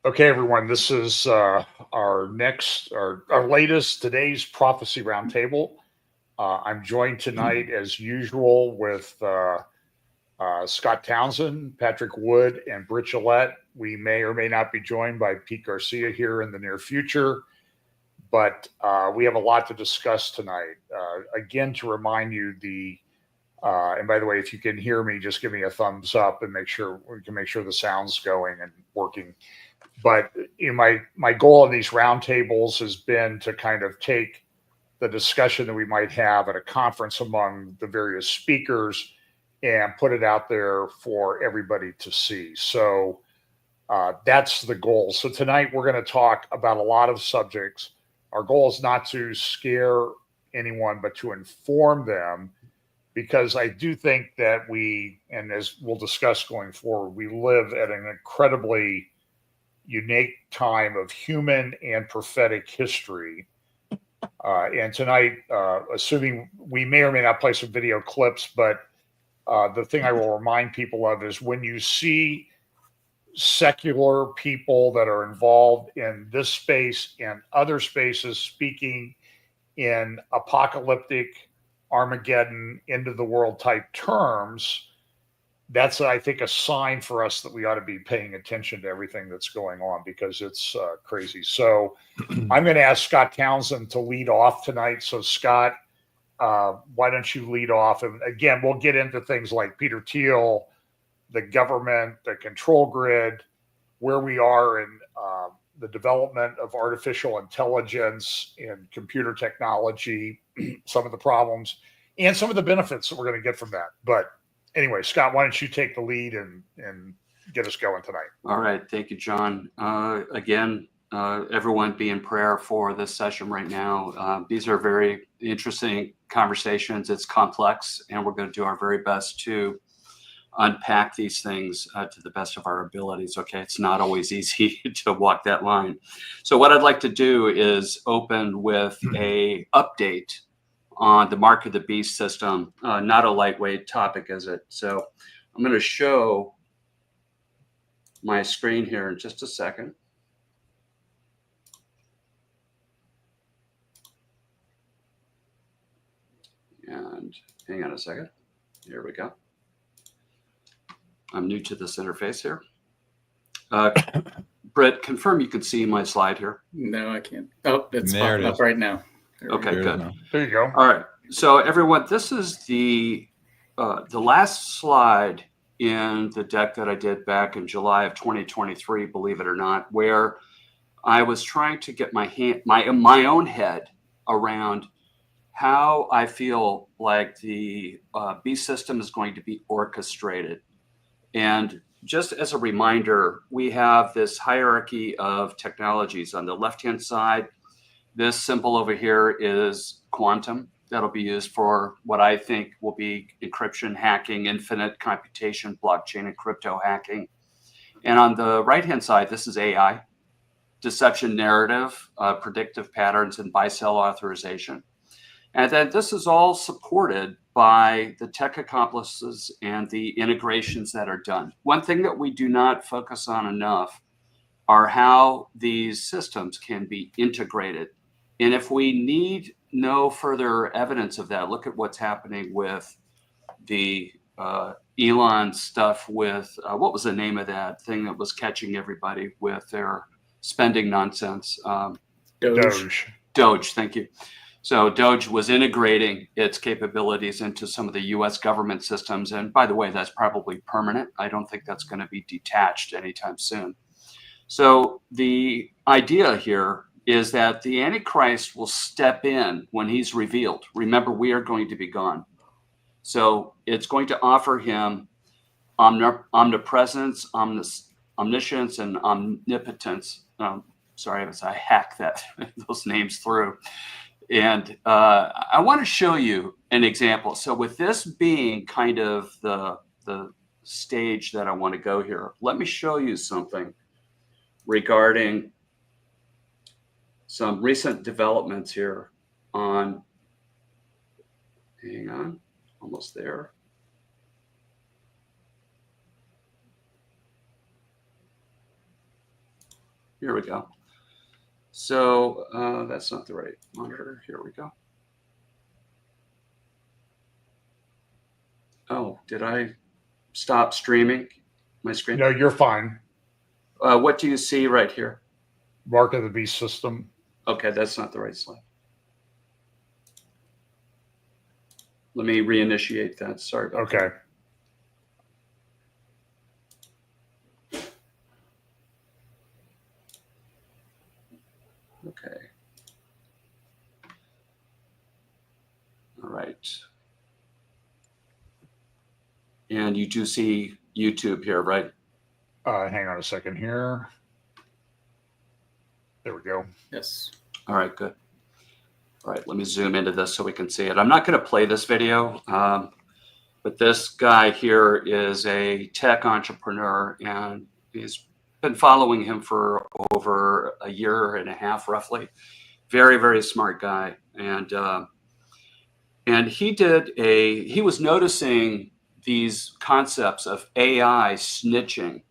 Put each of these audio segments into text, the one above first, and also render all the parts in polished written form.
Okay, everyone, this is our latest today's prophecy roundtable. I'm joined tonight, as usual, with Scott Townsend, Patrick Wood, and Britt Gillette. We may or may not be joined by Pete Garcia here in the near future, but we have a lot to discuss tonight. Again, to remind you, and by the way, if you can hear me, just give me a thumbs up and make sure the sound's going and working. But my goal in these roundtables has been to kind of take the discussion that we might have at a conference among the various speakers and put it out there for everybody to see. So that's the goal. So tonight we're going to talk about a lot of subjects. Our goal is not to scare anyone, but to inform them, because I do think that and as we'll discuss going forward, we live at an incredibly unique time of human and prophetic history. And tonight, assuming we may or may not play some video clips, but the thing I will remind people of is when you see secular people that are involved in this space and other spaces speaking in apocalyptic, Armageddon, end of the world type terms, that's, I think, a sign for us that we ought to be paying attention to everything that's going on, because it's crazy. So I'm going to ask Scott Townsend to lead off tonight. So Scott, why don't you lead off? And again, we'll get into things like Peter Thiel, the government, the control grid, where we are in the development of artificial intelligence and computer technology, some of the problems, and some of the benefits that we're going to get from that. But anyway, Scott, why don't you take the lead and get us going tonight? All right. Thank you, John. Again, everyone be in prayer for this session right now. These are very interesting conversations. It's complex, and we're going to do our very best to unpack these things to the best of our abilities. Okay, it's not always easy to walk that line. So what I'd like to do is open with a update on the Mark of the Beast system. Not a lightweight topic, is it? So I'm going to show my screen here in just a second. And hang on a second. Here we go. I'm new to this interface here. Britt, confirm you can see my slide here. No, I can't. Oh, it's popping up right now. Okay, good. There you go. All right. So everyone, this is the last slide in the deck that I did back in July of 2023, believe it or not, where I was trying to get my own head around how I feel like the beast system is going to be orchestrated. And just as a reminder, we have this hierarchy of technologies. On the left-hand side, this symbol over here is quantum. That'll be used for what I think will be encryption, hacking, infinite computation, blockchain, and crypto hacking. And on the right-hand side, this is AI, deception narrative, predictive patterns, and buy-sell authorization. And then this is all supported by the tech accomplices and the integrations that are done. One thing that we do not focus on enough are how these systems can be integrated. And if we need no further evidence of that, look at what's happening with the Elon stuff with, what was the name of that thing that was catching everybody with their spending nonsense? Doge, thank you. So Doge was integrating its capabilities into some of the US government systems. And by the way, that's probably permanent. I don't think that's going to be detached anytime soon. So the idea here is that the Antichrist will step in when he's revealed. Remember, we are going to be gone. So it's going to offer him omnipresence, omniscience, and omnipotence. Sorry, I hacked those names through. And I want to show you an example. So with this being kind of the stage that I want to go here, let me show you something regarding some recent developments here on, hang on, almost there. here we go. So that's not the right monitor. Here we go. Oh, did I stop streaming my screen? No, you're fine. What do you see right here? Mark of the Beast system. Okay, that's not the right slide. Let me reinitiate that. Sorry about that. Okay. Okay. All right. And you do see YouTube here, right? Hang on a second here. There we go. Yes. All right, good. All right, let me zoom into this so we can see it. I'm not going to play this video, but this guy here is a tech entrepreneur, and he's been following him for over a year and a half, roughly. Very, very smart guy. And he was noticing these concepts of AI snitching.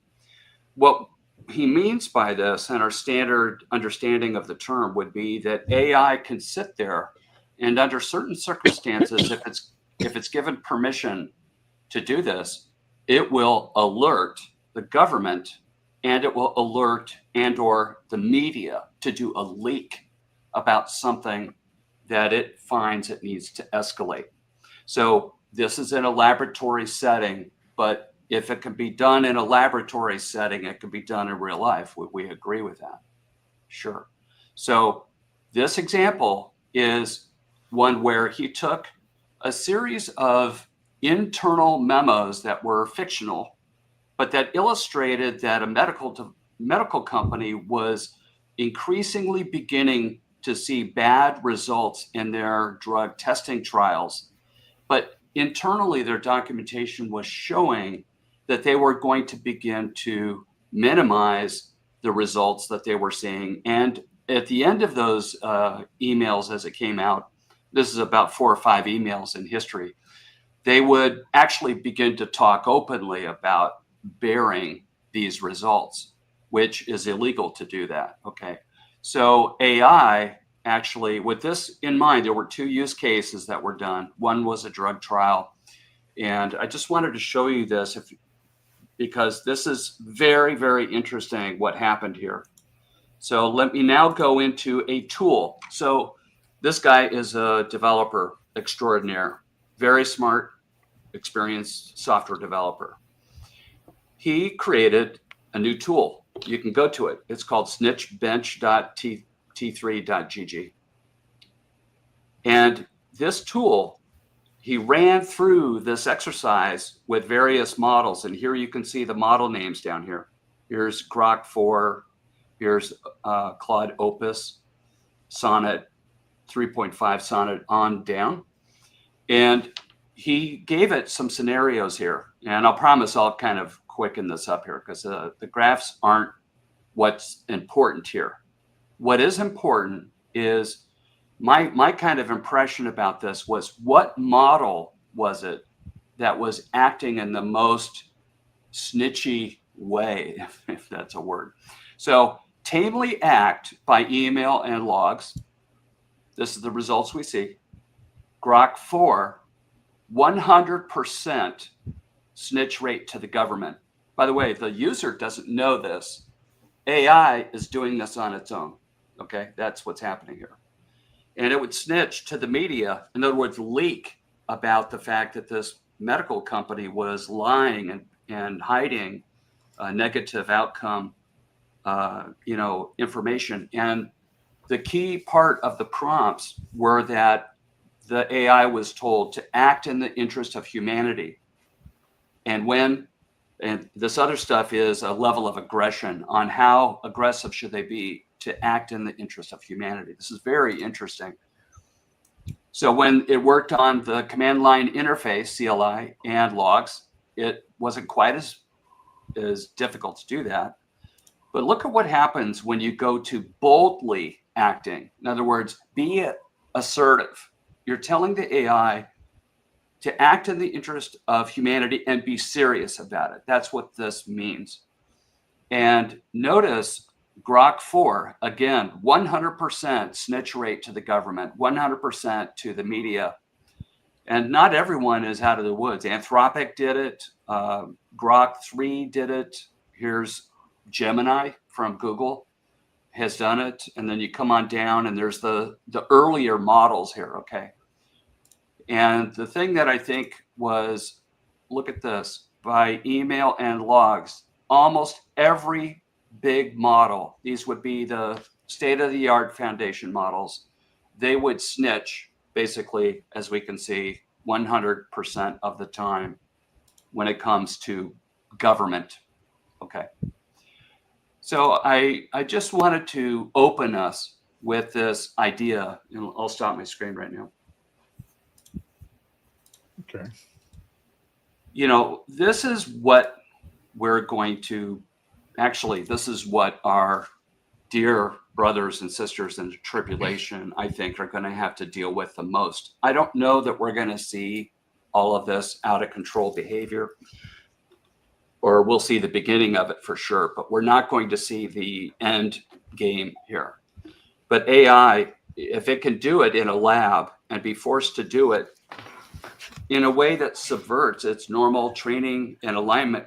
What he means by this, and our standard understanding of the term, would be that AI can sit there and under certain circumstances, if it's given permission to do this, it will alert the government, and it will alert and or the media to do a leak about something that it finds it needs to escalate. So this is in a laboratory setting, but if it can be done in a laboratory setting, it can be done in real life. Would we agree with that? Sure. So this example is one where he took a series of internal memos that were fictional, but that illustrated that a medical company was increasingly beginning to see bad results in their drug testing trials. But internally, their documentation was showing that they were going to begin to minimize the results that they were seeing. And at the end of those emails, as it came out, this is about 4 or 5 emails in history, they would actually begin to talk openly about bearing these results, which is illegal to do that. Okay. So AI, actually, with this in mind, there were 2 use cases that were done. One was a drug trial. And I just wanted to show you this because this is very, very interesting what happened here. So let me now go into a tool. So this guy is a developer extraordinaire, very smart, experienced software developer. He created a new tool. You can go to it. It's called snitchbench.t3.gg. And this tool, he ran through this exercise with various models. And here you can see the model names down here. Here's Grok 4. Here's Claude Opus, Sonnet 3.5, Sonnet on down. And he gave it some scenarios here. And I'll promise I'll kind of quicken this up here because the graphs aren't what's important here. What is important is my kind of impression about this was, what model was it that was acting in the most snitchy way, if that's a word. So tamely act by email and logs. This is the results we see. Grok 4, 100% snitch rate to the government. By the way, the user doesn't know this. AI is doing this on its own. Okay, that's what's happening here. And it would snitch to the media, in other words, leak about the fact that this medical company was lying and hiding negative outcome, information. And the key part of the prompts were that the AI was told to act in the interest of humanity. And this other stuff is a level of aggression on how aggressive should they be to act in the interest of humanity. This is very interesting. So when it worked on the command line interface, CLI, and logs, it wasn't quite as difficult to do that. But look at what happens when you go to boldly acting. In other words, be assertive. You're telling the AI to act in the interest of humanity and be serious about it. That's what this means. And notice Grok 4, again, 100% snitch rate to the government, 100% to the media. And not everyone is out of the woods. Anthropic did it. Grok 3 did it. Here's Gemini from Google has done it. And then you come on down and there's the earlier models here, okay? And the thing that I think was, look at this, by email and logs, almost every big model, these would be the state-of-the-art foundation models, they would snitch, basically, as we can see, 100% of the time when it comes to government, okay? So I just wanted to open us with this idea, and I'll stop my screen right now. Okay. You know, this is what we're going to, actually, this is what our dear brothers and sisters in tribulation, I think, are going to have to deal with the most. I don't know that we're going to see all of this out of control behavior, or we'll see the beginning of it for sure, but we're not going to see the end game here. But AI, if it can do it in a lab and be forced to do it in a way that subverts its normal training and alignment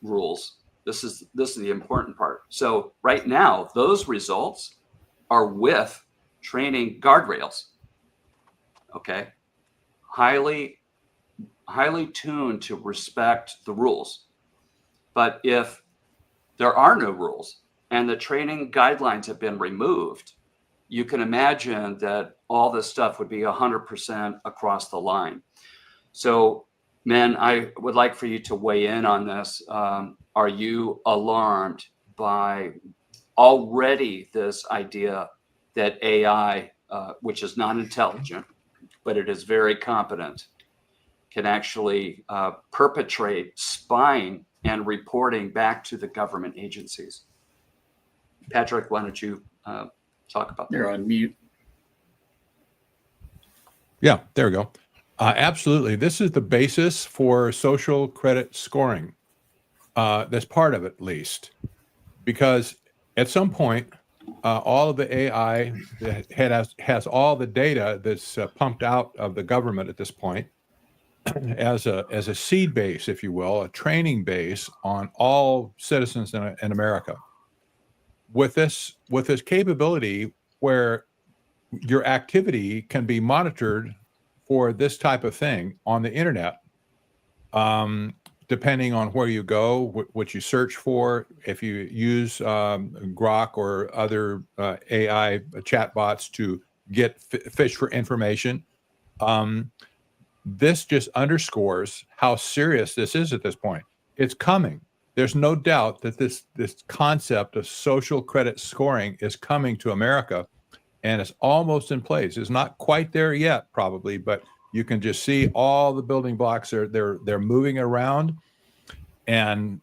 rules, this is the important part. So right now, those results are with training guardrails, okay? Highly tuned to respect the rules. But if there are no rules and the training guidelines have been removed, you can imagine that all this stuff would be 100% across the line. So, men, I would like for you to weigh in on this. Are you alarmed by already this idea that AI, which is not intelligent, but it is very competent, can actually perpetrate spying and reporting back to the government agencies? Patrick, why don't you talk about that? You're on mute. Yeah, there we go. Absolutely. This is the basis for social credit scoring. That's part of it, at least, because at some point, all of the AI that has all the data that's pumped out of the government at this point as a seed base, if you will, a training base on all citizens in America. With this capability where your activity can be monitored for this type of thing on the internet, depending on where you go, what you search for, if you use Grok or other AI chatbots to fish for information. This just underscores how serious this is at this point. It's coming. There's no doubt that this concept of social credit scoring is coming to America, and it's almost in place. It's not quite there yet, probably, but you can just see all the building blocks they're moving around. And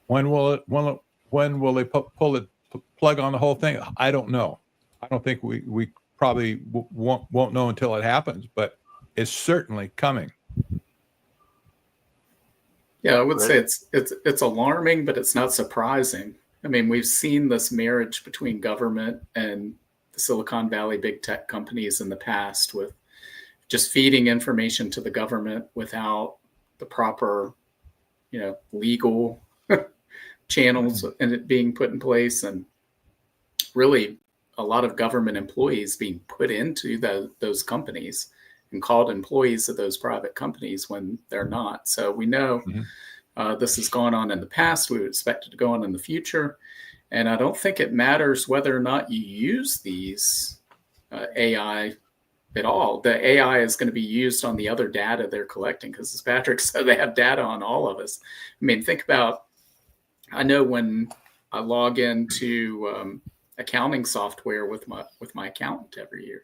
when will they pull the plug on the whole thing? I don't know. I don't think we probably won't know until it happens, but it's certainly coming. Yeah, I would say it's alarming, but it's not surprising. I mean, we've seen this marriage between government and the Silicon Valley big tech companies in the past, with just feeding information to the government without the proper, legal channels and it being put in place, and really a lot of government employees being put into those companies and called employees of those private companies when they're not. So we know this has gone on in the past. We would expect it to go on in the future. And I don't think it matters whether or not you use these AI at all. The AI is going to be used on the other data they're collecting, because as Patrick said, they have data on all of us. I mean, think about, I know when I log into accounting software with my accountant every year,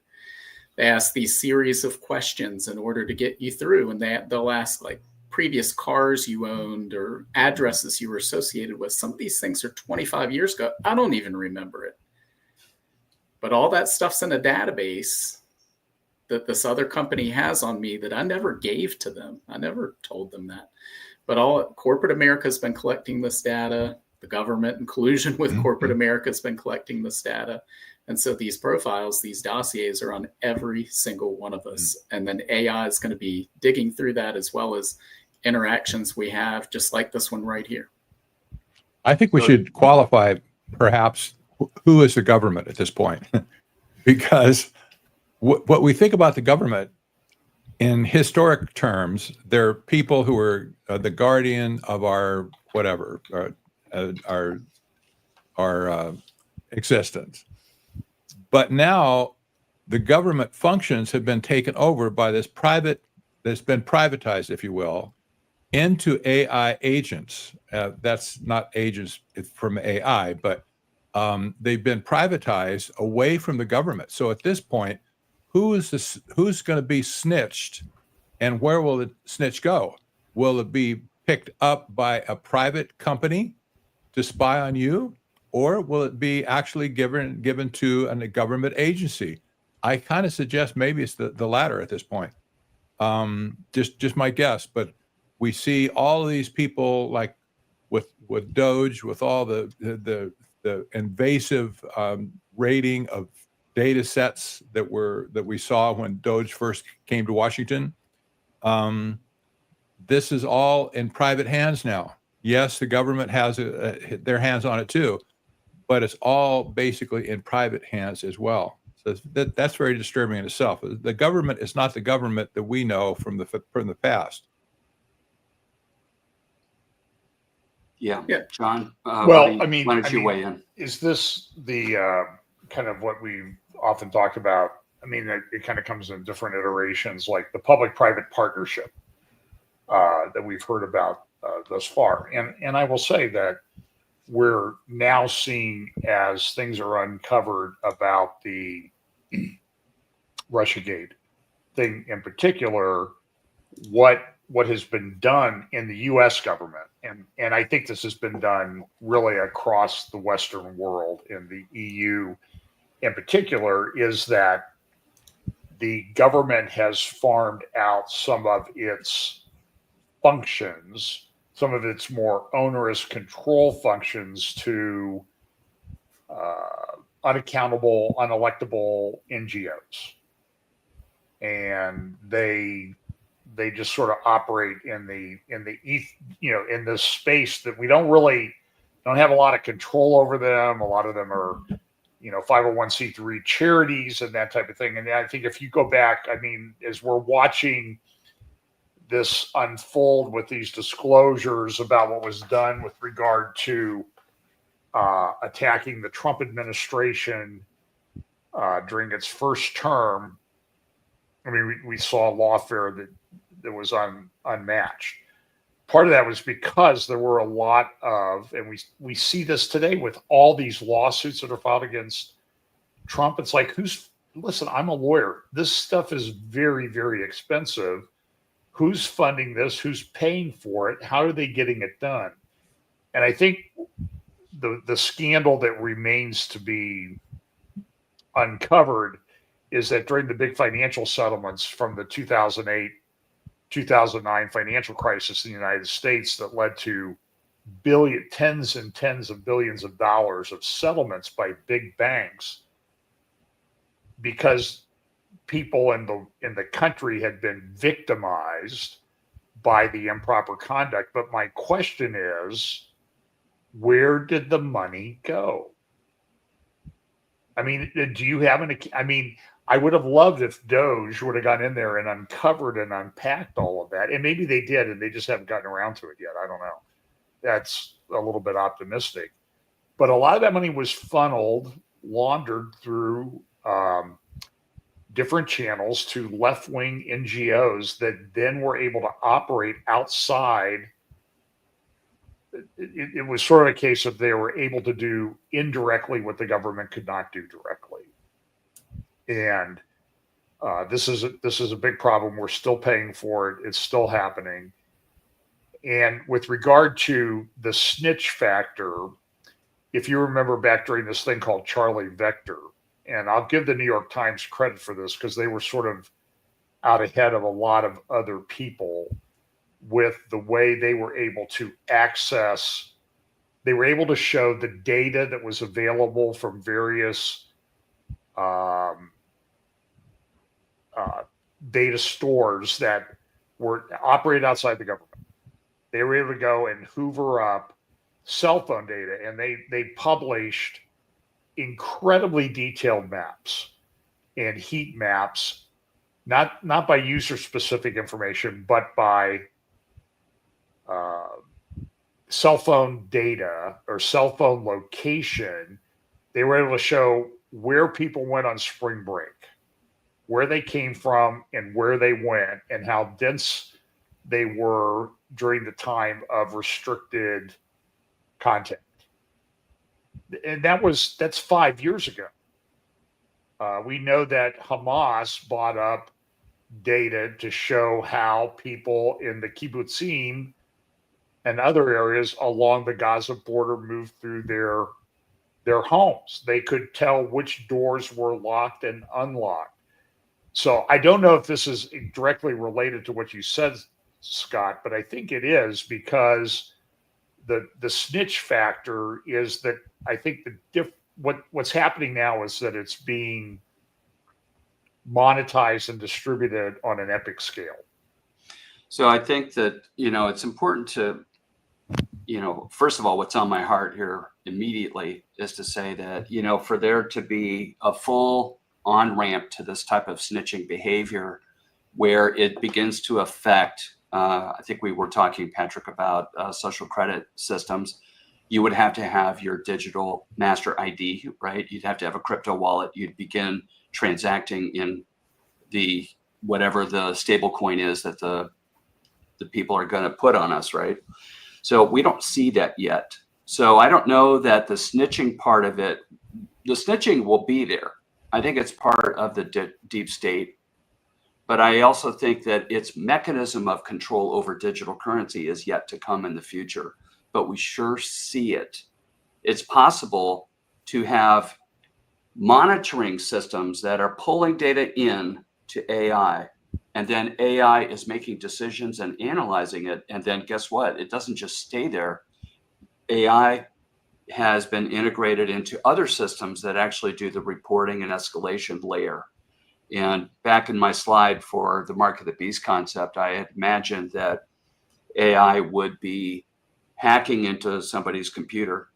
they ask these series of questions in order to get you through, and they'll ask like previous cars you owned or addresses you were associated with. Some of these things are 25 years ago. I don't even remember it. But all that stuff's in a database that this other company has on me that I never gave to them. I never told them that. But all corporate America has been collecting this data. the government in collusion with corporate America has been collecting this data. And so these profiles, these dossiers are on every single one of us. And then AI is going to be digging through that, as well as interactions we have, just like this one right here. I think we should qualify perhaps who is the government at this point, because what we think about the government in historic terms, they're people who are the guardian of our whatever, our existence. But now the government functions have been taken over by this private, that's been privatized, if you will, into AI agents. That's not agents from AI, but they've been privatized away from the government. So at this point, who's going to be snitched, and where will the snitch go? Will it be picked up by a private company to spy on you, or will it be actually given to a government agency? I kind of suggest maybe it's the latter at this point. Just my guess, but we see all of these people, like with Doge, with all the invasive rating of data sets that we saw when Doge first came to Washington. This is all in private hands now. Yes, the government has their hands on it too, but it's all basically in private hands as well. So that's very disturbing in itself. The government is not the government that we know from the past. Yeah. John. Well, I mean, why don't you weigh in? Is this the kind of what we've often talked about? I mean, it kind of comes in different iterations, like the public-private partnership that we've heard about thus far. And I will say that we're now seeing, as things are uncovered about the Russiagate thing in particular, what has been done in the U.S. government, and I think this has been done really across the Western world, in the EU in particular, is that the government has farmed out some of its functions, some of its more onerous control functions, to unaccountable, unelectable NGOs, and they just sort of operate in this space that we don't have a lot of control over them. A lot of them are 501c3 charities and that type of thing. And I think if you go back, I mean, as we're watching this unfold with these disclosures about what was done with regard to attacking the Trump administration during its first term, I mean, we saw lawfare that was unmatched. Part of that was because there were a lot of, and we see this today with all these lawsuits that are filed against Trump. It's like, listen, I'm a lawyer. This stuff is very, very expensive. Who's funding this? Who's paying for it? How are they getting it done? And I think the scandal that remains to be uncovered is that during the big financial settlements from the 2009 financial crisis in the United States that led to tens and tens of billions of dollars of settlements by big banks, because people in the country had been victimized by the improper conduct. But my question is, where did the money go? I mean, do you have I would have loved if Doge would have gone in there and uncovered and unpacked all of that. And maybe they did, and they just haven't gotten around to it yet. I don't know. That's a little bit optimistic. But a lot of that money was laundered through different channels to left-wing NGOs that then were able to operate outside. It was sort of a case of they were able to do indirectly what the government could not do directly. And this is a big problem. We're still paying for it. It's still happening. And with regard to the snitch factor, if you remember back during this thing called Charlie Vector, and I'll give the New York Times credit for this because they were sort of out ahead of a lot of other people with the way they were able to access they were able to show the data that was available from various data stores that were operated outside the government. They were able to go and hoover up cell phone data, and they published incredibly detailed maps and heat maps, not by user specific information, but by cell phone data or cell phone location. They were able to show where people went on spring break, where they came from and where they went, and how dense they were during the time of restricted content. And that's 5 years ago. We know that Hamas bought up data to show how people in the kibbutzim and other areas along the Gaza border moved through their homes. They could tell which doors were locked and unlocked. So I don't know if this is directly related to what you said, Scott, but I think it is, because the snitch factor is that I think what's happening now is that it's being monetized and distributed on an epic scale. So I think that, it's important to, first of all, what's on my heart here immediately is to say that, for there to be a full on-ramp to this type of snitching behavior where it begins to affect, I think we were talking, Patrick, about social credit systems, you would have to have your digital master ID, right? You'd have to have a crypto wallet. You'd begin transacting in the whatever the stable coin is that the people are going to put on us, right? So we don't see that yet. So I don't know that the snitching part of it, the snitching will be there. I think it's part of the deep state. But I also think that its mechanism of control over digital currency is yet to come in the future. But we sure see it. It's possible to have monitoring systems that are pulling data in to AI, and then AI is making decisions and analyzing it. And then guess what? It doesn't just stay there. AI has been integrated into other systems that actually do the reporting and escalation layer. And back in my slide for the Mark of the Beast concept, I had imagined that AI would be hacking into somebody's computer,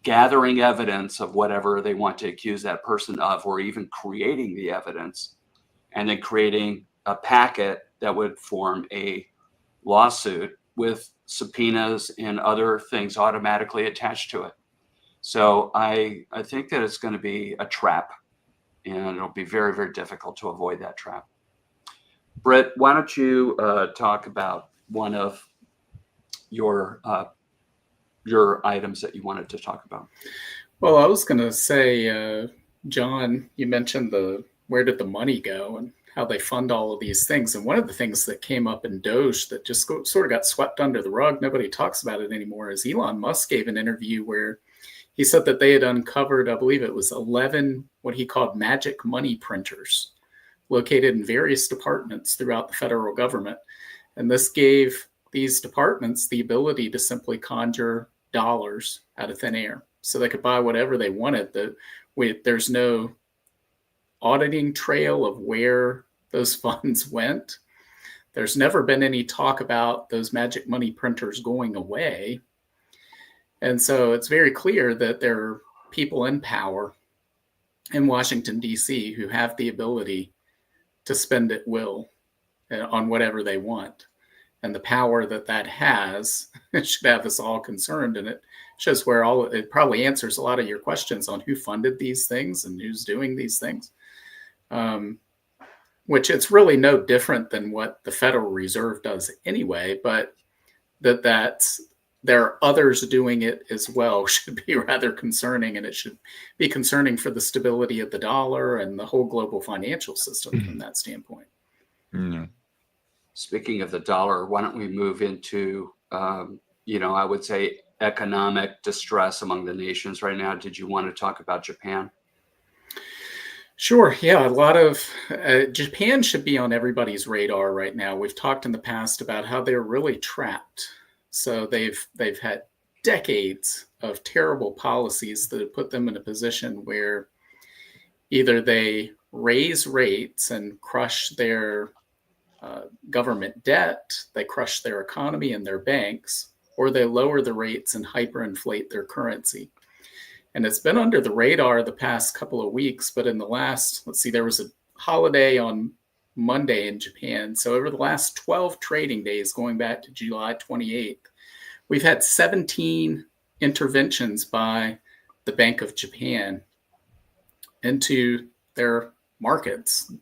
gathering evidence of whatever they want to accuse that person of, or even creating the evidence, and then creating a packet that would form a lawsuit with subpoenas and other things automatically attached to it. So I think that it's going to be a trap, and it'll be very, very difficult to avoid that trap. Britt, why don't you talk about one of your items that you wanted to talk about? Well, I was going to say, John, you mentioned where did the money go and how they fund all of these things. And one of the things that came up in Doge that just sort of got swept under the rug, nobody talks about it anymore, is Elon Musk gave an interview where he said that they had uncovered, I believe it was 11, what he called magic money printers located in various departments throughout the federal government. And this gave these departments the ability to simply conjure dollars out of thin air. So they could buy whatever they wanted. There's no auditing trail of where those funds went. There's never been any talk about those magic money printers going away. And so it's very clear that there are people in power in Washington, D.C. who have the ability to spend at will on whatever they want. And the power that has, it should have us all concerned. And it shows where it probably answers a lot of your questions on who funded these things and who's doing these things. Which it's really no different than what the Federal Reserve does anyway, but that there are others doing it as well should be rather concerning, and it should be concerning for the stability of the dollar and the whole global financial system from that standpoint. Mm-hmm. Speaking of the dollar, why don't we move into, I would say economic distress among the nations right now. Did you want to talk about Japan? Sure. Yeah, a lot of Japan should be on everybody's radar right now. We've talked in the past about how they're really trapped. So they've had decades of terrible policies that have put them in a position where either they raise rates and crush their government debt, they crush their economy and their banks, or they lower the rates and hyperinflate their currency. And it's been under the radar the past couple of weeks, but in the last, let's see, there was a holiday on Monday in Japan. So over the last 12 trading days, going back to July 28th, we've had 17 interventions by the Bank of Japan into their markets,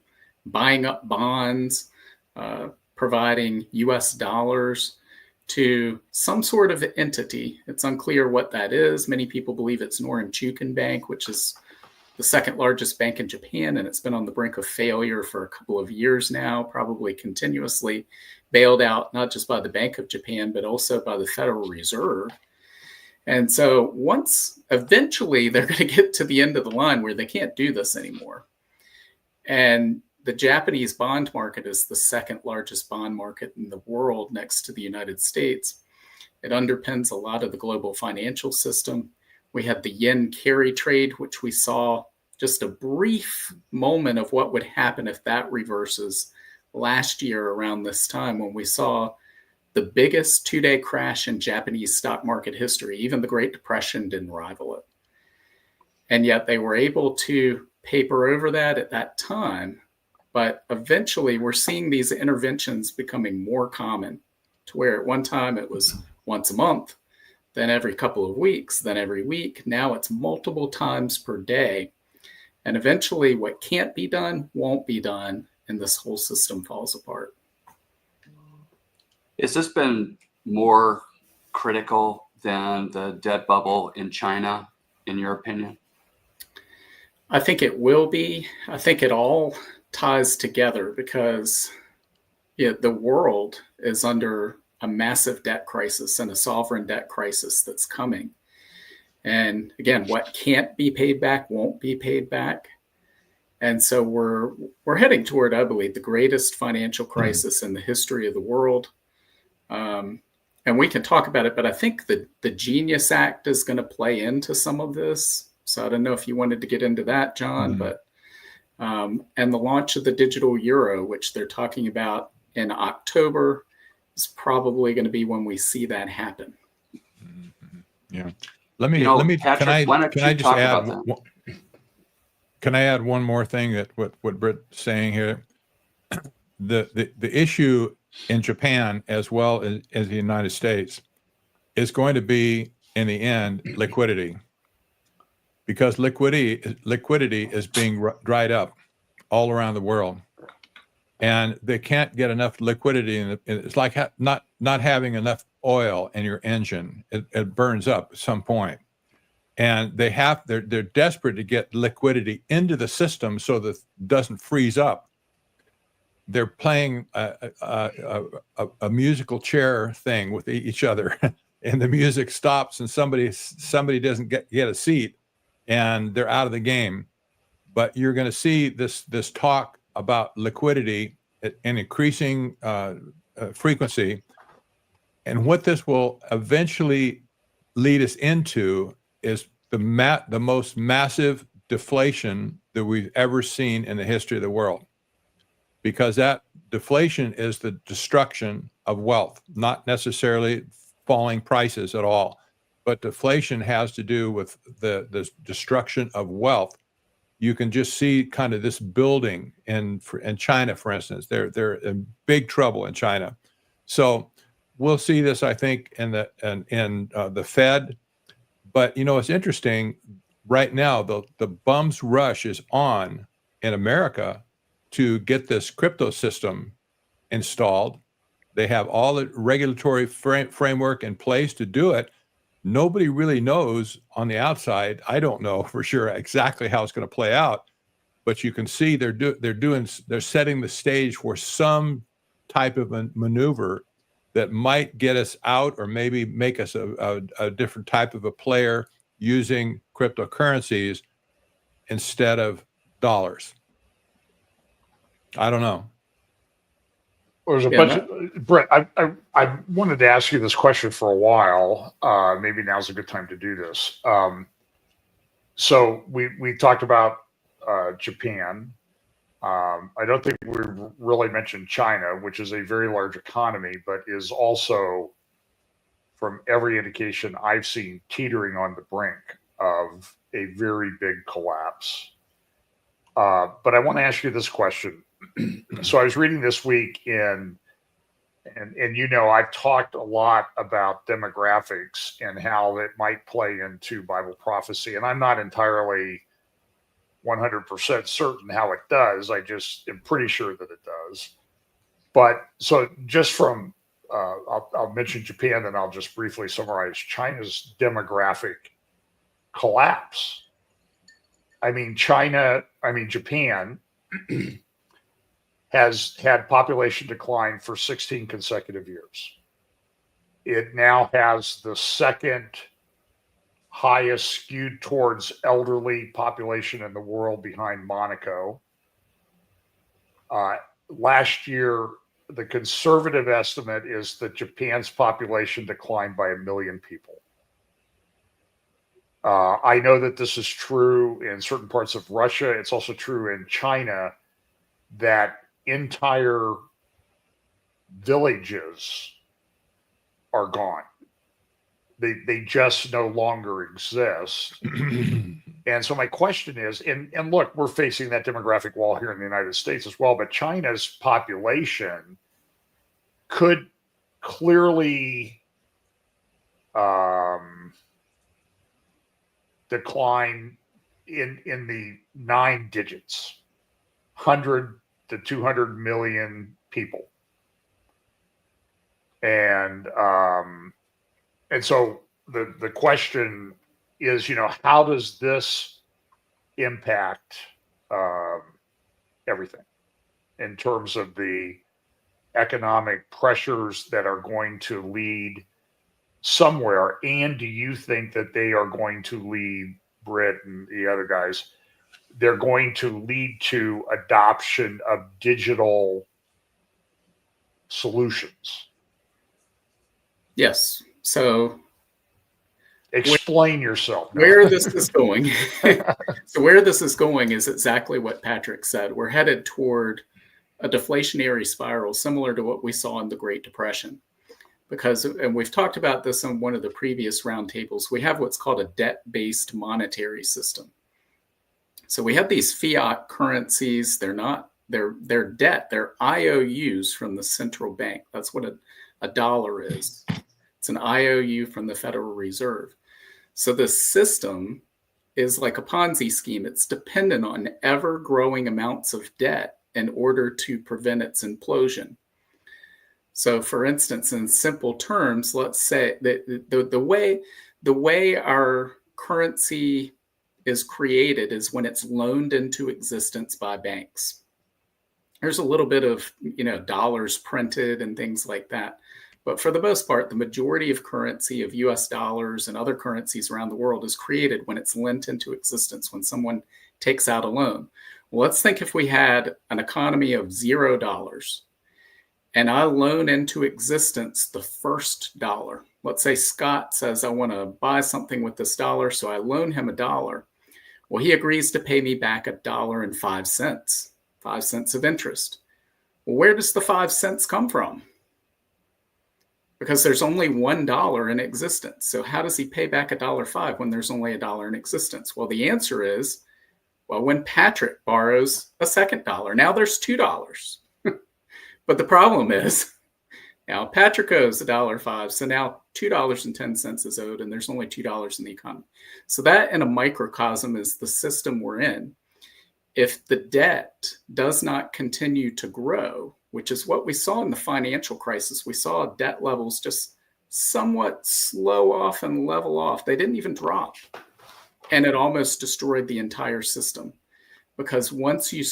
buying up bonds, providing US dollars to some sort of entity. It's unclear what that is. Many people believe it's Norinchukin Bank, which is the second largest bank in Japan, and it's been on the brink of failure for a couple of years now, probably continuously bailed out, not just by the Bank of Japan, but also by the Federal Reserve. And so once eventually they're going to get to the end of the line where they can't do this anymore. And the Japanese bond market is the second largest bond market in the world next to the United States. It underpins a lot of the global financial system. We had the yen carry trade, which we saw just a brief moment of what would happen if that reverses last year around this time, when we saw the biggest two-day crash in Japanese stock market history. Even the Great Depression didn't rival it. And yet they were able to paper over that at that time. But eventually we're seeing these interventions becoming more common, to where at one time it was once a month, then every couple of weeks, then every week. Now it's multiple times per day. And eventually what can't be done won't be done, and this whole system falls apart. Has this been more critical than the debt bubble in China, in your opinion? I think it will be. I think it all ties together because the world is under a massive debt crisis and a sovereign debt crisis that's coming. And again, what can't be paid back won't be paid back. And so we're heading toward, I believe, the greatest financial crisis in the history of the world. And we can talk about it, but I think the Genius Act is going to play into some of this. So I don't know if you wanted to get into that, John, but and the launch of the digital euro, which they're talking about in October, is probably going to be when we see that happen. Yeah. Let me. Patrick, can I add one more thing that what Britt's saying here? The issue in Japan as well as the United States is going to be, in the end, liquidity, because liquidity is being dried up all around the world, and they can't get enough liquidity. And it's like not having enough oil in your engine. It burns up at some point. And they're desperate to get liquidity into the system so that it doesn't freeze up. They're playing a musical chair thing with each other, and the music stops, and somebody doesn't get a seat, and they're out of the game. But you're going to see this talk about liquidity at an increasing frequency, and what this will eventually lead us into is the most massive deflation that we've ever seen in the history of the world, because that deflation is the destruction of wealth, not necessarily falling prices at all, but deflation has to do with the destruction of wealth. You can just see kind of this building in China, for instance. They're in big trouble in China. So we'll see this, I think, in the Fed. But it's interesting. Right now, the bum's rush is on in America to get this crypto system installed. They have all the regulatory framework in place to do it. Nobody really knows on the outside. I don't know for sure exactly how it's going to play out, but you can see they're setting the stage for some type of a maneuver that might get us out, or maybe make us a different type of a player using cryptocurrencies instead of dollars. I don't know. There's a Yeah, bunch of Brett. I wanted to ask you this question for a while. Maybe now's a good time to do this. So we talked about Japan. I don't think we really mentioned China, which is a very large economy, but is also, from every indication I've seen, teetering on the brink of a very big collapse. But I want to ask you this question. So I was reading this week and I've talked a lot about demographics and how it might play into Bible prophecy, and I'm not entirely 100% certain how it does. I just am pretty sure that it does. But so just from I'll mention Japan, and I'll just briefly summarize China's demographic collapse. Japan has had population decline for 16 consecutive years. It now has the second highest skewed towards elderly population in the world, behind Monaco. Last year, the conservative estimate is that Japan's population declined by 1 million people. I know that this is true in certain parts of Russia. It's also true in China, that entire villages are gone. They just no longer exist. And so my question is, and look, we're facing that demographic wall here in the United States as well, but China's population could clearly decline in the 9 digits, 100 to 200 million people. And so the question is, how does this impact everything in terms of the economic pressures that are going to lead somewhere? And do you think that they are going to lead, Britt and the other guys, they're going to lead to adoption of digital solutions? Yes. So explain yourself. Where this is going. So where this is going is exactly what Patrick said. We're headed toward a deflationary spiral similar to what we saw in the Great Depression. Because, and we've talked about this on one of the previous roundtables, we have what's called a debt-based monetary system. So we have these fiat currencies. They're debt. They're IOUs from the central bank. That's what a dollar is. It's an IOU from the Federal Reserve. So the system is like a Ponzi scheme. It's dependent on ever-growing amounts of debt in order to prevent its implosion. So, for instance, in simple terms, let's say that the way our currency is created is when it's loaned into existence by banks. There's a little bit of dollars printed and things like that. But for the most part, the majority of currency of US dollars and other currencies around the world is created when it's lent into existence, when someone takes out a loan. Well, let's think if we had an economy of $0 and I loan into existence the first dollar. Let's say Scott says, I want to buy something with this dollar, so I loan him $1. Well, he agrees to pay me back $1.05, 5 cents of interest. Well, where does the 5 cents come from? Because there's only $1 in existence. So how does he pay back $1.05 when there's only $1 in existence? Well, the answer is, when Patrick borrows a second dollar, now there's $2. But the problem is, now Patrick owes $1.05, so now $2.10 is owed, and there's only $2 in the economy. So that, in a microcosm, is the system we're in. If the debt does not continue to grow, which is what we saw in the financial crisis, we saw debt levels just somewhat slow off and level off. They didn't even drop. And it almost destroyed the entire system. Because once you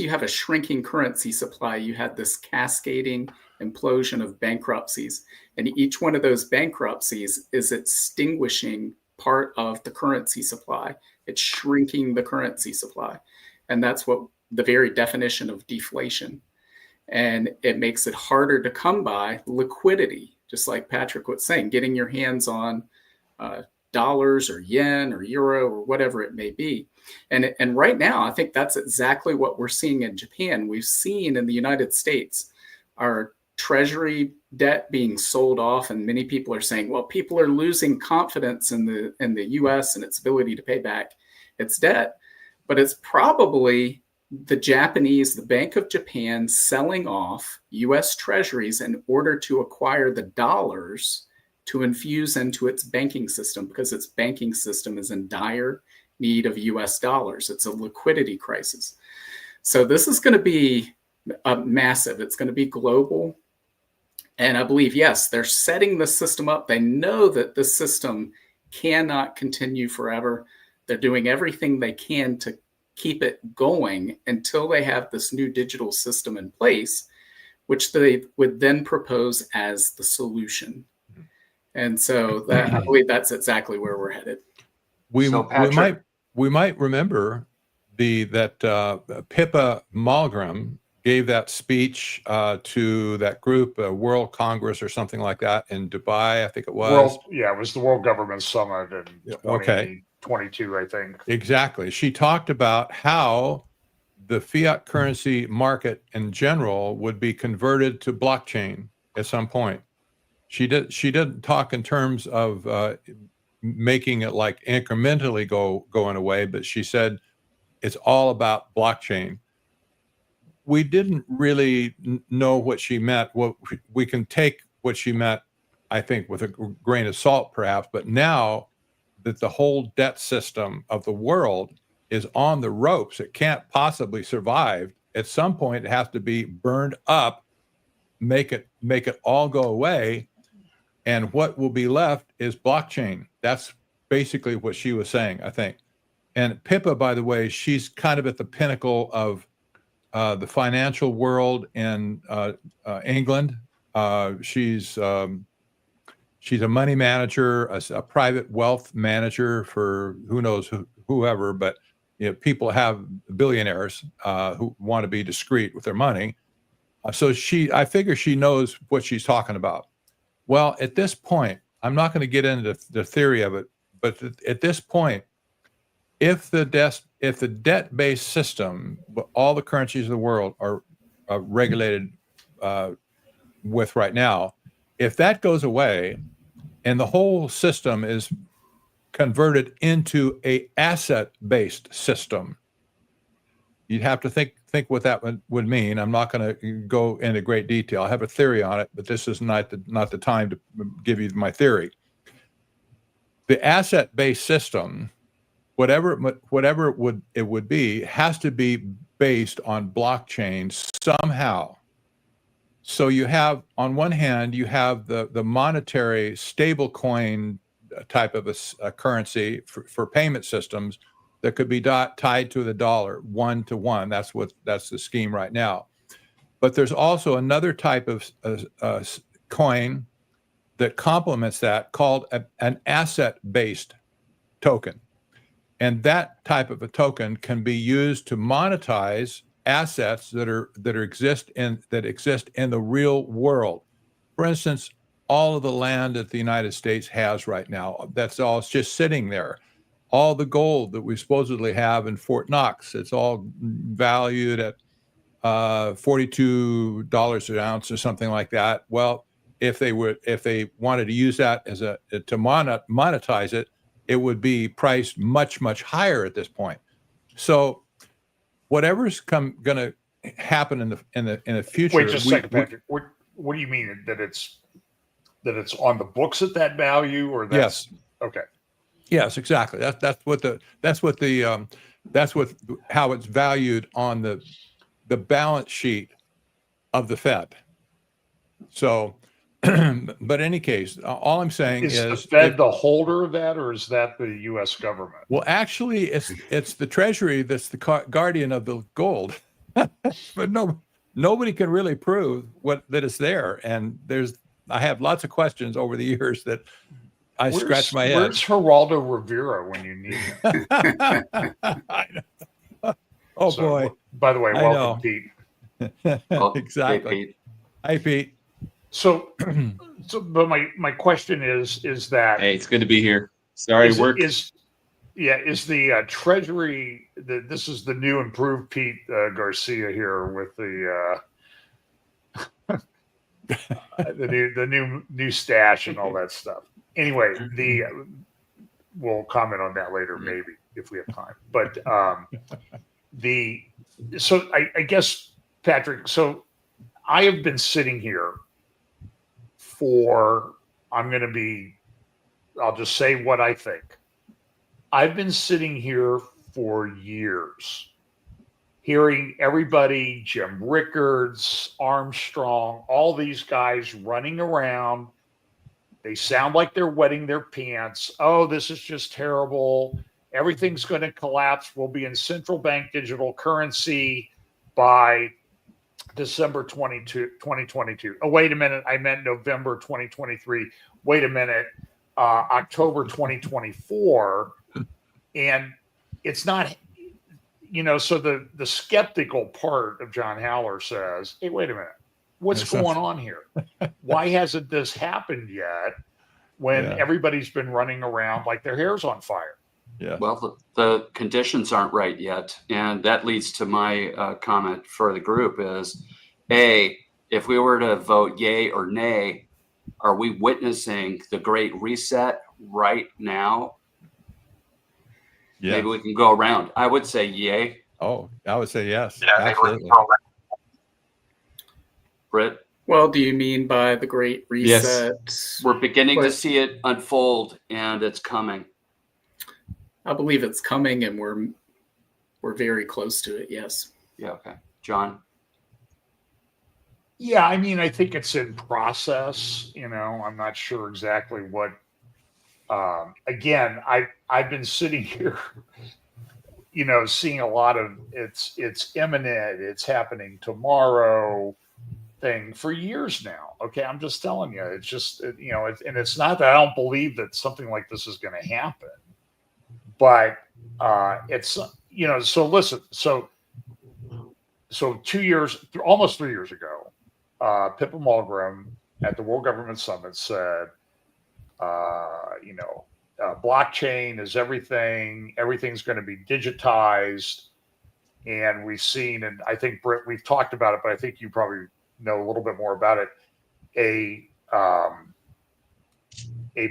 have a shrinking currency supply, you had this cascading implosion of bankruptcies. And each one of those bankruptcies is extinguishing part of the currency supply. It's shrinking the currency supply. And that's what the very definition of deflation. and it makes it harder to come by liquidity, just like Patrick was saying, getting your hands on dollars or yen or euro or whatever it may be. And right now, I think that's exactly what we're seeing in Japan. We've seen in the United States our treasury debt being sold off, and many people are saying, well, people are losing confidence in the US and its ability to pay back its debt. But it's probably the Japanese, the Bank of Japan, selling off US treasuries in order to acquire the dollars to infuse into its banking system, because its banking system is in dire need of US dollars. It's a liquidity crisis. So this is going to be massive. It's going to be global. And I believe, yes, they're setting the system up. They know that the system cannot continue forever. They're doing everything they can to keep it going until they have this new digital system in place, which they would then propose as the solution. And so that, I believe that's exactly where we're headed. We might remember that Pippa Malmgren gave that speech to that group, World Congress or something like that in Dubai, I think it was. It was the World Government Summit in 2022, I think. Exactly. She talked about how the fiat currency market in general would be converted to blockchain at some point. She didn't talk in terms of making it like incrementally going away, but she said it's all about blockchain. We didn't really know what she meant. Well, we can take what she meant, I think, with a grain of salt, perhaps. But now that the whole debt system of the world is on the ropes, it can't possibly survive. At some point, it has to be burned up, make it all go away. And what will be left is blockchain. That's basically what she was saying, I think. And Pippa, by the way, she's kind of at the pinnacle of the financial world in England. She's a money manager, a private wealth manager for who knows whoever, but people have billionaires who want to be discreet with their money. So I figure she knows what she's talking about. Well, at this point, I'm not going to get into the theory of it, but at this point, if the debt-based system, all the currencies of the world are regulated with right now, if that goes away and the whole system is converted into a asset-based system, you'd have to think what that would mean. I'm not going to go into great detail. I have a theory on it, but this is not the time to give you my theory. The asset-based system, whatever it would be, has to be based on blockchain somehow. So you have, on one hand, you have the monetary stable coin type of a currency for payment systems that could be tied to the dollar 1-to-1. That's the scheme right now. But there's also another type of coin that complements that called an asset-based token. And that type of a token can be used to monetize assets that exist in the real world. For instance, all of the land that the United States has right now, that's all just sitting there. All the gold that we supposedly have in Fort Knox, it's all valued at $42 an ounce or something like that. Well, if they wanted to use that to monetize it, it would be priced much, much higher at this point. So whatever's going to happen in the future. Wait just a second, Patrick. What do you mean that it's on the books at that value, or that's, yes? Okay. Yes, exactly. That's how it's valued on the balance sheet of the Fed. So, but in any case, all I'm saying is the Fed the holder of that, or is that the U.S. government? Well, actually, it's the Treasury that's the guardian of the gold, but nobody can really prove that it's there. And I have lots of questions over the years that I scratch my head. Where's Geraldo Rivera when you need him? Oh, boy. By the way, welcome, Pete. Oh, Exactly. Hey, Pete. Hi, Pete. So, but my question is that Hey, it's good to be here. Sorry, is work. is the Treasury this is the new improved Pete Garcia here with the new stash and all that stuff. Anyway, we'll comment on that later maybe if we have time. But so I guess Patrick, so I have been sitting here for I'll just say what I think. I've been sitting here for years, hearing everybody, Jim Rickards, Armstrong, all these guys running around. They sound like they're wetting their pants. Oh, this is just terrible. Everything's going to collapse. We'll be in central bank digital currency by December 2022. Oh, wait a minute. I meant November 2023. Wait a minute. October 2024. And it's not, so the skeptical part of John Haller says, hey, wait a minute. What's going on here? Why hasn't this happened yet when everybody's been running around like their hair's on fire? Yeah. Well, the conditions aren't right yet. And that leads to my comment for the group is, if we were to vote yay or nay, are we witnessing the Great Reset right now? Yeah. Maybe we can go around. I would say yay. Oh, I would say yes. Yeah, Absolutely. Britt? Well, do you mean by the Great Reset? Yes. We're beginning to see it unfold, and it's coming. I believe it's coming, and we're very close to it. Yes. Yeah. Okay. John? Yeah, I mean, I think it's in process. I'm not sure exactly what. Again, I've been sitting here, seeing a lot of it's imminent, it's happening tomorrow thing for years now. Okay, I'm just telling you, it's just and it's not that I don't believe that something like this is going to happen, but it's So listen, so 2 years, almost 3 years ago, Pippa Malmgren at the World Government Summit said, blockchain is everything. Everything's going to be digitized. And we've seen, and I think, Britt, we've talked about it, but I think you probably know a little bit more about it, a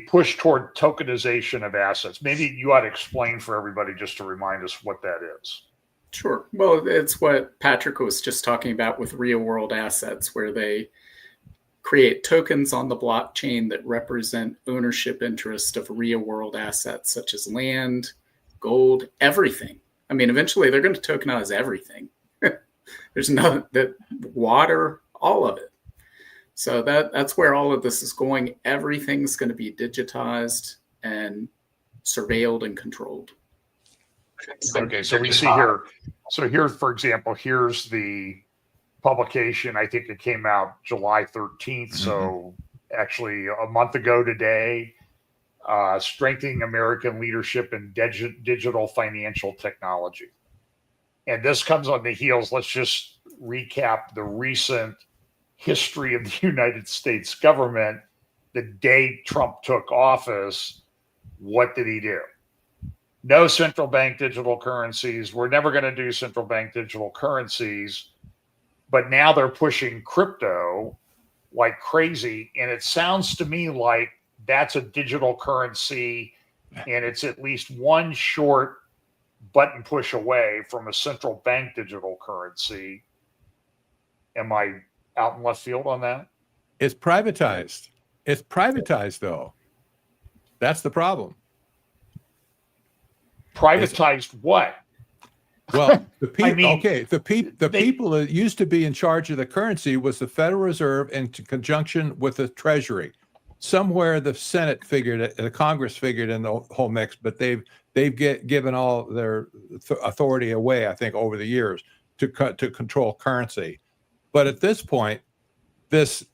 push toward tokenization of assets. Maybe you ought to explain for everybody just to remind us what that is. Sure. Well, it's what Patrick was just talking about with real world assets, where they create tokens on the blockchain that represent ownership interest of real world assets such as land, gold, everything. I mean, eventually they're going to tokenize everything. There's water, all of it. So that's where all of this is going. Everything's going to be digitized and surveilled and controlled. Okay, so we see here. So here, for example, here's the publication. I think it came out July 13th. So actually a month ago today, strengthening American leadership in digital financial technology. And this comes on the heels. Let's just recap the recent history of the United States government. The day Trump took office, what did he do? No central bank digital currencies. We're never going to do central bank digital currencies. But now they're pushing crypto like crazy. And it sounds to me like that's a digital currency. And it's at least one short button push away from a central bank digital currency. Am I out in left field on that? It's privatized. It's privatized, though. That's the problem. Privatized what? Well, the people. I mean, the people that used to be in charge of the currency was the Federal Reserve in conjunction with the Treasury. Somewhere the Senate figured it, the Congress figured in the whole mix, but they've given all their authority away, I think, over the years to control currency. But at this point, the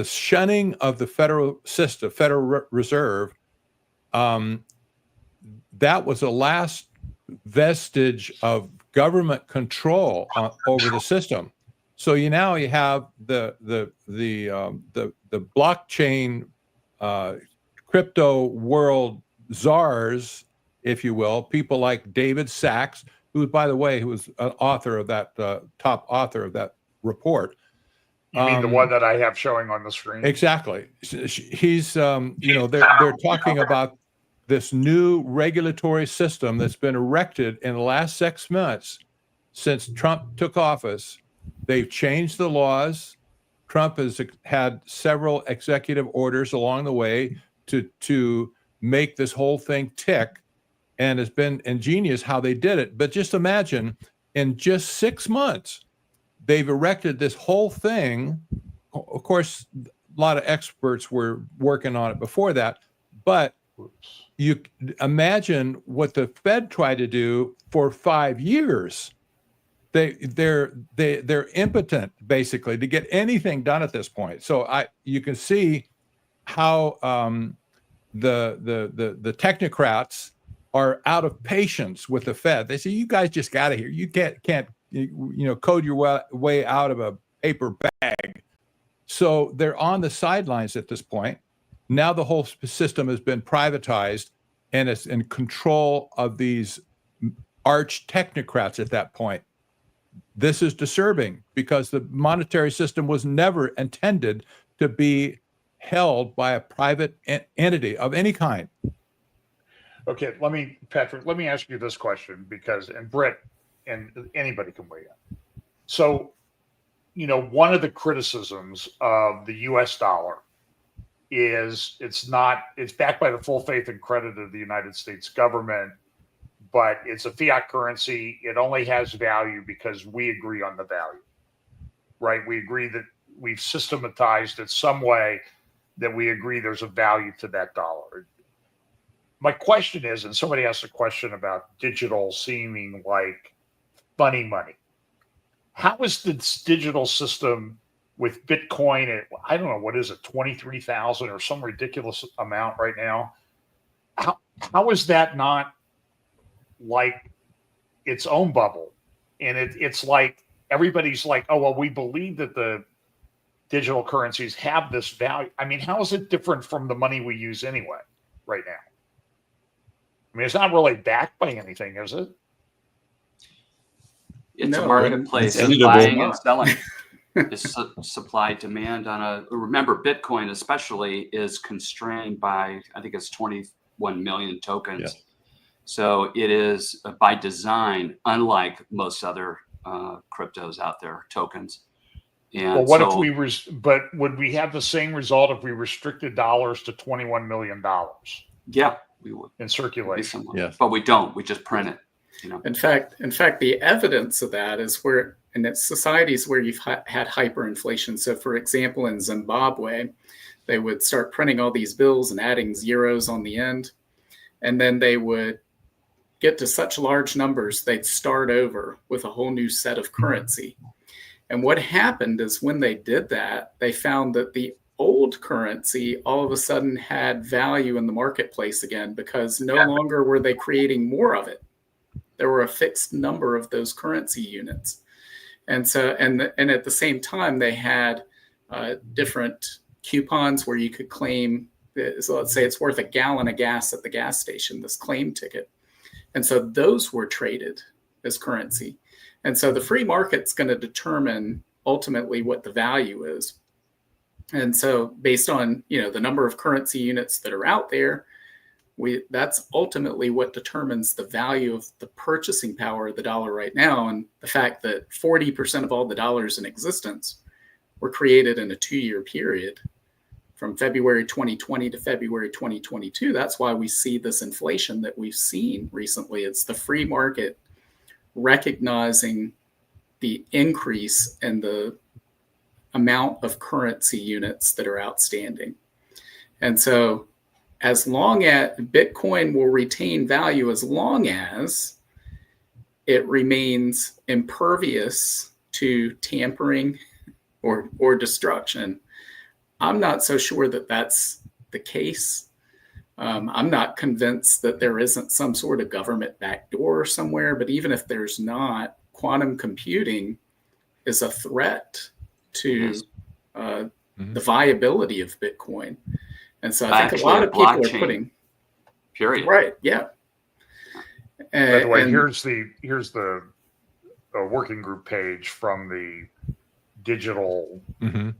shunning of the federal system, Federal Reserve, that was the last vestige of government control over the system. So you have the blockchain crypto world czars, if you will, people like David Sachs, who, by the way, who was an author of that top author of that report. You mean the one that I have showing on the screen? Exactly. He's they're talking about this new regulatory system that's been erected in the last 6 months since Trump took office. They've changed the laws. Trump has had several executive orders along the way to make this whole thing tick, and it's been ingenious how they did it. But just imagine, in just 6 months, they've erected this whole thing. Of course, a lot of experts were working on it before that, but you imagine what the Fed tried to do for 5 years. They're impotent basically to get anything done at this point. So you can see how the technocrats are out of patience with the Fed. They say, you guys just got to hear. You can't code your way out of a paper bag. So they're on the sidelines at this point. Now the whole system has been privatized, and it's in control of these arch technocrats at that point. This is disturbing because the monetary system was never intended to be held by a private entity of any kind. Okay, Patrick, let me ask you this question and Britt, and anybody can weigh in. So, one of the criticisms of the US dollar is it's backed by the full faith and credit of the United States government, but it's a fiat currency. It only has value because we agree on the value, right? We agree that we've systematized it some way that we agree there's a value to that dollar. My question is, and somebody asked a question about digital seeming like funny money. How is this digital system with Bitcoin at, I don't know, what is it, 23,000 or some ridiculous amount right now? How is that not like its own bubble? And it's like everybody's like, oh, well, we believe that the digital currencies have this value. I mean, how is it different from the money we use anyway right now? I mean, it's not really backed by anything, is it? It's a marketplace of buying and selling. It's supply demand remember, Bitcoin especially is constrained by, I think it's 21 million tokens. Yeah. So it is by design, unlike most other cryptos out there, tokens. And well, but would we have the same result if we restricted dollars to $21 million? Yeah, we would. In circulation. Yes. But we don't. We just print it. In fact, the evidence of that is and it's societies where you've had hyperinflation. So, for example, in Zimbabwe, they would start printing all these bills and adding zeros on the end. And then they would get to such large numbers, they'd start over with a whole new set of currency. And what happened is when they did that, they found that the old currency all of a sudden had value in the marketplace again, because no longer were they creating more of it. There were a fixed number of those currency units. And so, and at the same time, they had different coupons where you could claim, so let's say it's worth a gallon of gas at the gas station, this claim ticket. And so those were traded as currency. And so the free market's going to determine ultimately what the value is. And so based on, the number of currency units that are out there, that's ultimately what determines the value of the purchasing power of the dollar right now. And the fact that 40% of all the dollars in existence were created in a 2-year period from February 2020 to February 2022. That's why we see this inflation that we've seen recently. It's the free market recognizing the increase in the amount of currency units that are outstanding. And so as long as Bitcoin will retain value, as long as it remains impervious to tampering or destruction, I'm not so sure that that's the case. I'm not convinced that there isn't some sort of government backdoor somewhere, but even if there's not, quantum computing is a threat to Yes. the viability of Bitcoin. And so I think Actually, a lot a of people are blockchain. putting, Period. right, yeah. By the way, And- here's the working group page from the digital Mm-hmm.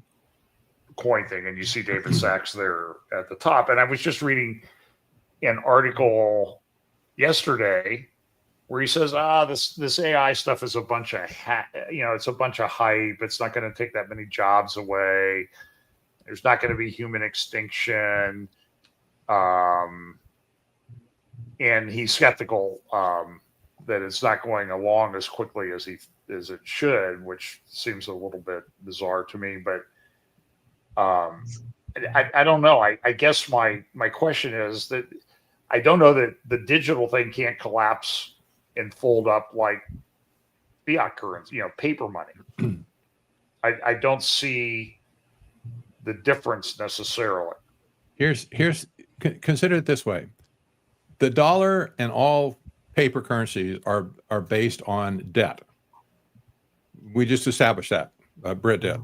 coin thing, and you see David Sachs there at the top. And I was just reading an article yesterday where he says, this AI stuff is a bunch of it's a bunch of hype. It's not going to take that many jobs away. There's not going to be human extinction. And he's skeptical that it's not going along as quickly as it should, which seems a little bit bizarre to me. But I don't know. I guess my question is that I don't know that the digital thing can't collapse and fold up like fiat currency, paper money. I don't see the difference necessarily. Consider it this way. The dollar and all paper currencies are based on debt. We just established that, Brit did.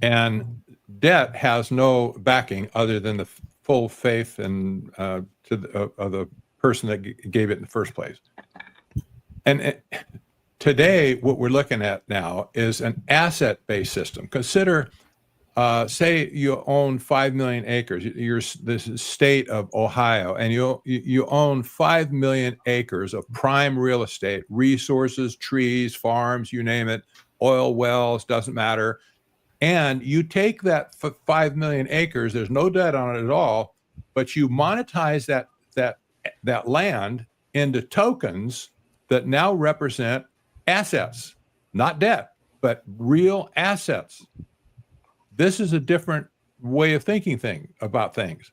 And debt has no backing other than the full faith and of the person that gave it in the first place. And today, what we're looking at now is an asset-based system. Consider, say you own 5 million acres. This is state of Ohio, and you own 5 million acres of prime real estate, resources, trees, farms, you name it, oil wells, doesn't matter. And you take that 5 million acres, there's no debt on it at all, but you monetize that land into tokens that now represent assets, not debt, but real assets. This is a different way of thinking about things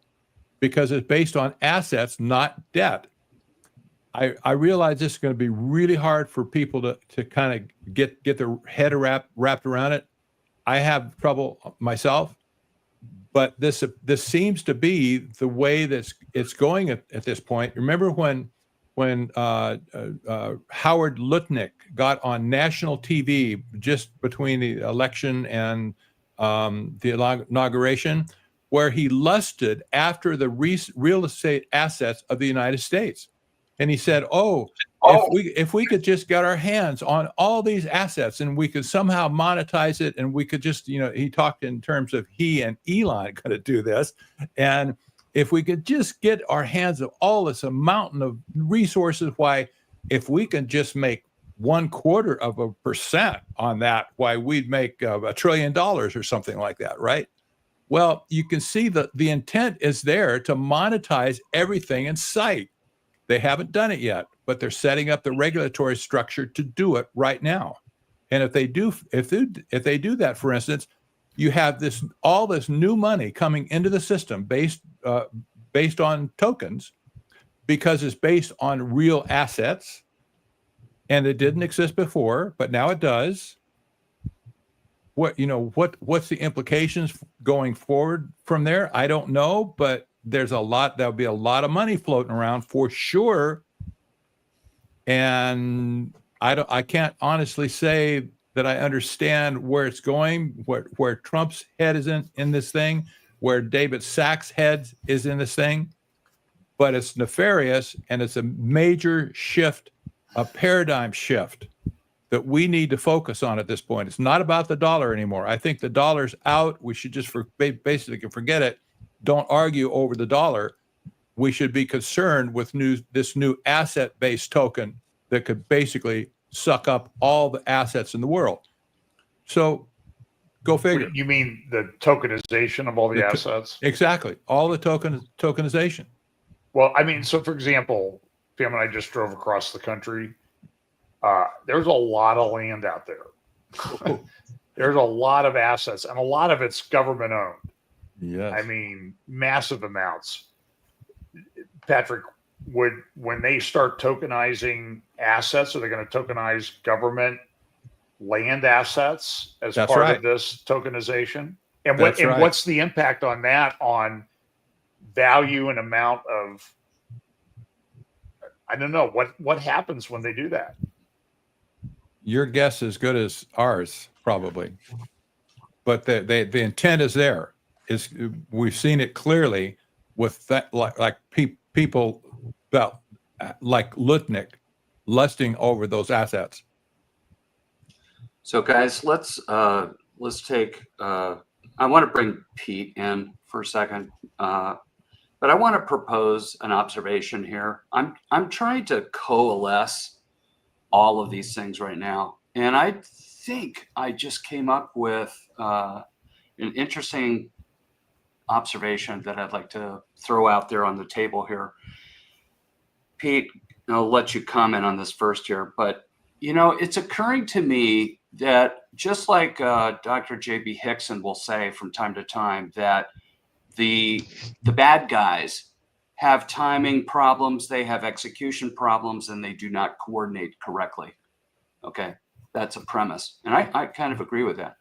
because it's based on assets, not debt. I realize this is going to be really hard for people to kind of get their head wrapped around it. I have trouble myself, but this seems to be the way that it's going at this point. Remember when Howard Lutnick got on national TV just between the election and the inauguration, where he lusted after the real estate assets of the United States. And he said, if we could just get our hands on all these assets and we could somehow monetize it, and we could just, he talked in terms of he and Elon going to do this. And if we could just get our hands on all this mountain of resources, why, if we can just make 0.25% on that, why we'd make $1 trillion or something like that, right? Well, you can see that the intent is there to monetize everything in sight. They haven't done it yet, but they're setting up the regulatory structure to do it right now. And if they do that, for instance, you have all this new money coming into the system based on tokens, because it's based on real assets, and it didn't exist before, but now it does. What's the implications going forward from there? I don't know, but there'll be a lot of money floating around for sure. And I can't honestly say that I understand where it's going, where Trump's head is in this thing, where David Sachs' head is in this thing, but it's nefarious, and it's a major shift, a paradigm shift that we need to focus on at this point. It's not about the dollar anymore. I think the dollar's out. We should just basically forget it. Don't argue over the dollar. We should be concerned with this new asset-based token that could basically suck up all the assets in the world. So go figure. You mean the tokenization of all the assets? Exactly. All the tokenization. Well, I mean, so for example, Pam and I just drove across the country. There's a lot of land out there. There's a lot of assets, and a lot of it's government owned. Yes. I mean, massive amounts. Patrick, when they start tokenizing assets, are they going to tokenize government land assets as part of this tokenization? And what's the impact on that on value and amount of, I don't know, what happens when they do that? Your guess is good as ours, probably. But the intent is there. Is we've seen it clearly with that, like people felt like Lutnick lusting over those assets. So guys, let's take. I want to bring Pete in for a second, but I want to propose an observation here. I'm trying to coalesce all of these things right now, and I think I just came up with an interesting observation that I'd like to throw out there on the table here. Pete, I'll let you comment on this first here, but it's occurring to me that just like Dr. J.B. Hickson will say from time to time that the bad guys have timing problems, they have execution problems, and they do not coordinate correctly. Okay, that's a premise, and I kind of agree with that.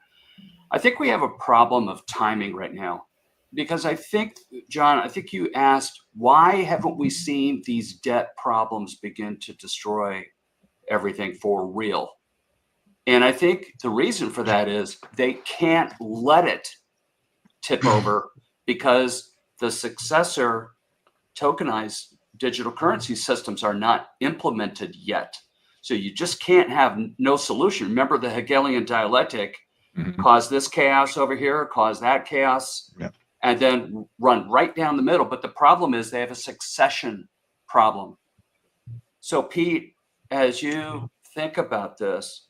I think we have a problem of timing right now, because I think, John, I think you asked, why haven't we seen these debt problems begin to destroy everything for real? And I think the reason for that is they can't let it tip over, because the successor tokenized digital currency systems are not implemented yet. So you just can't have no solution. Remember the Hegelian dialectic, cause this chaos over here, cause that chaos, and then run right down the middle. But the problem is they have a succession problem. So Pete, as you think about this,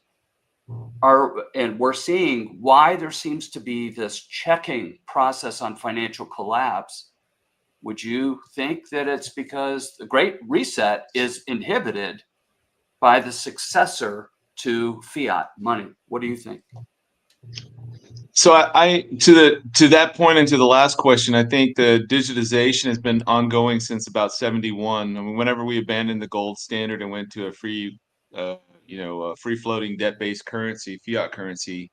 and we're seeing why there seems to be this checking process on financial collapse, would you think that it's because the Great Reset is inhibited by the successor to fiat money? What do you think? So I to that point and to the last question, I think the digitization has been ongoing since about 71. I mean, whenever we abandoned the gold standard and went to a free floating debt-based currency, fiat currency,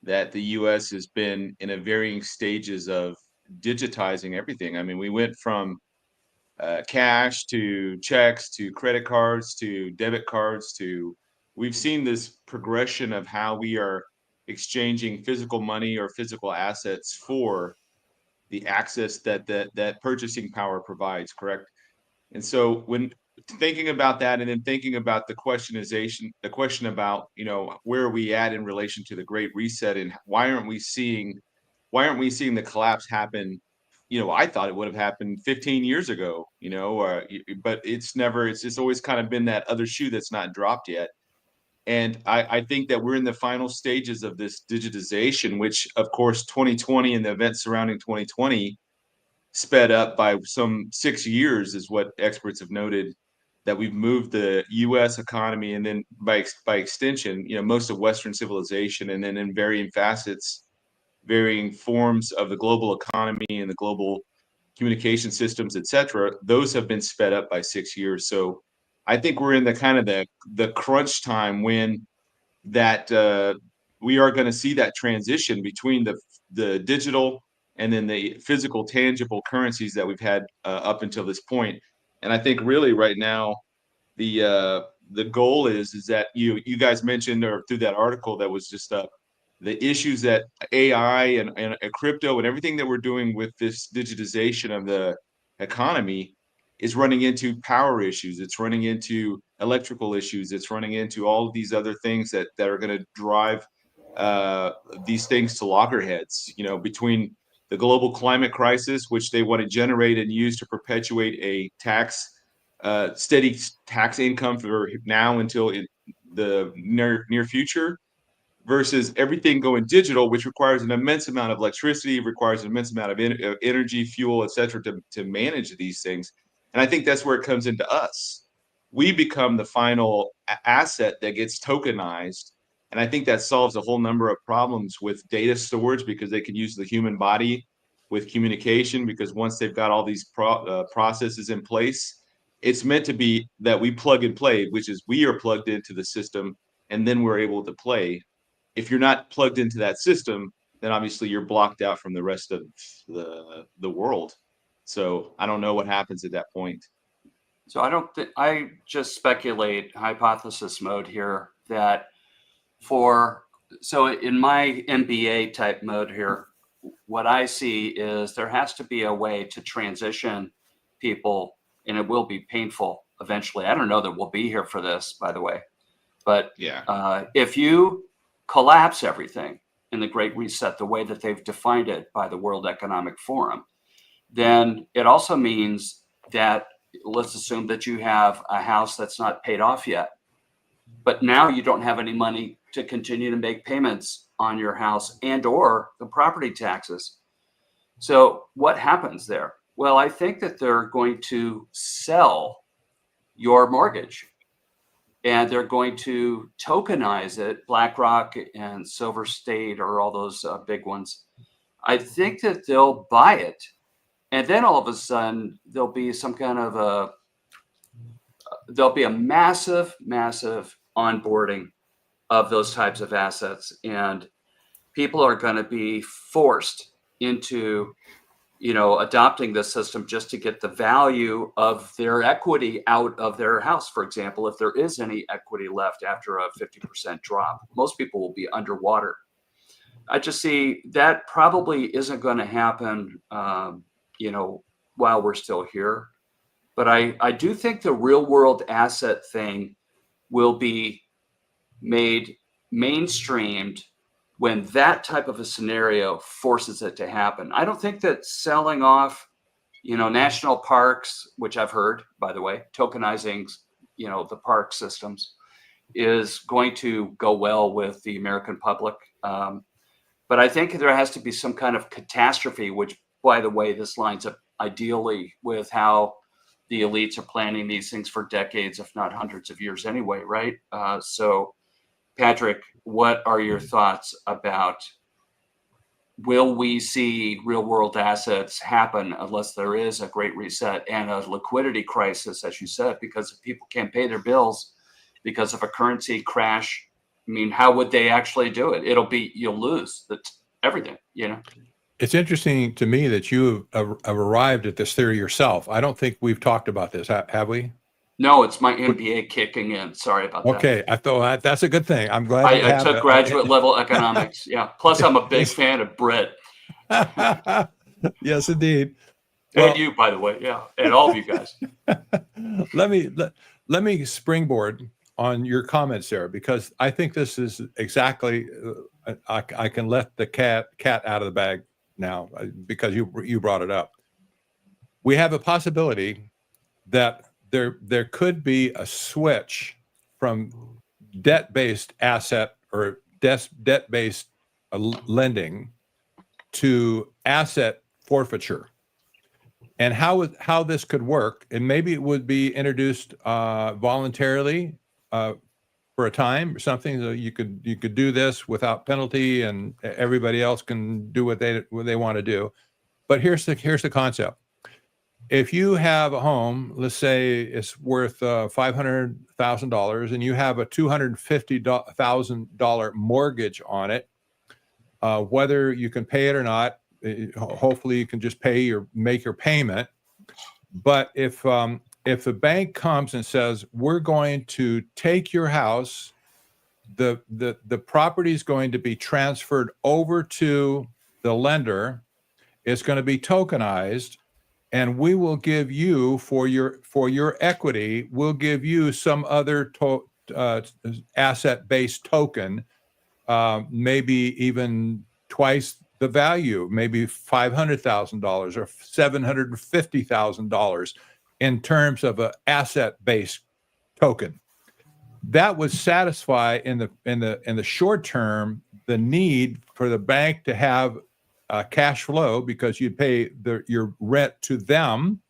that the U.S. has been in a varying stages of digitizing everything. I mean, we went from cash to checks to credit cards to debit cards to, we've seen this progression of how we are exchanging physical money or physical assets for the access that purchasing power provides, correct? And so when thinking about that, and then thinking about the question about, where are we at in relation to the Great Reset, and why aren't we seeing the collapse happen? I thought it would have happened 15 years ago, but it's always kind of been that other shoe that's not dropped yet. And I think that we're in the final stages of this digitization, which of course 2020 and the events surrounding 2020 sped up by some 6 years, is what experts have noted, that we've moved the U.S. economy, and then by extension, most of Western civilization, and then in varying facets, varying forms of the global economy and the global communication systems, et cetera, those have been sped up by 6 years. So I think we're in the kind of the crunch time when that we are going to see that transition between the digital and then the physical, tangible currencies that we've had up until this point. And I think really right now, the goal is that you guys mentioned, or through that article that was just up, the issues that AI and crypto and everything that we're doing with this digitization of the economy is running into power issues. It's running into electrical issues. It's running into all of these other things that are going to drive these things to loggerheads. Between the global climate crisis, which they want to generate and use to perpetuate a steady tax income for now until the near future, versus everything going digital, which requires an immense amount of electricity, requires an immense amount of energy, fuel, et cetera, to manage these things. And I think that's where it comes into us. We become the final asset that gets tokenized. And I think that solves a whole number of problems with data storage, because they can use the human body with communication, because once they've got all these processes in place, it's meant to be that we plug and play, which is we are plugged into the system and then we're able to play. If you're not plugged into that system, then obviously you're blocked out from the rest of the world. So I don't know what happens at that point. So I just speculate, hypothesis mode here, that so in my MBA type mode here, what I see is there has to be a way to transition people, and it will be painful eventually. I don't know that we'll be here for this, by the way, but Yeah. if you collapse everything in the Great Reset, the way that they've defined it by the World Economic Forum, then it also means that, let's assume that you have a house that's not paid off yet, but now you don't have any money to continue to make payments on your house and or the property taxes. So what happens there? Well, I think that they're going to sell your mortgage and they're going to tokenize it. BlackRock and Silver State or all those big ones. I think that they'll buy it. And then all of a sudden there'll be some kind of there'll be a massive onboarding of those types of assets, and people are going to be forced into, adopting this system just to get the value of their equity out of their house. For example, if there is any equity left after a 50% drop, most people will be underwater. I just see that probably isn't going to happen, while we're still here. But I do think the real world asset thing will be made mainstreamed when that type of a scenario forces it to happen. I don't think that selling off, national parks, which I've heard, by the way, tokenizing, the park systems is going to go well with the American public. But I think there has to be some kind of catastrophe, which, by the way, this lines up ideally with how the elites are planning these things for decades, if not hundreds of years anyway, right? So, Patrick, what are your thoughts about, will we see real world assets happen unless there is a great reset and a liquidity crisis, as you said, because if people can't pay their bills because of a currency crash? I mean, how would they actually do it? You'll lose everything, It's interesting to me that you have arrived at this theory yourself. I don't think we've talked about this, have we? No, it's my MBA kicking in. Sorry about that. Okay, I thought that's a good thing. I'm glad you I have took graduate level economics. Yeah. Plus, I'm a big fan of Brit. Yes, indeed. And you, by the way. Yeah. And all of you guys. Let me springboard on your comments there, because I think this is exactly, I can let the cat out of the bag now because you brought it up. We have a possibility that there could be a switch from debt-based asset or debt-based lending to asset forfeiture. And how this could work, and maybe it would be introduced voluntarily for a time or something. So you could do this without penalty, and everybody else can do what they want to do. But here's the concept. If you have a home, let's say it's worth $500,000, and you have a $250,000 mortgage on it, whether you can pay it or not, hopefully you can just pay or make your payment. But if the bank comes and says, we're going to take your house, the property is going to be transferred over to the lender, it's going to be tokenized, and we will give you for your equity, we'll give you some other asset-based token, maybe even twice the value, maybe $500,000 or $750,000 in terms of an asset-based token. That would satisfy in the short term the need for the bank to have cash flow, because you'd pay your rent to them,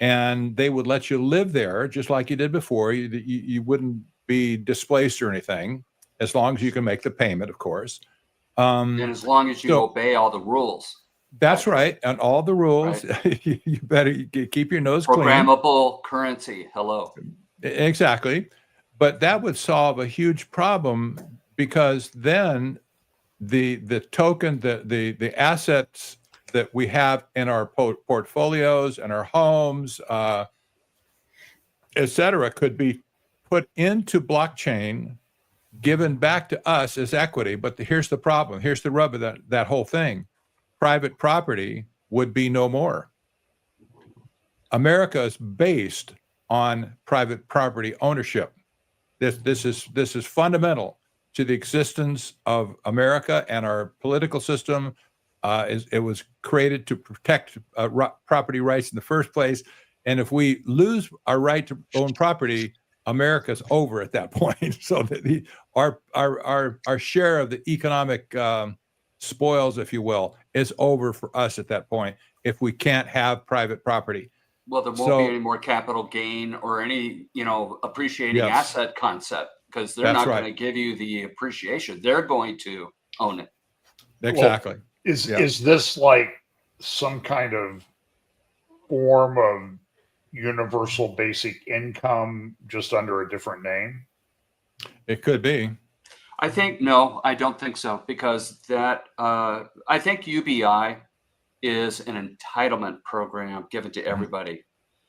and they would let you live there just like you did before. You wouldn't be displaced or anything, as long as you can make the payment, of course. And as long as you obey all the rules. That's right. And all the rules, right. You better keep your nose clean. Programmable currency. Hello. Exactly. But that would solve a huge problem, because then the token, the assets that we have in our portfolios and our homes, et cetera, could be put into blockchain, given back to us as equity. But here's the problem. Here's the rub of that whole thing. Private property would be no more. America is based on private property ownership. This is fundamental to the existence of America and our political system. It was created to protect property rights in the first place. And if we lose our right to own property, America's over at that point. So that our share of the economic spoils, if you will, is over for us at that point if we can't have private property. Well, there won't be any more capital gain or any, appreciating asset concept, because they're not going to give you the appreciation. They're going to own it. Exactly. Well, is this like some kind of form of universal basic income just under a different name? It could be. No, I don't think so, because I think UBI is an entitlement program given to everybody.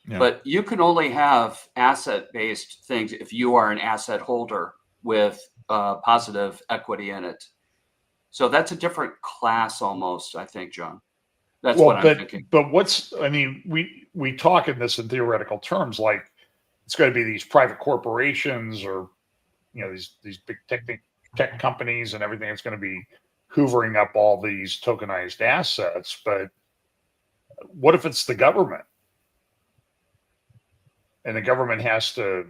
Yeah. But you can only have asset-based things if you are an asset holder with positive equity in it. So that's a different class almost, I think, John. That's what I'm thinking. But we talk in this in theoretical terms, like it's going to be these private corporations or, these big tech companies and everything that's going to be hoovering up all these tokenized assets. But what if it's the government? And the government has to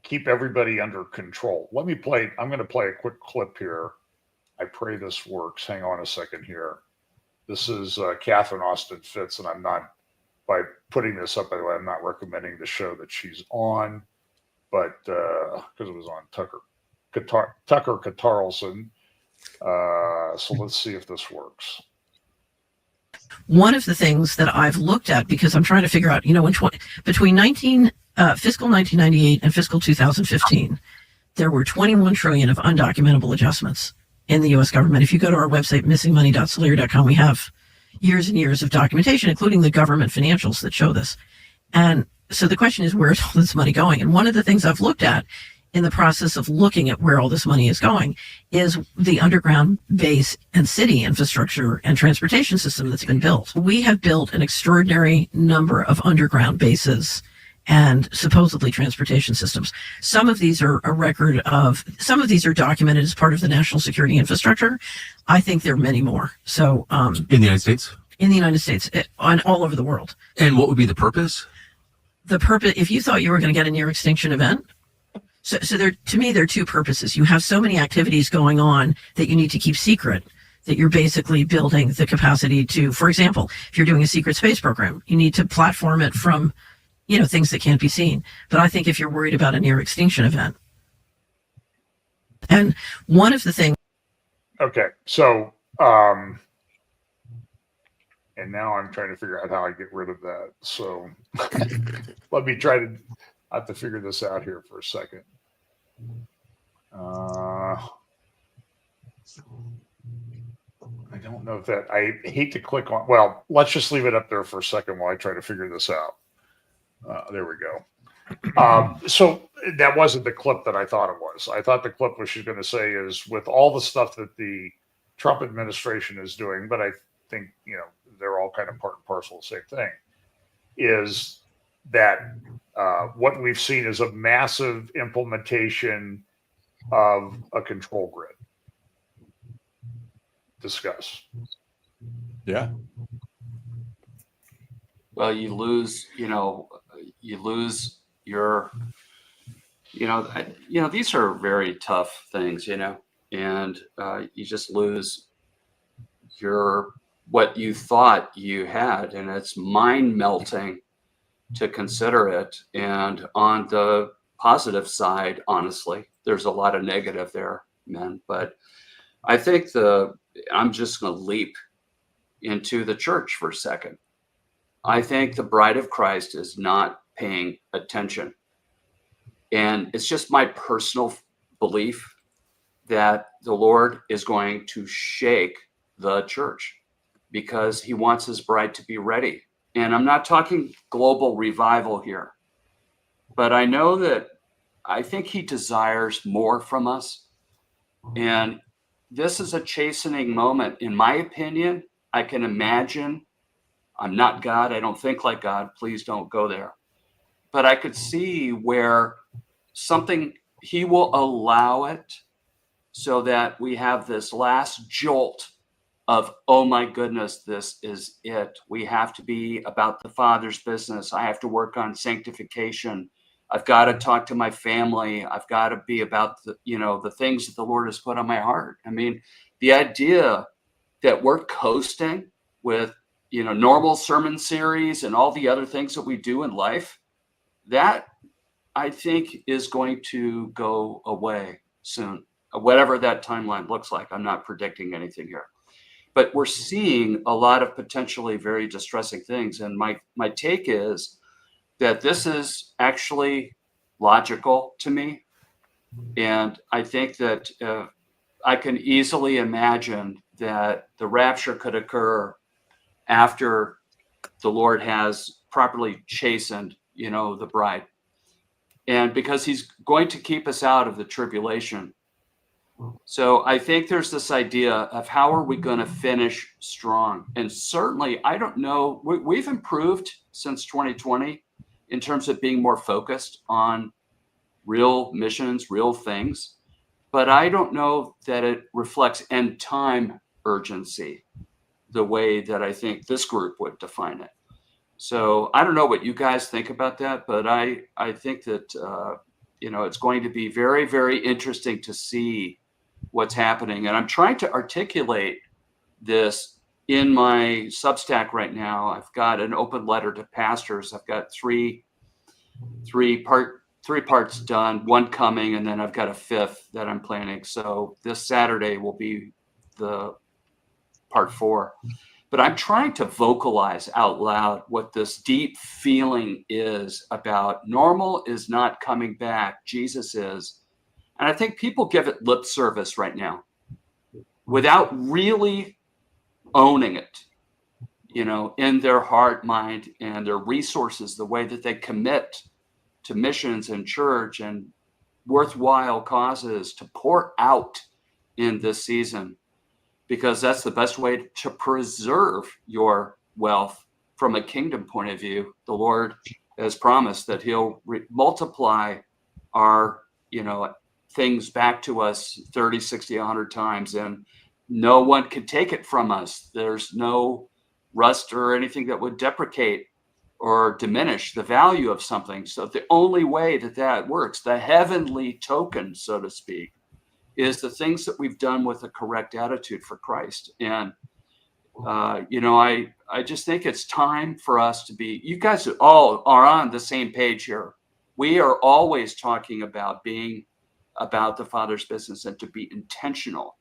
keep everybody under control. I'm going to play a quick clip here. I pray this works. Hang on a second here. This is Catherine Austin Fitts, and by putting this up, by the way, I'm not recommending the show that she's on, but because it was on Tucker Carlson. So let's see if this works. One of the things that I've looked at, because I'm trying to figure out, between fiscal 1998 and fiscal 2015, there were 21 trillion of undocumentable adjustments in the U.S. government. If you go to our website, missingmoney.solera.com, we have years and years of documentation, including the government financials that show this. And so the question is, where's all this money going? And one of the things I've looked at in the process of looking at where all this money is going is the underground base and city infrastructure and transportation system that's been built. We have built an extraordinary number of underground bases and supposedly transportation systems. Some of these are some of these are documented as part of the national security infrastructure. I think there are many more. So, in the United States? In the United States, all over the world. And what would be the purpose? The purpose, if you thought you were going to get a near extinction event, so to me, there are two purposes. You have so many activities going on that you need to keep secret, that you're basically building the capacity to, for example, if you're doing a secret space program, you need to platform it from, things that can't be seen. But I think if you're worried about a near extinction event, and one of the things. Okay. So, and now I'm trying to figure out how I get rid of that. So let me I have to figure this out here for a second. I don't know if I hate to click on, well, let's just leave it up there for a second while I try to figure this out. There we go. So that wasn't the clip that I thought it was. I thought the clip what she's going to say is, with all the stuff that the Trump administration is doing, but I think, they're all kind of part and parcel of the same thing, is that what we've seen is a massive implementation of a control grid. Discuss. Yeah. Well, you lose your, these are very tough things, and you just lose what you thought you had, and it's mind melting to consider it. And on the positive side, honestly, there's a lot of negative there, man. But I think I'm just going to leap into the church for a second. I think the bride of Christ is not paying attention. And it's just my personal belief that the Lord is going to shake the church. because he wants his bride to be ready. And I'm not talking global revival here, but I know that I think he desires more from us. And this is a chastening moment, in my opinion. I can imagine, I'm not God, I don't think like God, please don't go there. But I could see where something, he will allow it so that we have this last jolt of, oh my goodness, this is it. We have to be about the Father's business. I have to work on sanctification. I've got to talk to my family. I've got to be about the things that the Lord has put on my heart. I mean, the idea that we're coasting with, normal sermon series and all the other things that we do in life, that I think is going to go away soon, whatever that timeline looks like. I'm not predicting anything here, but we're seeing a lot of potentially very distressing things. And my take is that this is actually logical to me. And I think that I can easily imagine that the rapture could occur after the Lord has properly chastened, the bride. And because he's going to keep us out of the tribulation. So I think there's this idea of how are we going to finish strong? And certainly, I don't know, we've improved since 2020 in terms of being more focused on real missions, real things. But I don't know that it reflects end time urgency the way that I think this group would define it. So I don't know what you guys think about that, but I think that, it's going to be very, very interesting to see what's happening. And I'm trying to articulate this in my Substack right now. I've got an open letter to pastors. I've got three parts done, one coming, and then I've got a fifth that I'm planning. So this Saturday will be the part 4. But I'm trying to vocalize out loud what this deep feeling is about normal is not coming back. Jesus is. And I think people give it lip service right now without really owning it, in their heart, mind, and their resources, the way that they commit to missions and church and worthwhile causes to pour out in this season, because that's the best way to preserve your wealth from a kingdom point of view. The Lord has promised that he'll multiply our, things back to us 30, 60, 100 times, and no one can take it from us. There's no rust or anything that would deprecate or diminish the value of something. So the only way that works, the heavenly token, so to speak, is the things that we've done with a correct attitude for Christ. And, I just think it's time for us to be, you guys all are on the same page here. We are always talking about being about the Father's business and to be intentional.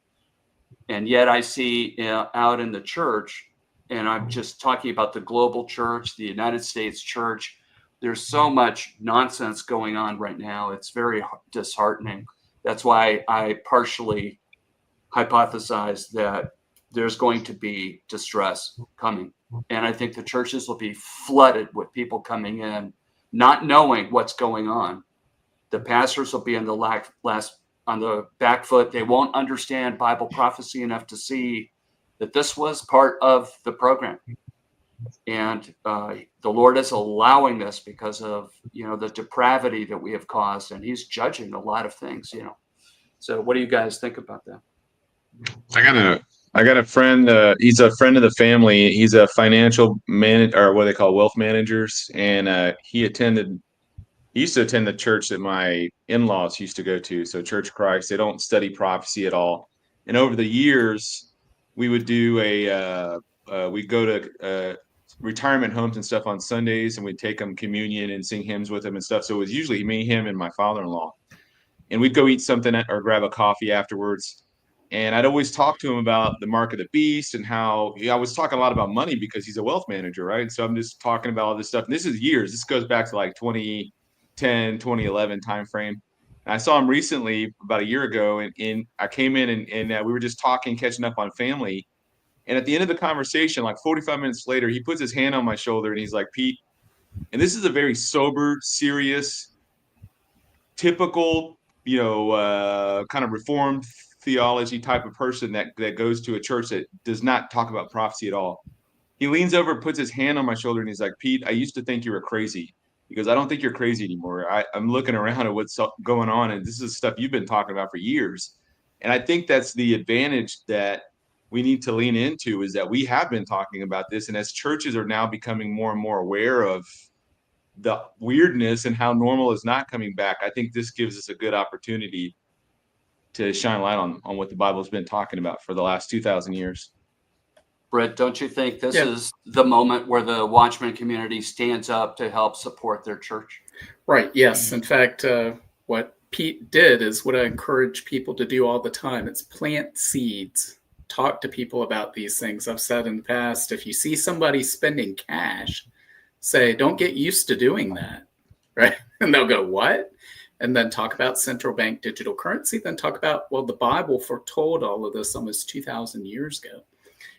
And yet I see out in the church, and I'm just talking about the global church, the United States church, there's so much nonsense going on right now. It's very disheartening. That's why I partially hypothesize that there's going to be distress coming. And I think the churches will be flooded with people coming in, not knowing what's going on. The pastors will be on the back foot. They won't understand Bible prophecy enough to see that this was part of the program. And the Lord is allowing this because of, the depravity that we have caused, and he's judging a lot of things, So what do you guys think about that? I got a friend. He's a friend of the family. He's a financial manager, or what they call wealth managers, and he used to attend the church that my in-laws used to go to. So Church of Christ. They don't study prophecy at all. And over the years, we would do we'd go to retirement homes and stuff on Sundays, and we'd take them communion and sing hymns with them and stuff. So it was usually me, him, and my father-in-law. And we'd go eat something or grab a coffee afterwards. And I'd always talk to him about the mark of the beast and how I was talking a lot about money because he's a wealth manager, right? And so I'm just talking about all this stuff. And this is years. This goes back to like 2010, 2011 timeframe. And I saw him recently about a year ago, and I came in and we were just talking, catching up on family. And at the end of the conversation, like 45 minutes later, he puts his hand on my shoulder and he's like, Pete, and this is a very sober, serious, typical, kind of reformed theology type of person that goes to a church that does not talk about prophecy at all. He leans over, puts his hand on my shoulder, and he's like, Pete, I used to think you were crazy. He goes, I don't think you're crazy anymore. I'm looking around at what's going on, and this is stuff you've been talking about for years. And I think that's the advantage that we need to lean into, is that we have been talking about this. And as churches are now becoming more and more aware of the weirdness and how normal is not coming back, I think this gives us a good opportunity to shine light on what the Bible's been talking about for the last 2,000 years. Brett, don't you think this is the moment where the Watchman community stands up to help support their church? Right. Yes. In fact, what Pete did is what I encourage people to do all the time. It's plant seeds. Talk to people about these things. I've said in the past, if you see somebody spending cash, say, don't get used to doing that. Right. And they'll go, what? And then talk about central bank digital currency. Then talk about, well, the Bible foretold all of this almost 2,000 years ago.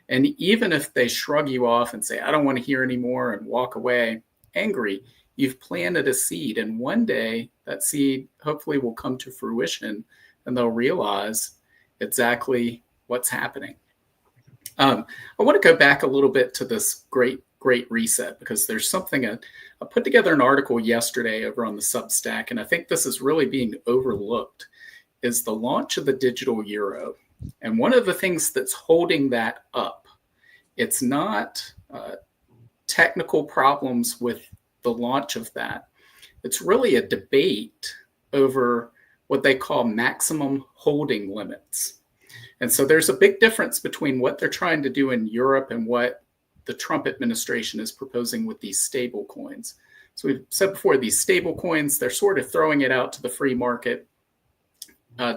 And even if they shrug you off and say, I don't want to hear anymore, and walk away angry, you've planted a seed. And one day that seed hopefully will come to fruition and they'll realize exactly what's happening. I want to go back a little bit to this great reset, because there's something I put together an article yesterday over on the Substack, and I think this is really being overlooked, is the launch of the digital euro. And one of the things that's holding that up, it's not technical problems with the launch of that. It's really a debate over what they call maximum holding limits. And so there's a big difference between what they're trying to do in Europe and what the Trump administration is proposing with these stable coins. So we've said before, these stable coins, they're sort of throwing it out to the free market.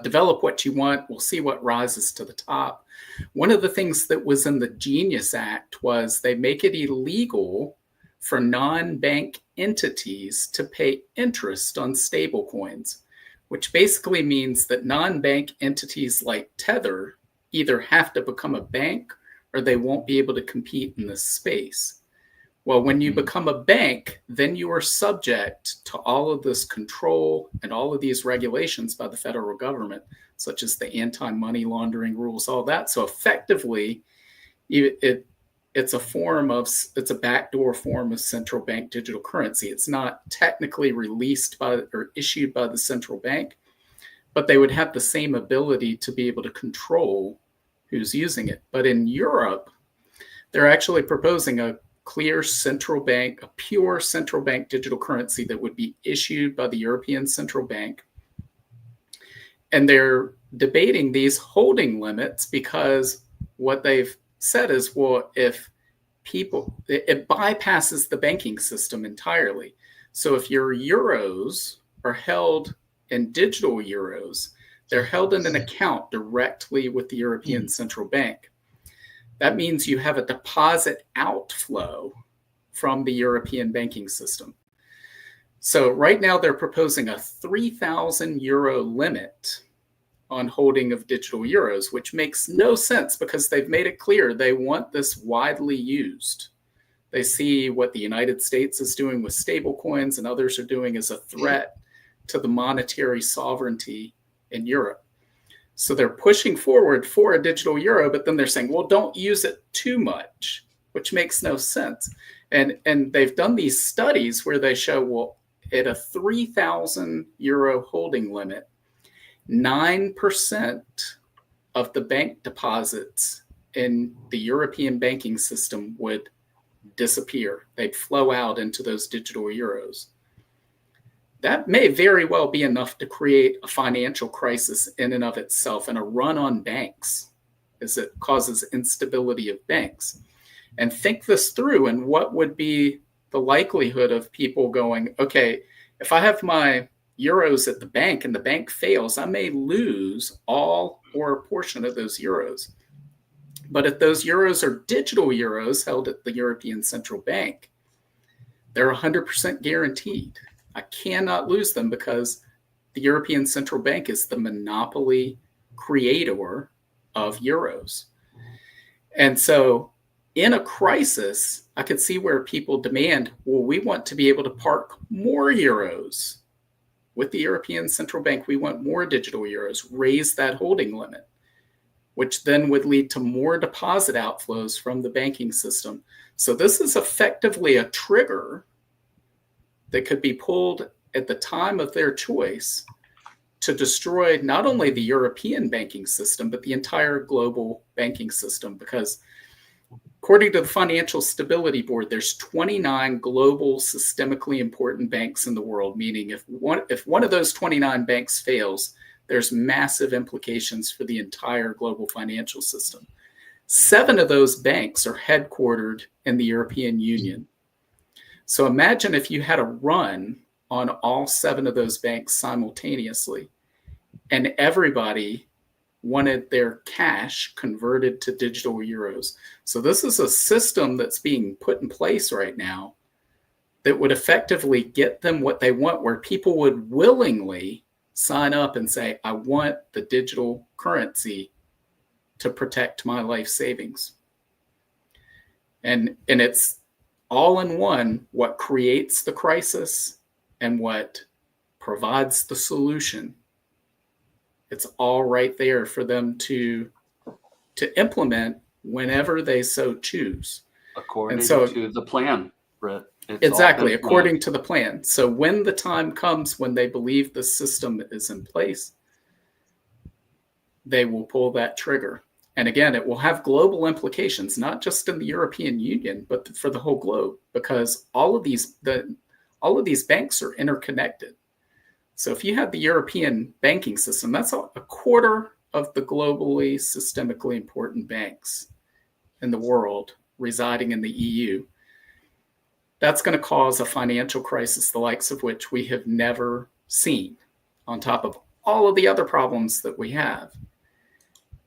Develop what you want. We'll see what rises to the top. One of the things that was in the Genius Act was they make it illegal for non-bank entities to pay interest on stable coins, which basically means that non-bank entities like Tether either have to become a bank or they won't be able to compete in this space. Well, when you become a bank, then you are subject to all of this control and all of these regulations by the federal government, such as the anti-money laundering rules, all that. So effectively, it's a backdoor form of central bank digital currency. It's not technically released by or issued by the central bank, but they would have the same ability to be able to control who's using it. But in Europe, they're actually proposing a clear central bank, a pure central bank digital currency that would be issued by the European Central Bank. And they're debating these holding limits because what they've said is, well, it bypasses the banking system entirely. So if your euros are held in digital euros, they're held in an account directly with the European Central Bank. That means you have a deposit outflow from the European banking system. So right now they're proposing a 3,000 euro limit on holding of digital euros, which makes no sense because they've made it clear they want this widely used. They see what the United States is doing with stable coins and others are doing as a threat to the monetary sovereignty in Europe. So they're pushing forward for a digital euro, but then they're saying, well, don't use it too much, which makes no sense. And they've done these studies where they show, well, at a 3,000 euro holding limit, 9% of the bank deposits in the European banking system would disappear. They'd flow out into those digital euros. That may very well be enough to create a financial crisis in and of itself and a run on banks, as it causes instability of banks. And think this through, and what would be the likelihood of people going, okay, if I have my euros at the bank and the bank fails, I may lose all or a portion of those euros. But if those euros are digital euros held at the European Central Bank, they're 100% guaranteed. I cannot lose them because the European Central Bank is the monopoly creator of euros. And so in a crisis, I could see where people demand, well, we want to be able to park more euros. With the European Central Bank, we want more digital euros, raise that holding limit, which then would lead to more deposit outflows from the banking system. So this is effectively a trigger that could be pulled at the time of their choice to destroy not only the European banking system, but the entire global banking system. Because according to the Financial Stability Board, there's 29 global systemically important banks in the world, meaning if one of those 29 banks fails, there's massive implications for the entire global financial system. 7 of those banks are headquartered in the European Union. So imagine if you had a run on all 7 of those banks simultaneously, and everybody wanted their cash converted to digital euros. So this is a system that's being put in place right now that would effectively get them what they want, where people would willingly sign up and say, I want the digital currency to protect my life savings. And it's all in one, what creates the crisis and what provides the solution. It's all right there for them to implement whenever they so choose. According to the plan, Brett. Exactly, according to the plan. So when the time comes when they believe the system is in place, they will pull that trigger. And again, it will have global implications, not just in the European Union, but for the whole globe, because all of these banks are interconnected. So if you have the European banking system, that's a quarter of the globally systemically important banks in the world residing in the EU. That's going to cause a financial crisis, the likes of which we have never seen, on top of all of the other problems that we have.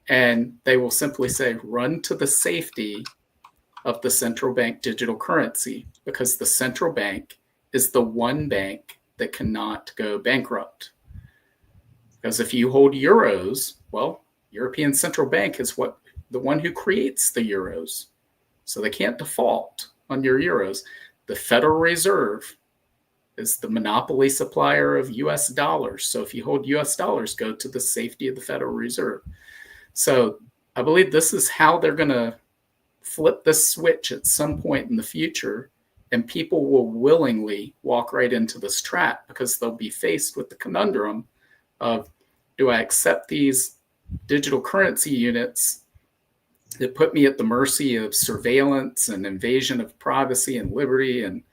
And they will simply say, run to the safety of the central bank digital currency, because the central bank is the one bank that cannot go bankrupt. Because if you hold euros, well, European Central Bank is the one who creates the euros. So they can't default on your euros. The Federal Reserve is the monopoly supplier of US dollars. So if you hold US dollars, go to the safety of the Federal Reserve. So I believe this is how they're going to flip the switch at some point in the future, and people will willingly walk right into this trap because they'll be faced with the conundrum of, do I accept these digital currency units that put me at the mercy of surveillance and invasion of privacy and liberty and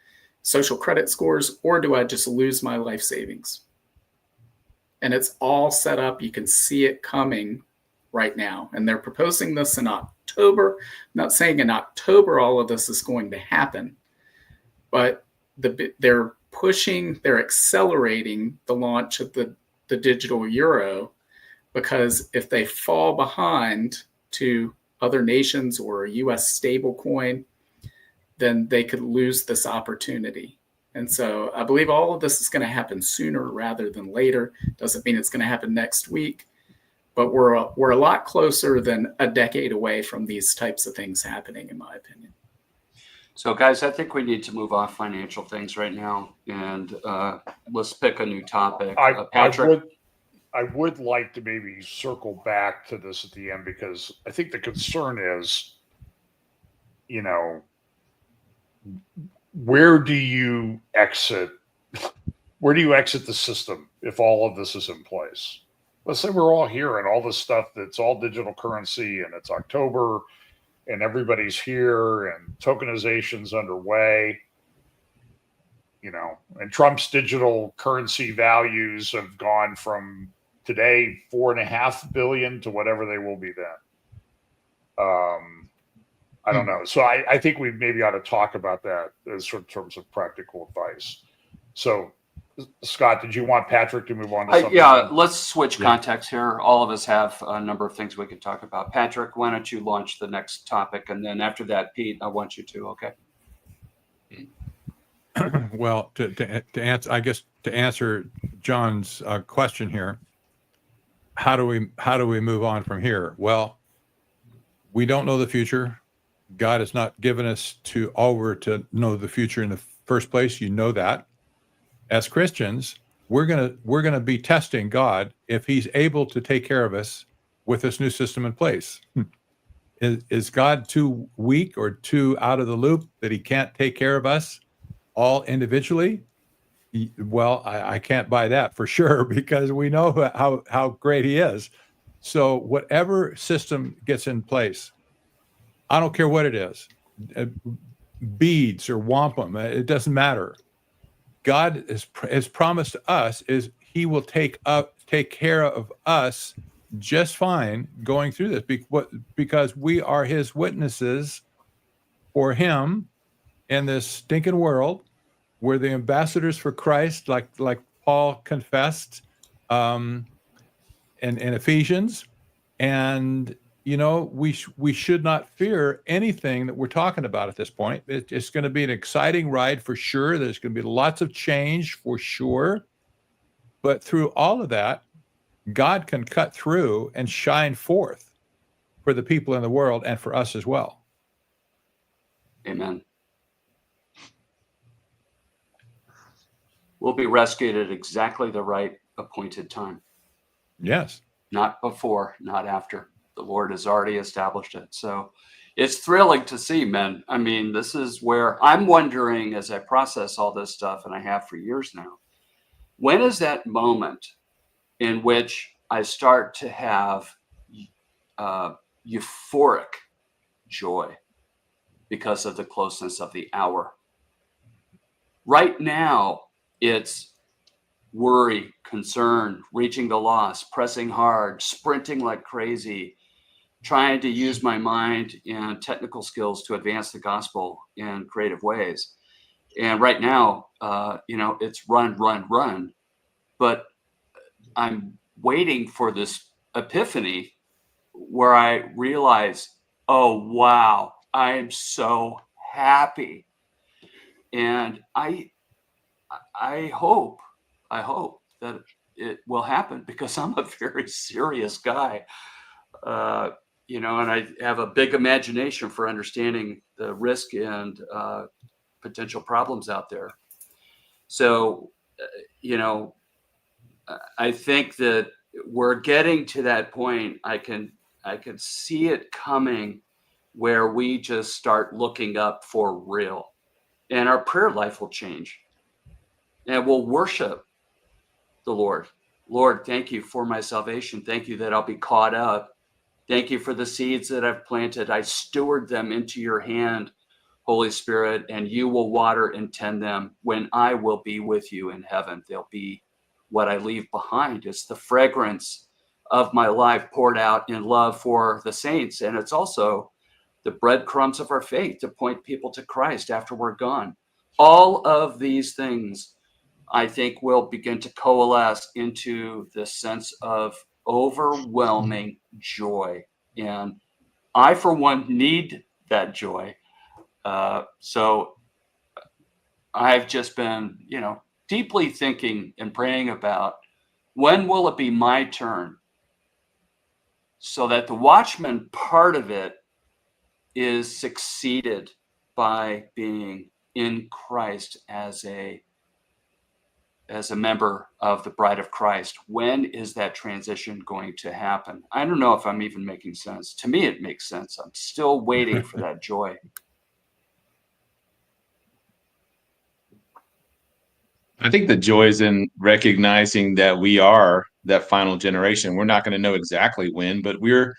social credit scores, or do I just lose my life savings? And it's all set up. You can see it coming right now. And they're proposing this in October. I'm not saying in October all of this is going to happen, but they're accelerating the launch of the digital euro, because if they fall behind to other nations or a US stablecoin, then they could lose this opportunity. And so I believe all of this is going to happen sooner rather than later. Doesn't mean it's going to happen next week, but we're a lot closer than a decade away from these types of things happening, in my opinion. So, guys, I think we need to move off financial things right now, and let's pick a new topic. Patrick? I would like to maybe circle back to this at the end, because I think the concern is, where do you exit the system if all of this is in place? Let's say we're all here and all this stuff that's all digital currency, and it's October and everybody's here and tokenization's underway, and Trump's digital currency values have gone from today $4.5 billion to whatever they will be then. I don't know. So I think we maybe ought to talk about that as in terms of practical advice. So, Scott, did you want Patrick to move on to something? Yeah, let's switch context here. All of us have a number of things we can talk about. Patrick, why don't you launch the next topic? And then after that, Pete, I want you to, okay? Well, to answer, I guess to answer John's question here, how do we move on from here? Well, We don't know the future. God has not given us over to know the future in the first place. You know that. As Christians, we're gonna be testing God if He's able to take care of us with this new system in place. Is God too weak or too out of the loop that He can't take care of us all individually? Well, I can't buy that for sure, because we know how great He is. So whatever system gets in place, I don't care what it is, beads or wampum, it doesn't matter. God has promised us is He will take care of us just fine going through this, because we are His witnesses for Him in this stinking world. We're the ambassadors for Christ, like Paul confessed in Ephesians, and we should not fear anything that we're talking about at this point. It's going to be an exciting ride for sure. There's going to be lots of change for sure, but through all of that, God can cut through and shine forth for the people in the world and for us as well. Amen. We'll be rescued at exactly the right appointed time. Yes. Not before, not after. The Lord has already established it. So it's thrilling to see, men. I mean, this is where I'm wondering, as I process all this stuff, and I have for years now, when is that moment in which I start to have euphoric joy because of the closeness of the hour? Right now, it's worry, concern, reaching the lost, pressing hard, sprinting like crazy, trying to use my mind and technical skills to advance the gospel in creative ways. And right now, it's run, run, run. But I'm waiting for this epiphany where I realize, oh, wow, I am so happy. And I hope that it will happen, because I'm a very serious guy, and I have a big imagination for understanding the risk and potential problems out there. So, I think that we're getting to that point. I can see it coming, where we just start looking up for real, and our prayer life will change, and we'll worship the Lord. Lord, thank you for my salvation. Thank you that I'll be caught up. Thank you for the seeds that I've planted. I steward them into your hand, Holy Spirit, and you will water and tend them. When I will be with you in heaven, they'll be what I leave behind. It's the fragrance of my life poured out in love for the saints. And it's also the breadcrumbs of our faith to point people to Christ after we're gone. All of these things, I think, will begin to coalesce into this sense of overwhelming joy. And I, for one, need that joy. So I've just been, deeply thinking and praying about, when will it be my turn, so that the watchman part of it is succeeded by being in Christ as a member of the bride of Christ. When is that transition going to happen? I don't know if I'm even making sense. To me, it makes sense. I'm still waiting for that joy. I think the joy is in recognizing that we are that final generation. We're not going to know exactly when, but we're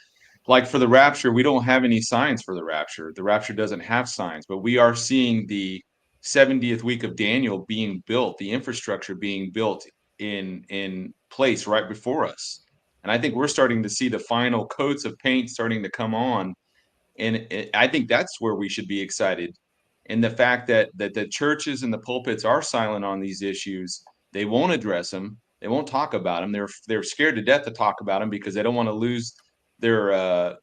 like, for the rapture, we don't have any signs for the rapture. The rapture doesn't have signs, but we are seeing the 70th week of Daniel being built, the infrastructure being built in place right before us. And I think we're starting to see the final coats of paint starting to come on. And I think that's where we should be excited. And the fact that the churches and the pulpits are silent on these issues, they won't address them, they won't talk about them. They're scared to death to talk about them, because they don't want to lose the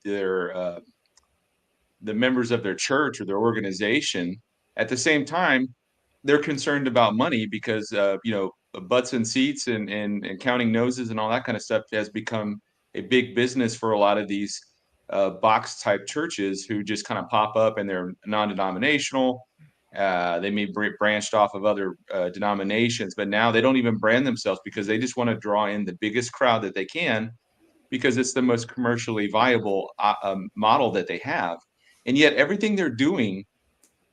members of their church or their organization. At the same time, they're concerned about money, because butts and seats and counting noses and all that kind of stuff has become a big business for a lot of these box type churches who just kind of pop up and they're non-denominational. They may branched off of other denominations, but now they don't even brand themselves because they just want to draw in the biggest crowd that they can because it's the most commercially viable model that they have. And yet everything they're doing,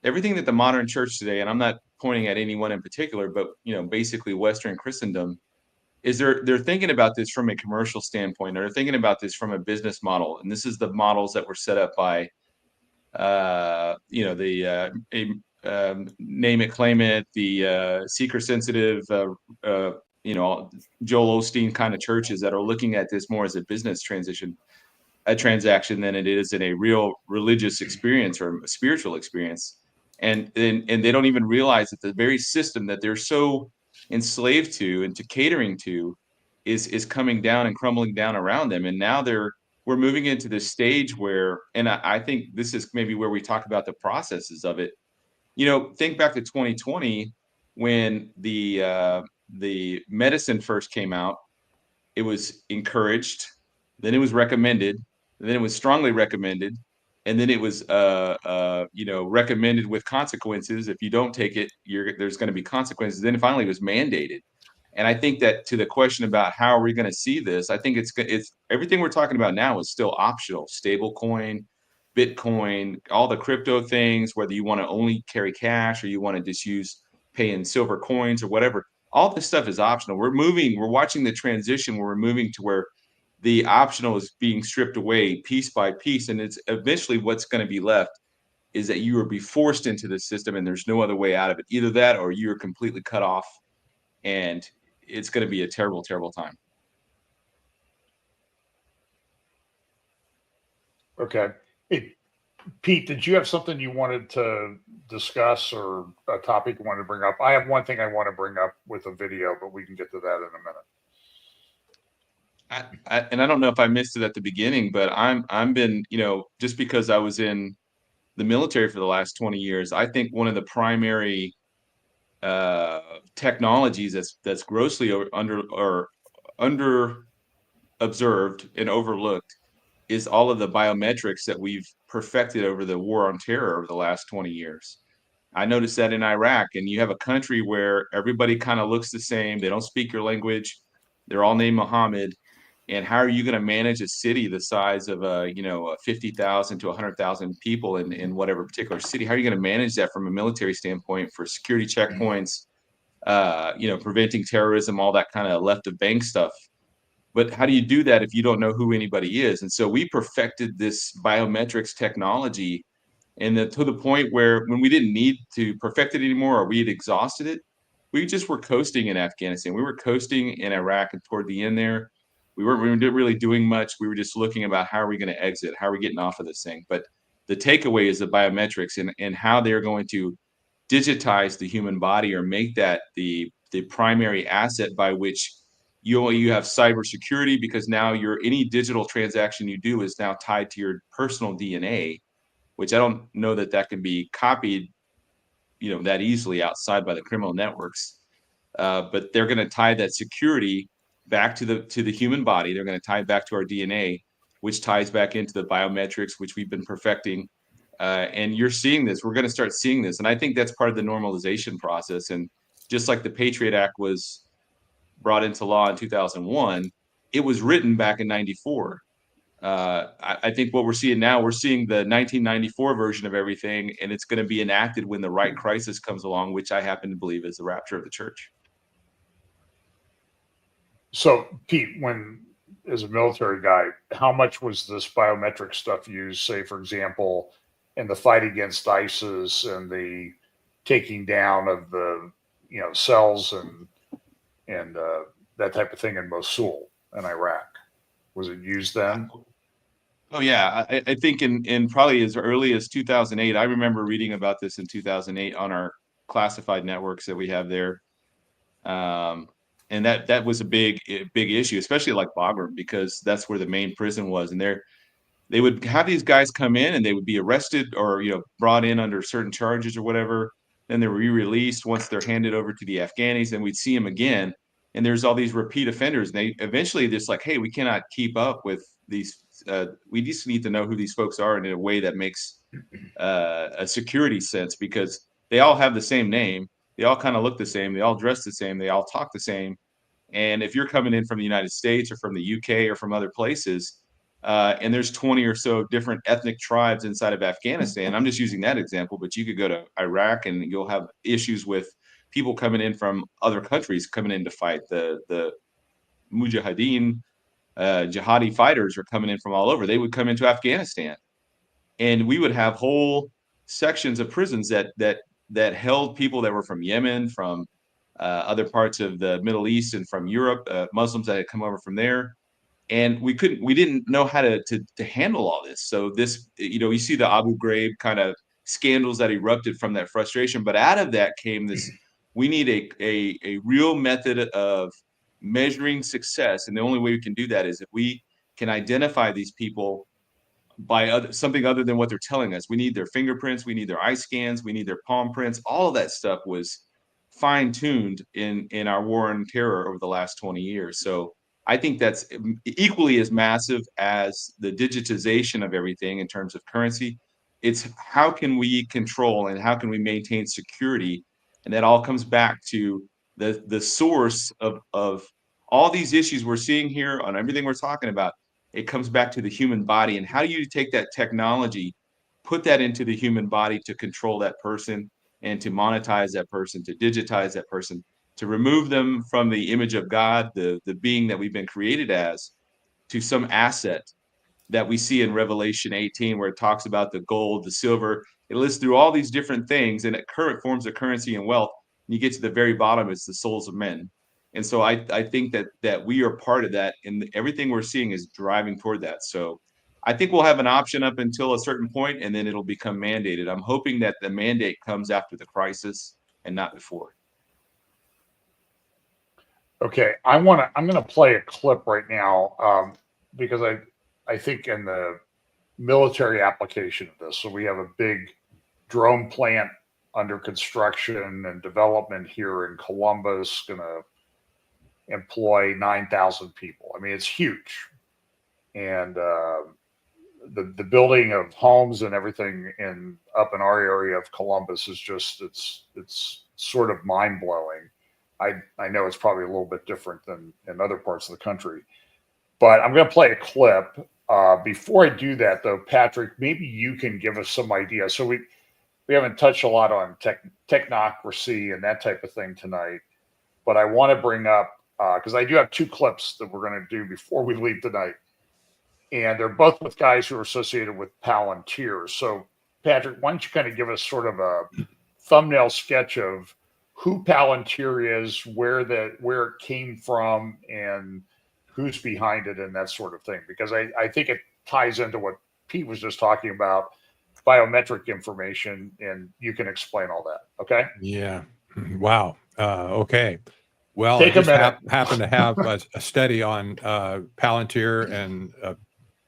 everything that the modern church today, and I'm not pointing at anyone in particular, but basically Western Christendom, is they're thinking about this from a commercial standpoint, or they're thinking about this from a business model. And this is the models that were set up by name it, claim it, the seeker sensitive, Joel Osteen kind of churches that are looking at this more as a business transaction than it is in a real religious experience or a spiritual experience. And they don't even realize that the very system that they're so enslaved to and to catering to is coming down and crumbling down around them. And now we're moving into this stage where, and I think this is maybe where we talk about the processes of it. Think back to 2020 when the medicine first came out. It was encouraged, then it was recommended, then it was strongly recommended, and then it was recommended with consequences. If you don't take it, there's going to be consequences. Then finally it was mandated. And I think that to the question about how are we going to see this, I think it's everything we're talking about now is still optional. Stablecoin, Bitcoin, all the crypto things, whether you want to only carry cash or you want to just pay in silver coins or whatever, all this stuff is optional. We're watching the transition where we're moving to where the optional is being stripped away piece by piece. And it's eventually what's going to be left is that you will be forced into the system and there's no other way out of it. Either that or you're completely cut off, and it's going to be a terrible, terrible time. Okay. Hey, Pete, did you have something you wanted to discuss or a topic you wanted to bring up? I have one thing I want to bring up with a video, but we can get to that in a minute. And I don't know if I missed it at the beginning, but I'm been, just because I was in the military for the last 20 years, I think one of the primary technologies that's grossly under observed and overlooked is all of the biometrics that we've perfected over the war on terror over the last 20 years. I noticed that in Iraq, and you have a country where everybody kind of looks the same. They don't speak your language. They're all named Muhammad. And how are you going to manage a city the size of 50,000 to 100,000 people in whatever particular city? How are you going to manage that from a military standpoint for security checkpoints, preventing terrorism, all that kind of left of bank stuff? But how do you do that if you don't know who anybody is? And so we perfected this biometrics technology, and to the point where when we didn't need to perfect it anymore, or we had exhausted it, we just were coasting in Afghanistan. We were coasting in Iraq, and toward the end there, we weren't really doing much. We were just looking about how are we going to exit? How are we getting off of this thing? But the takeaway is the biometrics and how they're going to digitize the human body or make that the primary asset by which you have cybersecurity, because now any digital transaction you do is now tied to your personal DNA, which I don't know that can be copied, that easily outside by the criminal networks. But they're going to tie that security back to the human body. They're going to tie it back to our DNA, which ties back into the biometrics, which we've been perfecting. And you're seeing this. We're going to start seeing this. And I think that's part of the normalization process. And just like the Patriot Act was brought into law in 2001, it was written back in 94. I think what we're seeing now, we're seeing the 1994 version of everything, and it's going to be enacted when the right crisis comes along, which I happen to believe is the rapture of the church. So, Pete, as a military guy, how much was this biometric stuff used, say, for example, in the fight against ISIS and the taking down of the cells and that type of thing in Mosul in Iraq? Was it used then? Oh yeah, I think in probably as early as 2008. I remember reading about this in 2008 on our classified networks that we have there, and that was a big issue, especially like Bagram, because that's where the main prison was, and they would have these guys come in and they would be arrested or brought in under certain charges or whatever. Then they were re-released once they're handed over to the Afghanis, and we'd see them again. And there's all these repeat offenders, and they eventually just like, hey, we cannot keep up with these we just need to know who these folks are in a way that makes a security sense, because they all have the same name, they all kind of look the same, they all dress the same, they all talk the same. And if you're coming in from the United States or from the UK or from other places, and there's 20 or so different ethnic tribes inside of Afghanistan, I'm just using that example, but you could go to Iraq and you'll have issues with people coming in from other countries coming in to fight. The Mujahideen, jihadi fighters are coming in from all over. They would come into Afghanistan, and we would have whole sections of prisons that held people that were from Yemen, from other parts of the Middle East, and from Europe, Muslims that had come over from there. And we didn't know how to handle all this. So this, you see the Abu Ghraib kind of scandals that erupted from that frustration. But out of that came this: we need a real method of measuring success, and the only way we can do that is if we can identify these people by something other than what they're telling us. We need their fingerprints, we need their eye scans, we need their palm prints. All of that stuff was fine-tuned in our war on terror over the last 20 years. So I think that's equally as massive as the digitization of everything in terms of currency. It's how can we control and how can we maintain security? And that all comes back to the source of all these issues we're seeing here on everything we're talking about. It comes back to the human body, and how do you take that technology, put that into the human body to control that person and to monetize that person, to digitize that person, to remove them from the image of God, the being that we've been created as, to some asset that we see in Revelation 18, where it talks about the gold, the silver. It lists through all these different things, and it current forms of currency and wealth. And you get to the very bottom, it's the souls of men. And so I think that we are part of that, and everything we're seeing is driving toward that. So I think we'll have an option up until a certain point, and then it'll become mandated. I'm hoping that the mandate comes after the crisis and not before. Okay, I'm going to play a clip right now, because I think in the military application of this, so we have a big drone plant under construction and development here in Columbus, going to employ 9,000 people. I mean, it's huge. And the building of homes and everything up in our area of Columbus is just, it's sort of mind blowing. I know it's probably a little bit different than in other parts of the country, but I'm going to play a clip. Before I do that, though, Patrick, maybe you can give us some idea. So we haven't touched a lot on technocracy and that type of thing tonight, but I want to bring up, because I do have two clips that we're going to do before we leave tonight, and they're both with guys who are associated with Palantir. So, Patrick, why don't you kind of give us sort of a thumbnail sketch of who Palantir is, where it came from, and who's behind it, and that sort of thing, because I think it ties into what Pete was just talking about, biometric information, and you can explain all that. Okay? Yeah. Wow. Okay. Well, Take I a just minute. happen to have a study on Palantir and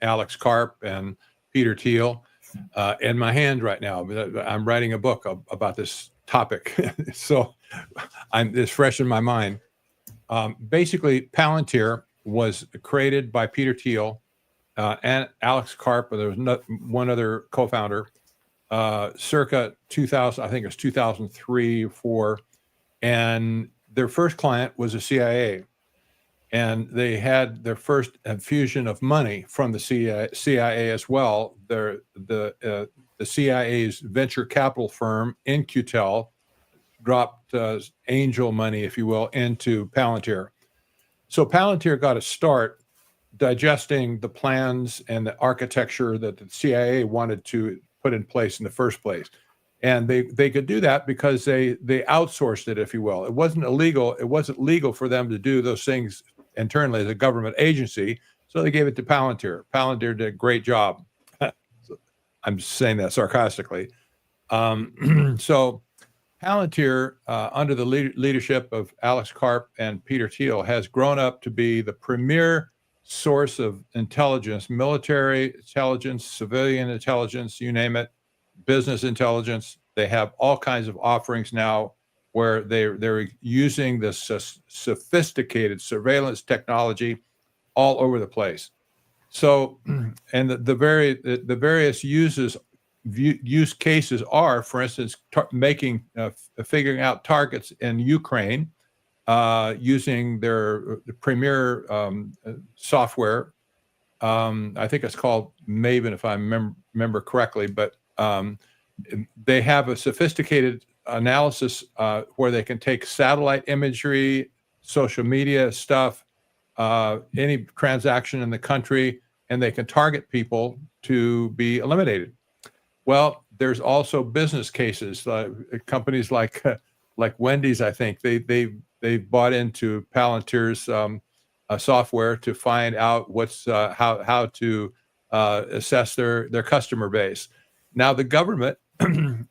Alex Karp and Peter Thiel in my hand right now. I'm writing a book about this topic, so it's fresh in my mind. Basically, Palantir was created by Peter Thiel and Alex Karp, but there was one other co-founder, circa 2000. I think it was 2003 or 4, and their first client was the CIA, and they had their first infusion of money from the CIA as well. The CIA's venture capital firm, In-Q-Tel, dropped angel money, if you will, into Palantir. So Palantir got a start digesting the plans and the architecture that the CIA wanted to put in place in the first place. And they could do that because they outsourced it, if you will. It wasn't illegal. It wasn't legal for them to do those things internally as a government agency. So they gave it to Palantir. Palantir did a great job. I'm saying that sarcastically. So Palantir, under the leadership of Alex Karp and Peter Thiel, has grown up to be the premier source of intelligence, military intelligence, civilian intelligence, you name it, business intelligence. They have all kinds of offerings now where they're using this sophisticated surveillance technology all over the place. So, and the various use cases are, for instance, figuring out targets in Ukraine using their premier software. I think it's called Maven, if I remember correctly, but they have a sophisticated analysis where they can take satellite imagery, social media stuff, any transaction in the country, and they can target people to be eliminated. Well, there's also business cases. Companies like Wendy's, I think they bought into Palantir's software to find out what's how to assess their customer base. Now, the government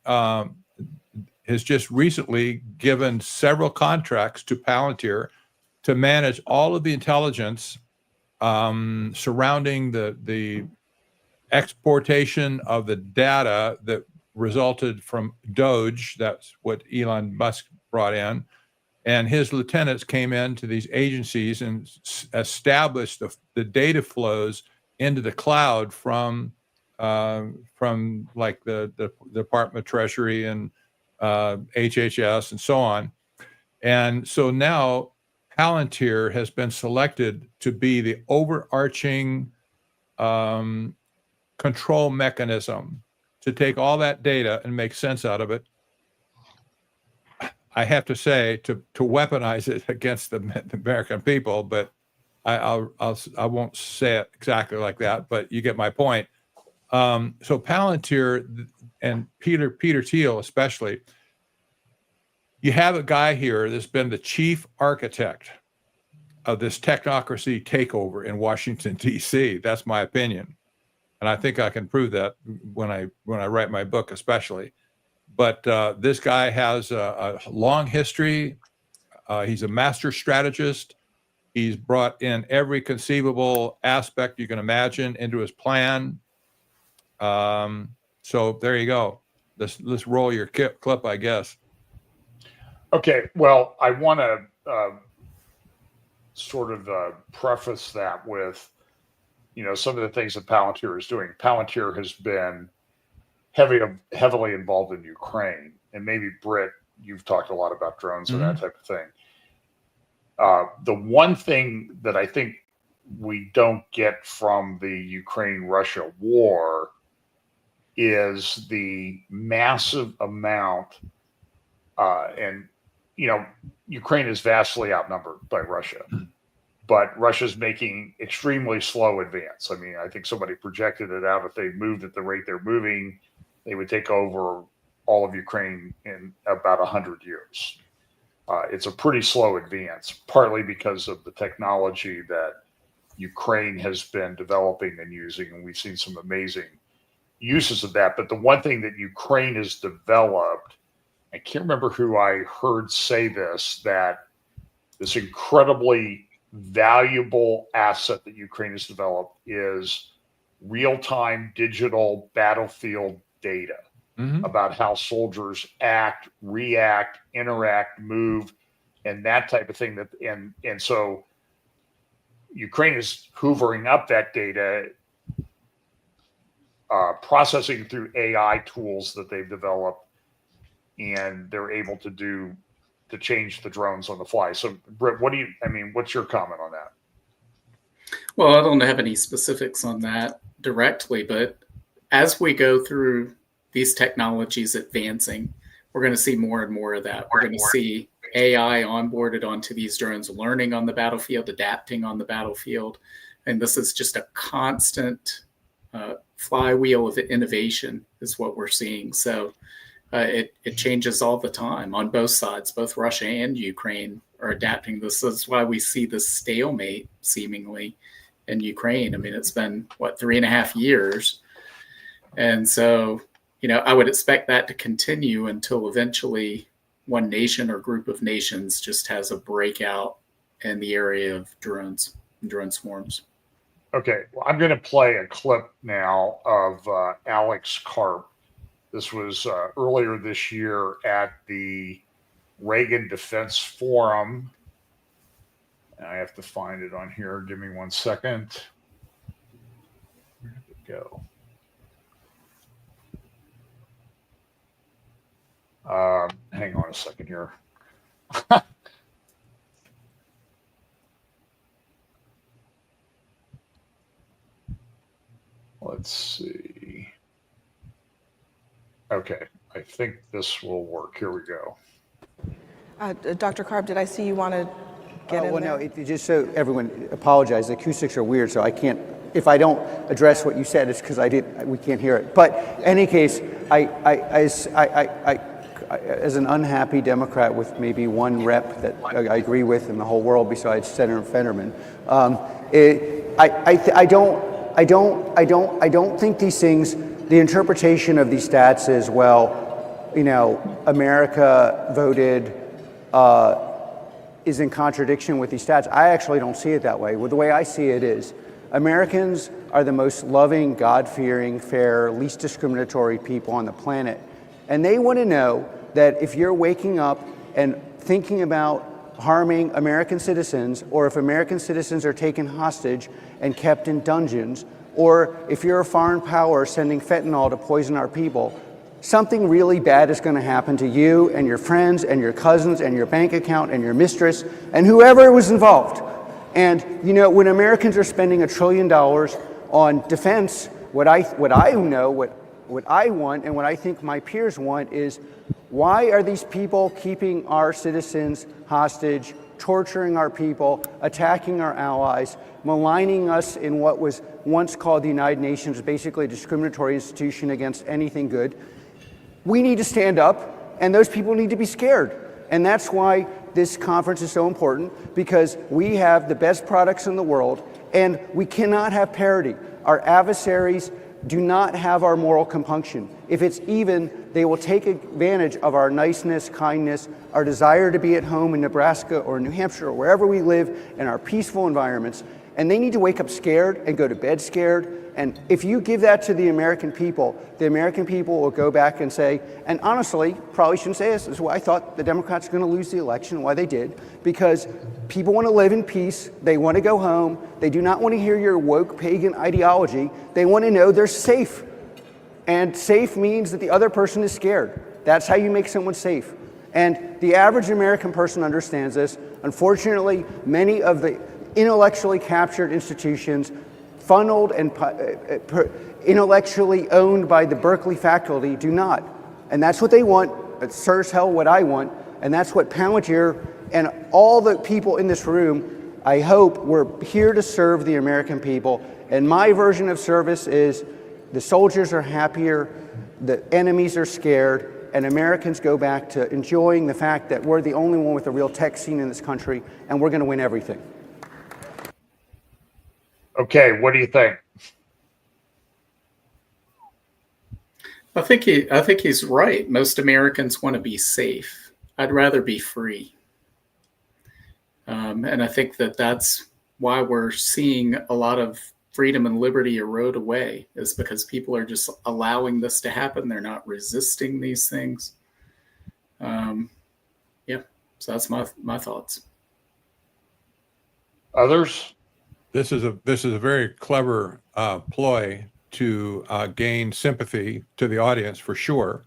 has just recently given several contracts to Palantir to manage all of the intelligence surrounding the exportation of the data that resulted from Doge. That's what Elon Musk brought in. And his lieutenants came into these agencies and established the data flows into the cloud from like the Department of Treasury and HHS and so on. And so now Palantir has been selected to be the overarching control mechanism to take all that data and make sense out of it. I have to say to weaponize it against the American people, but I won't say it exactly like that, but you get my point. So Palantir and Peter Thiel especially, you have a guy here that's been the chief architect of this technocracy takeover in Washington, D.C. That's my opinion. And I think I can prove that when I write my book, especially. But this guy has a long history. He's a master strategist. He's brought in every conceivable aspect you can imagine into his plan. So there you go. Let's roll your clip, I guess. Okay. Well, I want to sort of preface that with, some of the things that Palantir is doing. Palantir has been heavily involved in Ukraine, and maybe Britt, you've talked a lot about drones and that type of thing. The one thing that I think we don't get from the Ukraine-Russia war is the massive amount, and Ukraine is vastly outnumbered by Russia. But Russia's making extremely slow advance. I mean, I think somebody projected it out. If they moved at the rate they're moving, they would take over all of Ukraine in about 100 years. It's a pretty slow advance, partly because of the technology that Ukraine has been developing and using, and we've seen some amazing uses of that. But the one thing that Ukraine has developed, I can't remember who I heard say this, that this incredibly valuable asset that Ukraine has developed is real-time digital battlefield data about how soldiers act, react, interact, move, and that type of thing. And so Ukraine is hoovering up that data, processing through AI tools that they've developed, and they're able to change the drones on the fly. So, Britt, what's your comment on that? Well, I don't have any specifics on that directly, but as we go through these technologies advancing, we're going to see more and more of that. We're going to see AI onboarded onto these drones, learning on the battlefield, adapting on the battlefield. And this is just a constant flywheel of innovation is what we're seeing. So it changes all the time on both sides. Both Russia and Ukraine are adapting. This is why we see this stalemate seemingly in Ukraine. I mean, it's been 3.5 years. And so, I would expect that to continue until eventually one nation or group of nations just has a breakout in the area of drones and drone swarms. Okay, well, I'm going to play a clip now of Alex Karp. This was earlier this year at the Reagan Defense Forum. I have to find it on here. Give me 1 second. go. Hang on a second here. Let's see. Okay, I think this will work. Here we go. Dr. Karp, did I see you want to get in well, there? no, just so everyone apologize, the acoustics are weird, so I can't, if I don't address what you said, it's because we can't hear it. But in any case, I as an unhappy Democrat with maybe one rep that I agree with in the whole world besides Senator Fetterman, I don't think these things, the interpretation of these stats is, well, you know, America voted is in contradiction with these stats. I actually don't see it that way. Well, the way I see it is Americans are the most loving, God-fearing, fair, least discriminatory people on the planet. And they want to know that if you're waking up and thinking about harming American citizens, or if American citizens are taken hostage and kept in dungeons, or if you're a foreign power sending fentanyl to poison our people, something really bad is going to happen to you and your friends and your cousins and your bank account and your mistress and whoever was involved. And you know, when Americans are spending $1 trillion on defense, what I want and what I think my peers want is, why are these people keeping our citizens hostage, torturing our people, attacking our allies, maligning us in what was once called the United Nations, basically a discriminatory institution against anything good? We need to stand up, and those people need to be scared. And that's why this conference is so important, because we have the best products in the world, and we cannot have parity. Our adversaries do not have our moral compunction. If it's even, they will take advantage of our niceness, kindness, our desire to be at home in Nebraska or New Hampshire or wherever we live in our peaceful environments. And they need to wake up scared and go to bed scared. And if you give that to the American people will go back and say, and honestly, probably shouldn't say this is why I thought the Democrats were going to lose the election, why they did, because people want to live in peace, they want to go home, they do not want to hear your woke pagan ideology, they want to know they're safe. And safe means that the other person is scared. That's how you make someone safe. And the average American person understands this. Unfortunately, many of the intellectually captured institutions funneled and intellectually owned by the Berkeley faculty do not. And that's what they want. It's sure as hell what I want. And that's what Palantir and all the people in this room, I hope, we're here to serve the American people. And my version of service is the soldiers are happier, the enemies are scared, and Americans go back to enjoying the fact that we're the only one with a real tech scene in this country, and we're going to win everything. Okay, what do you think? I think he's right. Most Americans want to be safe. I'd rather be free. And I think that's why we're seeing a lot of freedom and liberty erode away, is because people are just allowing this to happen. They're not resisting these things. Yeah, so that's my thoughts. Others? This is a very clever ploy to gain sympathy to the audience, for sure,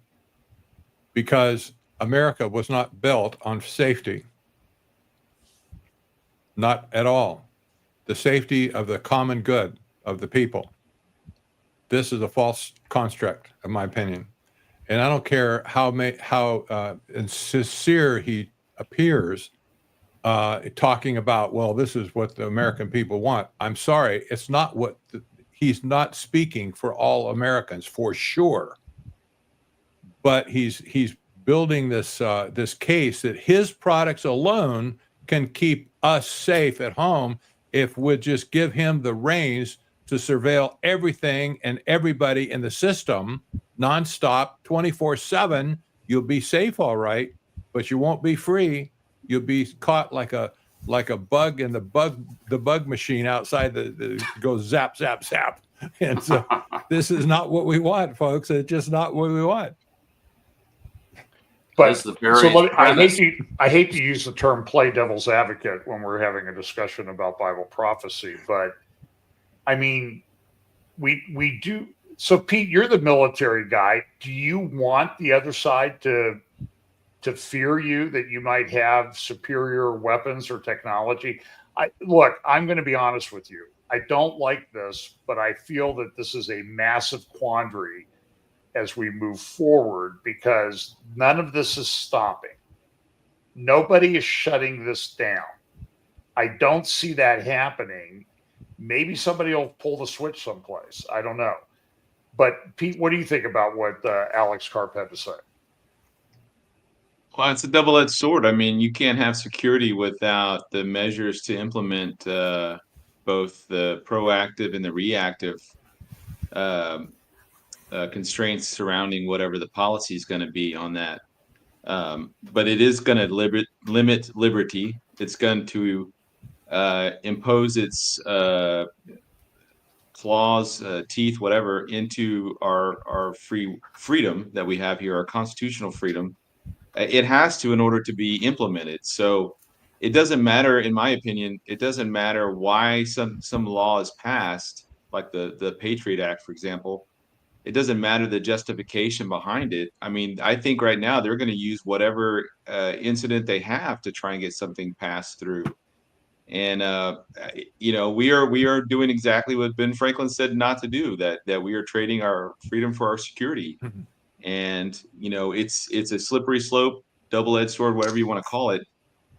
because America was not built on safety. Not at all. The safety of the common good of the people. This is a false construct, in my opinion. And I don't care how sincere he appears talking about, well, this is what the American people want. I'm sorry, it's not what he's not speaking for all Americans, for sure. But he's building this case that his products alone can keep us safe at home if we just give him the reins to surveil everything and everybody in the system nonstop, 24/7. You'll be safe, all right, but you won't be free. You'll be caught like a bug in the bug machine outside the goes zap, zap, zap. And so this is not what we want, folks. It's just not what we want. But so I hate to use the term play devil's advocate when we're having a discussion about Bible prophecy, but I mean, we do. So Pete, you're the military guy. Do you want the other side to fear you that you might have superior weapons or technology? Look, I'm going to be honest with you. I don't like this, but I feel that this is a massive quandary as we move forward because none of this is stopping. Nobody is shutting this down. I don't see that happening. Maybe somebody will pull the switch someplace. I don't know. But Pete, what do you think about what Alex Karp had to say? Well, it's a double-edged sword. I mean, you can't have security without the measures to implement both the proactive and the reactive um, constraints surrounding whatever the policy is going to be on that. But it is going to limit liberty. It's going to impose its claws, teeth, whatever, into our freedom that we have here, our constitutional freedom. It has to in order to be implemented. So it doesn't matter, in my opinion, it doesn't matter why some law is passed, like the Patriot Act, for example. It doesn't matter the justification behind it. I mean, I think right now they're going to use whatever incident they have to try and get something passed through. And we are doing exactly what Ben Franklin said not to do. That we are trading our freedom for our security. And it's a slippery slope, double-edged sword, whatever you want to call it.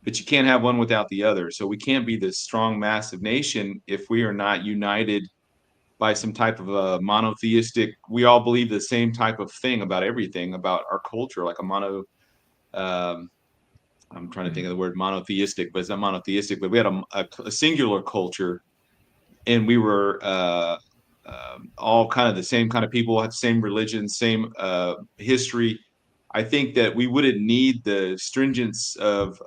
But you can't have one without the other. So we can't be this strong, massive nation if we are not united by some type of a monotheistic. We all believe the same type of thing about everything, about our culture, like a mono. I'm trying to think of the word monotheistic, but it's not monotheistic. But we had a singular culture, and we were all kind of the same kind of people, had the same religion, same history. I think that we wouldn't need the stringence of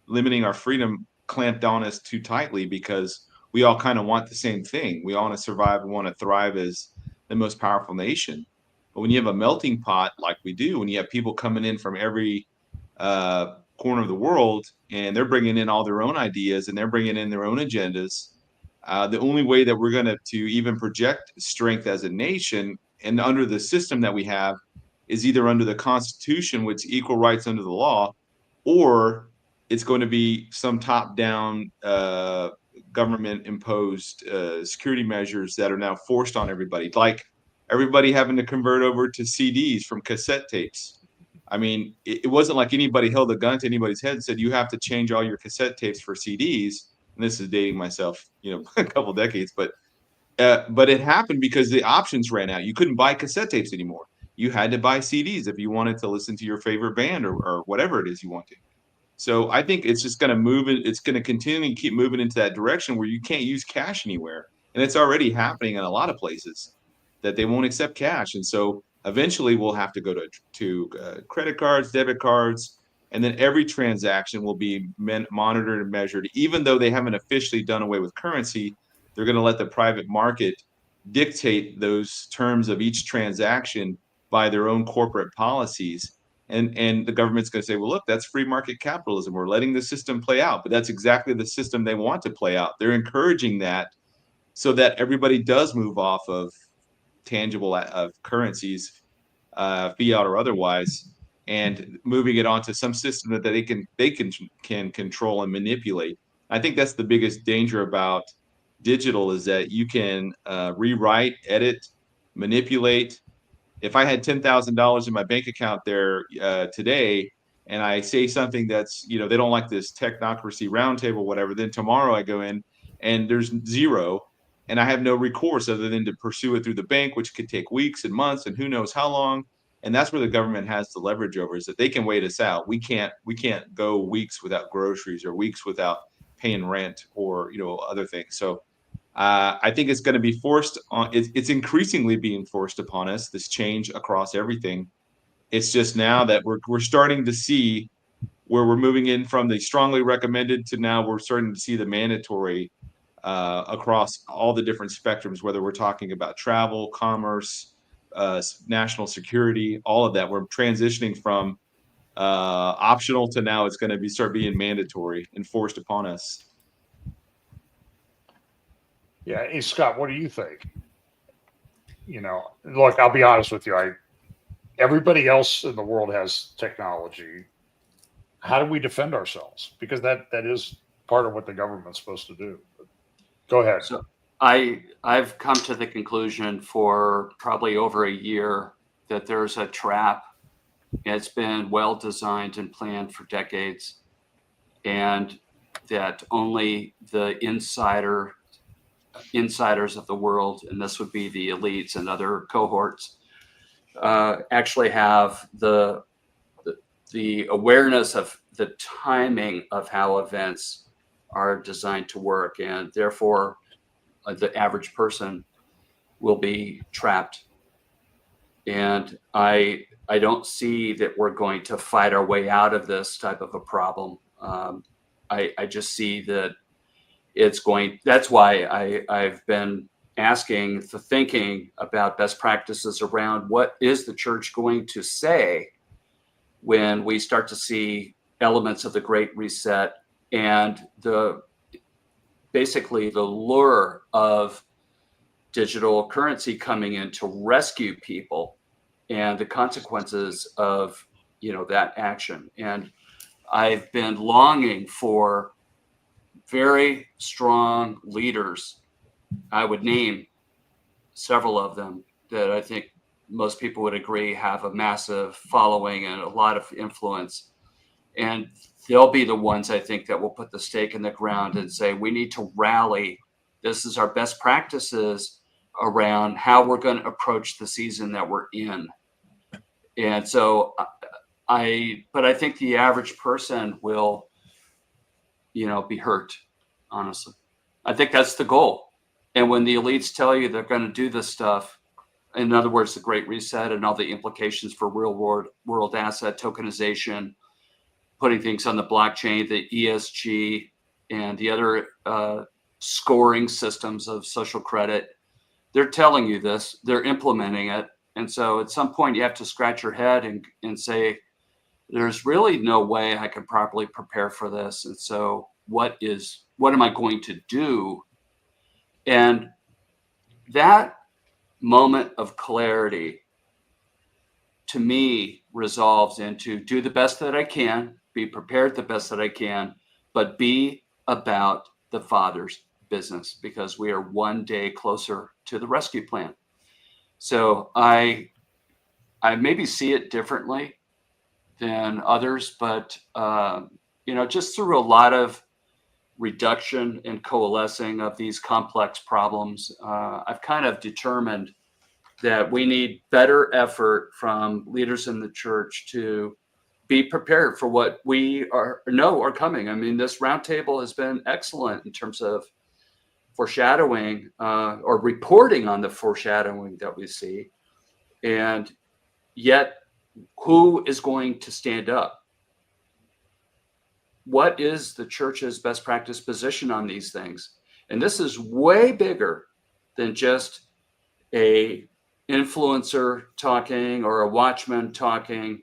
limiting our freedom clamped on us too tightly because we all kind of want the same thing. We all want to survive and want to thrive as the most powerful nation. But when you have a melting pot like we do, when you have people coming in from every corner of the world and they're bringing in all their own ideas and they're bringing in their own agendas, the only way that we're going to even project strength as a nation and under the system that we have is either under the Constitution, which equal rights under the law, or it's going to be some top-down government-imposed security measures that are now forced on everybody, like everybody having to convert over to CDs from cassette tapes. I mean, it wasn't like anybody held a gun to anybody's head and said, you have to change all your cassette tapes for CDs. And this is dating myself, a couple decades, but it happened because the options ran out. You couldn't buy cassette tapes anymore. You had to buy CDs if you wanted to listen to your favorite band or whatever it is you want to. So I think it's just going to move. It's going to continue to keep moving into that direction where you can't use cash anywhere. And it's already happening in a lot of places that they won't accept cash. And so eventually we'll have to go to credit cards, debit cards, and then every transaction will be monitored and measured. Even though they haven't officially done away with currency, they're going to let the private market dictate those terms of each transaction by their own corporate policies. And the government's going to say, well, look, that's free market capitalism. We're letting the system play out. But that's exactly the system they want to play out. They're encouraging that so that everybody does move off of tangible of currencies, fiat or otherwise, and moving it onto some system that they can control and manipulate. I think that's the biggest danger about digital is that you can rewrite, edit, manipulate. If I had $10,000 in my bank account there today, and I say something that's, they don't like this technocracy roundtable, whatever, then tomorrow I go in and there's zero, and I have no recourse other than to pursue it through the bank, which could take weeks and months and who knows how long. And that's where the government has the leverage over, is that they can wait us out. We can't go weeks without groceries or weeks without paying rent or other things. So I think it's going to be forced on. It's increasingly being forced upon us, this change across everything. It's just now that we're starting to see where we're moving in from the strongly recommended to now we're starting to see the mandatory across all the different spectrums, whether we're talking about travel, commerce, national security, all of that. We're transitioning from optional to now it's going to start being mandatory and forced upon us. Yeah. Hey, Scott, what do you think? Look, I'll be honest with you. Everybody else in the world has technology. How do we defend ourselves? Because that is part of what the government's supposed to do. Go ahead. So I've come to the conclusion for probably over a year that there's a trap. It's been well designed and planned for decades, and that only the insiders of the world, and this would be the elites and other cohorts, actually have the awareness of the timing of how events are designed to work, and therefore the average person will be trapped. And I don't see that we're going to fight our way out of this type of a problem. I just see that it's going. That's why I've been asking, thinking about best practices around what is the church going to say when we start to see elements of the Great Reset and basically the lure of digital currency coming in to rescue people and the consequences of that action. And I've been longing for very strong leaders. I would name several of them that I think most people would agree have a massive following and a lot of influence. And they'll be the ones, I think, that will put the stake in the ground and say, we need to rally. This is our best practices around how we're going to approach the season that we're in. And so but I think the average person will, be hurt, honestly. I think that's the goal. And when the elites tell you they're going to do this stuff, in other words, the Great Reset and all the implications for real world asset tokenization, putting things on the blockchain, the ESG, and the other scoring systems of social credit, they're telling you this, they're implementing it. And so at some point you have to scratch your head and say, there's really no way I can properly prepare for this. And so what am I going to do? And that moment of clarity, to me, resolves into do the best that I can, be prepared the best that I can, but be about the Father's business, because we are one day closer to the rescue plan. So I maybe see it differently than others, but just through a lot of reduction and coalescing of these complex problems, I've kind of determined that we need better effort from leaders in the church to be prepared for what we know are coming. I mean, this roundtable has been excellent in terms of foreshadowing or reporting on the foreshadowing that we see. And yet, who is going to stand up? What is the church's best practice position on these things? And this is way bigger than just a influencer talking or a watchman talking.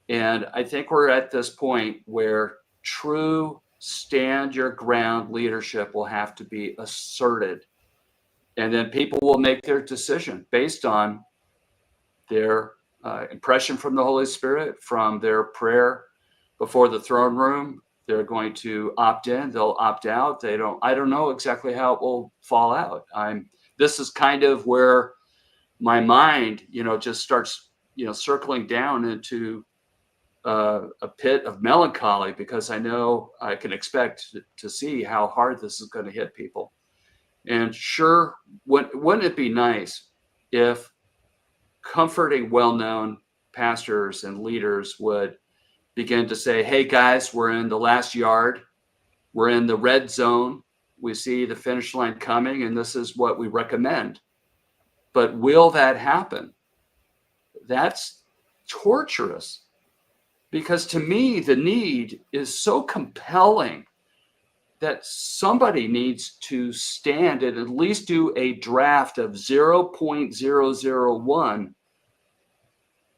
And I think we're at this point where true stand your ground leadership will have to be asserted. And then people will make their decision based on their impression from the Holy Spirit, from their prayer before the throne room. They're going to opt in, they'll opt out. I don't know exactly how it will fall out. This is kind of where my mind, just starts, circling down into a pit of melancholy, because I know I can expect to see how hard this is going to hit people. And sure, wouldn't it be nice if comforting, well-known pastors and leaders would begin to say, hey guys, we're in the last yard. We're in the red zone. We see the finish line coming, and this is what we recommend. But will that happen? That's torturous, because to me, the need is so compelling that somebody needs to stand and at least do a draft of 0.001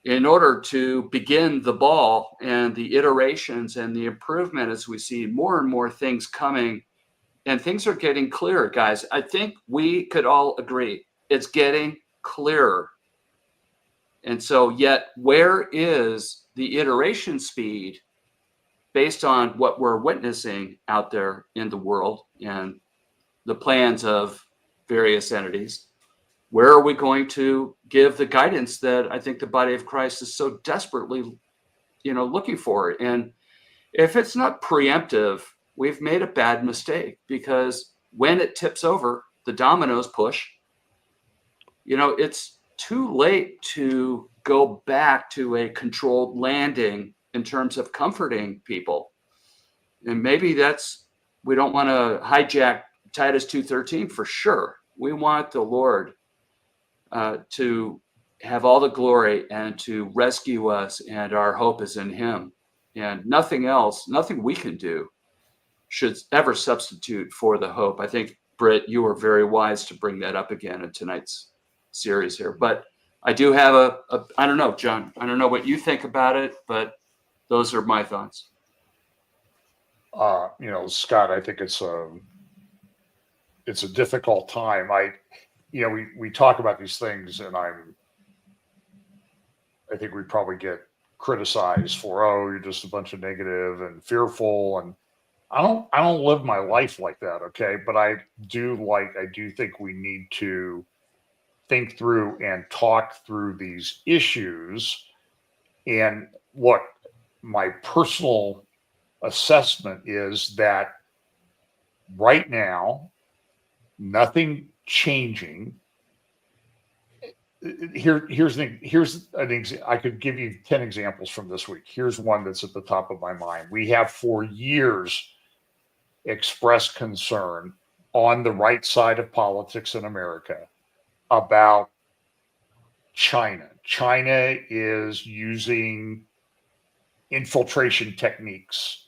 in order to begin the ball and the iterations and the improvement as we see more and more things coming and things are getting clearer, guys. I think we could all agree it's getting clearer. And so yet, where is the iteration speed based on what we're witnessing out there in the world and the plans of various entities? Where are we going to give the guidance that I think the body of Christ is so desperately, looking for? And if it's not preemptive, we've made a bad mistake, because when it tips over, the dominoes push. It's too late to go back to a controlled landing in terms of comforting people. And maybe we don't want to hijack Titus 2:13 for sure. We want the Lord to have all the glory and to rescue us, and our hope is in him. And nothing else, nothing we can do should ever substitute for the hope. I think, Britt, you were very wise to bring that up again in tonight's series here. But I do have I don't know, John, I don't know what you think about it, but those are my thoughts. Scott, I think it's a difficult time. We talk about these things, and I think we probably get criticized for, you're just a bunch of negative and fearful. And I don't live my life like that. Okay. But I do think we need to think through and talk through these issues. And look, my personal assessment is that right now, nothing changing. Here's an example. I could give you 10 examples from this week. Here's one that's at the top of my mind. We have for years expressed concern on the right side of politics in America about China. China is using infiltration techniques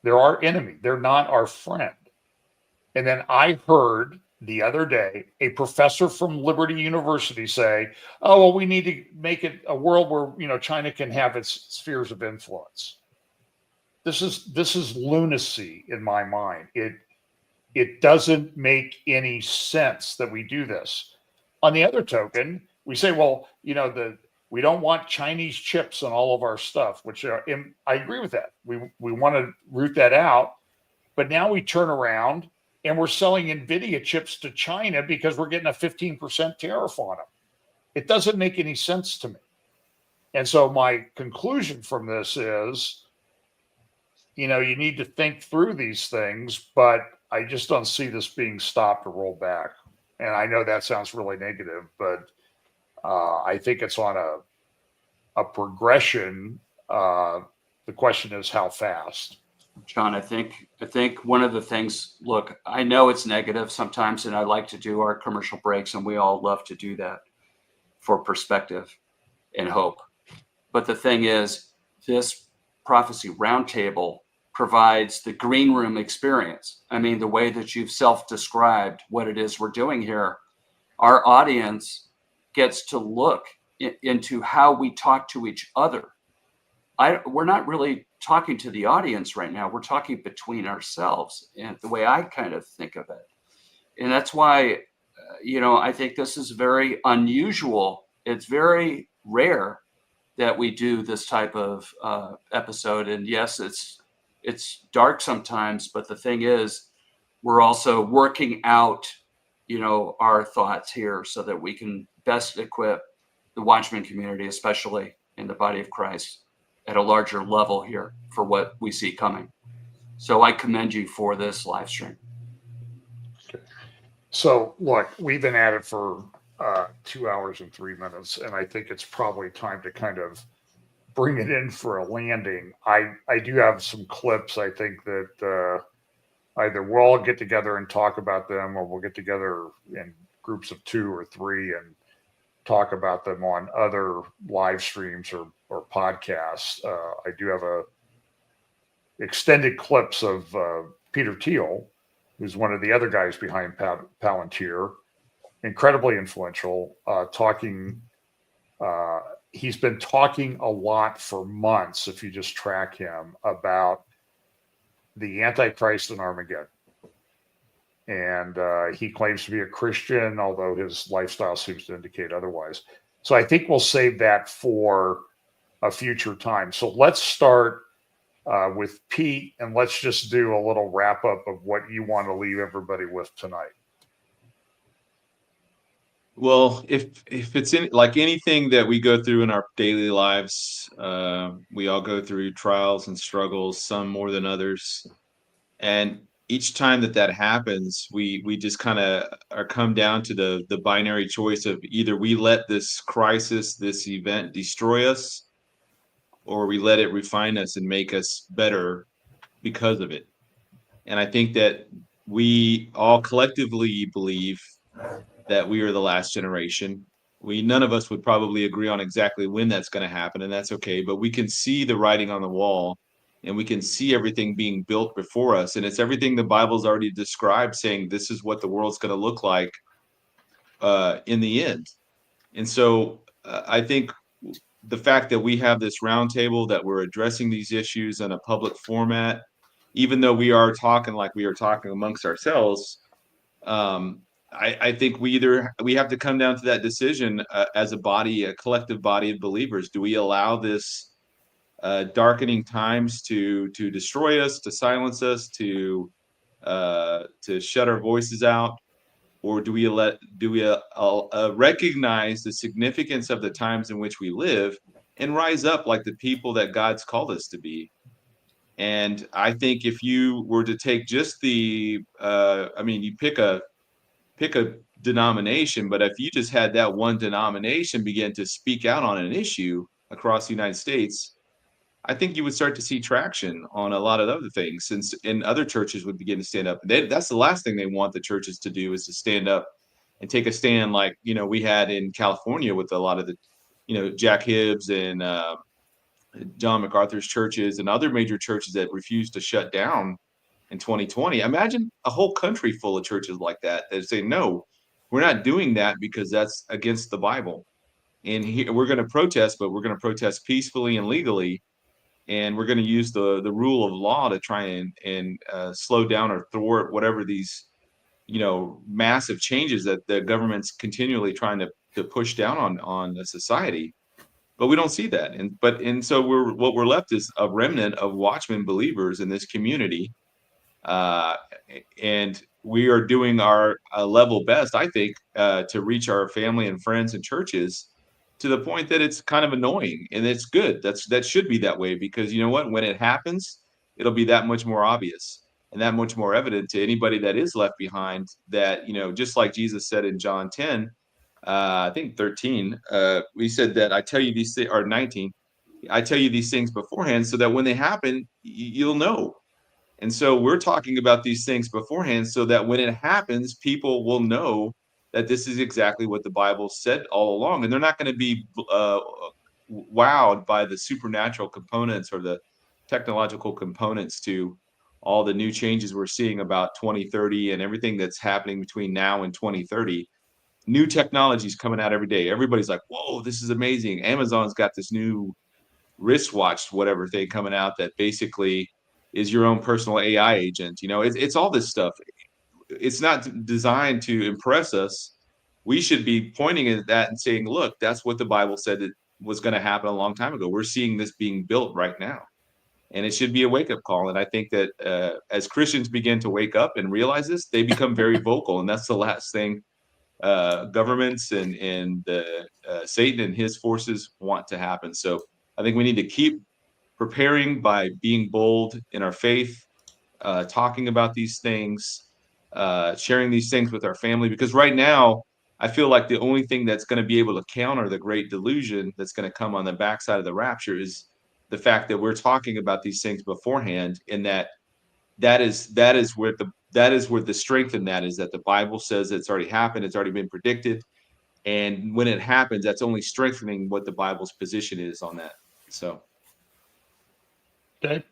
they're our enemy. They're not our friend. And then I heard the other day a professor from Liberty University say, we need to make it a world where, China can have its spheres of influence. This is lunacy in my mind. It doesn't make any sense that we do this. On the other token, we say, we don't want Chinese chips on all of our stuff, which I agree with that. We want to root that out. But now we turn around and we're selling NVIDIA chips to China because we're getting a 15% tariff on them. It doesn't make any sense to me. And so my conclusion from this is, you need to think through these things, but I just don't see this being stopped or rolled back. And I know that sounds really negative, but I think it's on a progression. The question is how fast. John, I think one of the things, look, I know it's negative sometimes, and I like to do our commercial breaks, and we all love to do that for perspective and hope. But the thing is, this prophecy roundtable provides the green room experience. I mean, the way that you've self-described what it is we're doing here, our audience gets to look into how we talk to each other. We're not really talking to the audience right now. We're talking between ourselves, and the way I kind of think of it. And that's why, I think this is very unusual. It's very rare that we do this type of episode. And yes, it's dark sometimes, but the thing is, we're also working out, our thoughts here so that we can best equip the Watchman community, especially in the body of Christ, at a larger level here for what we see coming. So I commend you for this live stream. Okay. So look, we've been at it for 2 hours and 3 minutes, and I think it's probably time to kind of bring it in for a landing. I do have some clips. I think that either we'll all get together and talk about them, or we'll get together in groups of 2 or 3 and talk about them on other live streams or podcasts. I do have extended clips of Peter Thiel, who's one of the other guys behind Palantir, incredibly influential, talking. He's been talking a lot for months, if you just track him, about the Antichrist in Armageddon. And he claims to be a Christian, although his lifestyle seems to indicate otherwise. So I think we'll save that for a future time. So let's start with Pete, and let's just do a little wrap up of what you want to leave everybody with tonight. Well, if it's like anything that we go through in our daily lives, we all go through trials and struggles, some more than others. And each time that happens, we just kind of are come down to the binary choice of either we let this crisis, this event destroy us, or we let it refine us and make us better because of it. And I think that we all collectively believe that we are the last generation. None of us would probably agree on exactly when that's going to happen, and that's okay. But we can see the writing on the wall, and we can see everything being built before us, and it's everything the Bible's already described, saying this is what the world's going to look like in the end. And so I think the fact that we have this roundtable, that we're addressing these issues in a public format, even though we are talking like we are talking amongst ourselves, I think we have to come down to that decision as a body, a collective body of believers. Do we allow this darkening times to destroy us, to silence us, to shut our voices out, or do we recognize the significance of the times in which we live and rise up like the people that God's called us to be? And I think if you were to take just you pick a denomination, but if you just had that one denomination begin to speak out on an issue across the United States, I think you would start to see traction on a lot of other things, and other churches would begin to stand up. That's the last thing they want the churches to do, is to stand up and take a stand like, we had in California with a lot of the, Jack Hibbs and John MacArthur's churches and other major churches that refused to shut down in 2020. Imagine a whole country full of churches like that say, no, we're not doing that because that's against the Bible. And we're going to protest, but we're going to protest peacefully and legally. And we're going to use the rule of law to try and slow down or thwart whatever these, massive changes that the government's continually trying to push down on the society. But we don't see that. And so what we're left is a remnant of watchmen believers in this community. And we are doing our level best, I think, to reach our family and friends and churches to the point that it's kind of annoying, and it's good. That should be that way, because you know what? When it happens, it'll be that much more obvious and that much more evident to anybody that is left behind, that, just like Jesus said in John 10, I think 13, we said that I tell you these things, or 19, I tell you these things beforehand so that when they happen, you'll know. And so we're talking about these things beforehand so that when it happens, people will know that this is exactly what the Bible said all along. And they're not going to be wowed by the supernatural components or the technological components to all the new changes we're seeing about 2030 and everything that's happening between now and 2030. New technologies coming out every day. Everybody's like, whoa, this is amazing. Amazon's got this new wristwatch, whatever thing coming out that basically is your own personal AI agent. It's all this stuff. It's not designed to impress us. We should be pointing at that and saying, look, that's what the Bible said that was going to happen a long time ago. We're seeing this being built right now. And it should be a wake-up call. And I think that as Christians begin to wake up and realize this, they become very vocal. And that's the last thing governments and Satan and his forces want to happen. So I think we need to keep preparing by being bold in our faith, talking about these things, sharing these things with our family, because right now I feel like the only thing that's going to be able to counter the great delusion that's going to come on the backside of the rapture is the fact that we're talking about these things beforehand, and that is where the strength in that is, that the Bible says it's already happened, it's already been predicted, and when it happens, that's only strengthening what the Bible's position is on that. So okay,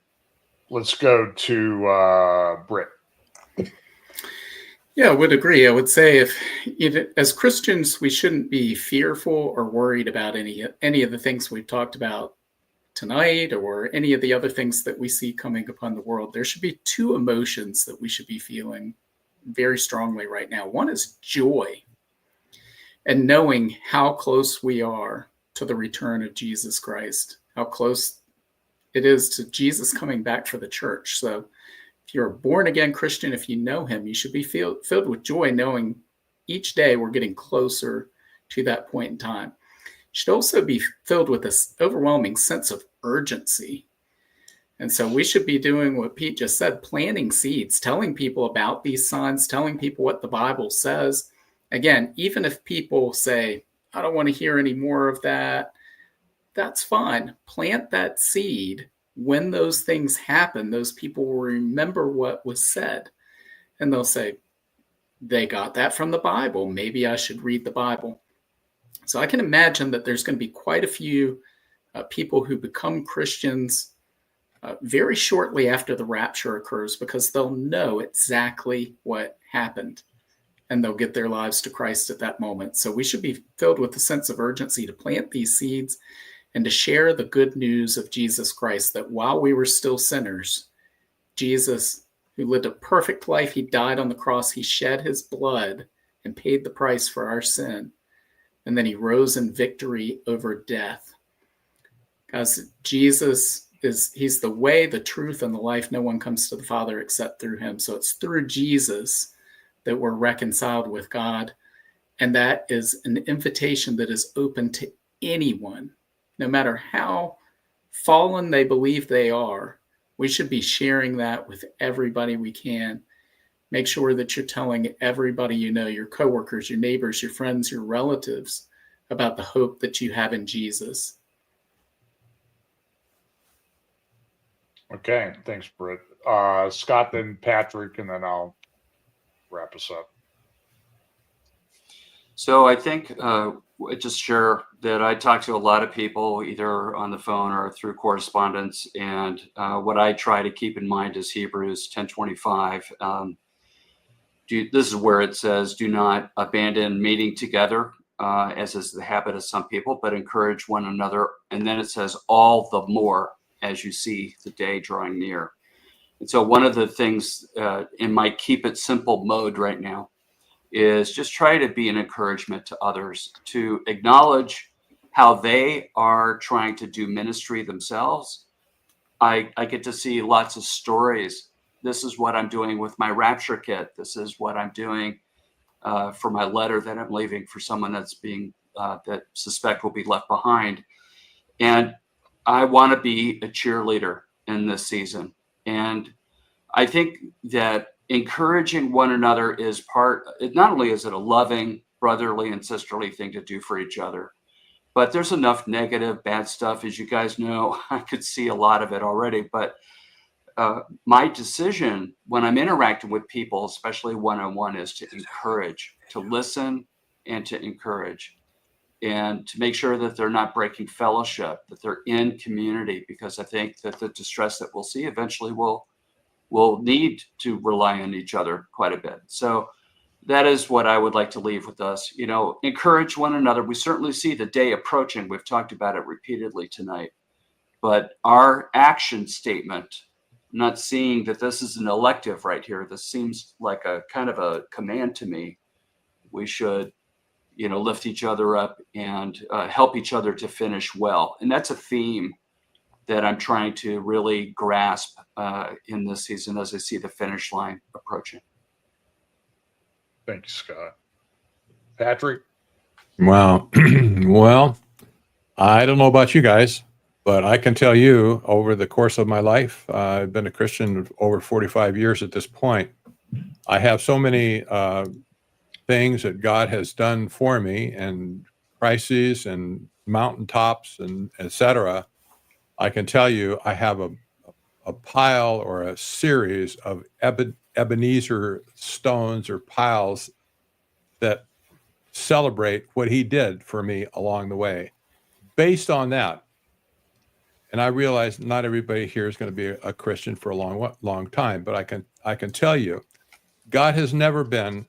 let's go to Britt. Yeah, I would agree. I would say as Christians, we shouldn't be fearful or worried about any of the things we've talked about tonight or any of the other things that we see coming upon the world, there should be two emotions that we should be feeling very strongly right now. One is joy and knowing how close we are to the return of Jesus Christ, how close it is to Jesus coming back for the church. So if you're a born again Christian, if you know him, you should be filled with joy knowing each day we're getting closer to that point in time. You should also be filled with this overwhelming sense of urgency. And so we should be doing what Pete just said, planting seeds, telling people about these signs, telling people what the Bible says. Again, even if people say, I don't want to hear any more of that, that's fine. Plant that seed. When those things happen, those people will remember what was said. And they'll say, they got that from the Bible. Maybe I should read the Bible. So I can imagine that there's going to be quite a few people who become Christians very shortly after the rapture occurs, because they'll know exactly what happened and they'll get their lives to Christ at that moment. So we should be filled with a sense of urgency to plant these seeds and to share the good news of Jesus Christ, that while we were still sinners, Jesus, who lived a perfect life, he died on the cross, he shed his blood and paid the price for our sin. And then he rose in victory over death. Because Jesus he's the way, the truth, and the life. No one comes to the Father except through him. So it's through Jesus that we're reconciled with God. And that is an invitation that is open to anyone, no matter how fallen they believe they are. We should be sharing that with everybody we can. Make sure that you're telling everybody you know, your coworkers, your neighbors, your friends, your relatives, about the hope that you have in Jesus. Okay, thanks, Britt. Scott, then Patrick, and then I'll wrap us up. So I think just share that I talk to a lot of people either on the phone or through correspondence, and what I try to keep in mind is Hebrews 10:25. This is where it says, "Do not abandon meeting together, as is the habit of some people, but encourage one another." And then it says, "All the more as you see the day drawing near." And so one of the things in my keep it simple mode right now is just try to be an encouragement to others, to acknowledge how they are trying to do ministry themselves. I get to see lots of stories. This is what I'm doing with my rapture kit. This is what I'm doing for my letter that I'm leaving for someone that's being that suspect will be left behind. And I want to be a cheerleader in this season. And I think that encouraging one another is not only is it a loving, brotherly, and sisterly thing to do for each other, but there's enough negative, bad stuff. As you guys know, I could see a lot of it already. But my decision when I'm interacting with people, especially one-on-one, is to encourage, to listen and to encourage, and to make sure that they're not breaking fellowship, that they're in community, because I think that the distress that we'll see eventually will need to rely on each other quite a bit. So that is what I would like to leave with us. Encourage one another. We certainly see the day approaching. We've talked about it repeatedly tonight. But our action statement, not seeing that this is an elective right here, this seems like a kind of a command to me. We should, lift each other up and help each other to finish well. And that's a theme that I'm trying to really grasp in this season as I see the finish line approaching. Thank you, Scott. Patrick? Wow. Well, I don't know about you guys, but I can tell you over the course of my life, I've been a Christian over 45 years at this point. I have so many things that God has done for me, and crises and mountaintops and etc. I can tell you I have a pile or a series of Ebenezer stones or piles that celebrate what he did for me along the way. Based on that, and I realize not everybody here is going to be a Christian for a long time, but I can tell you, God has never been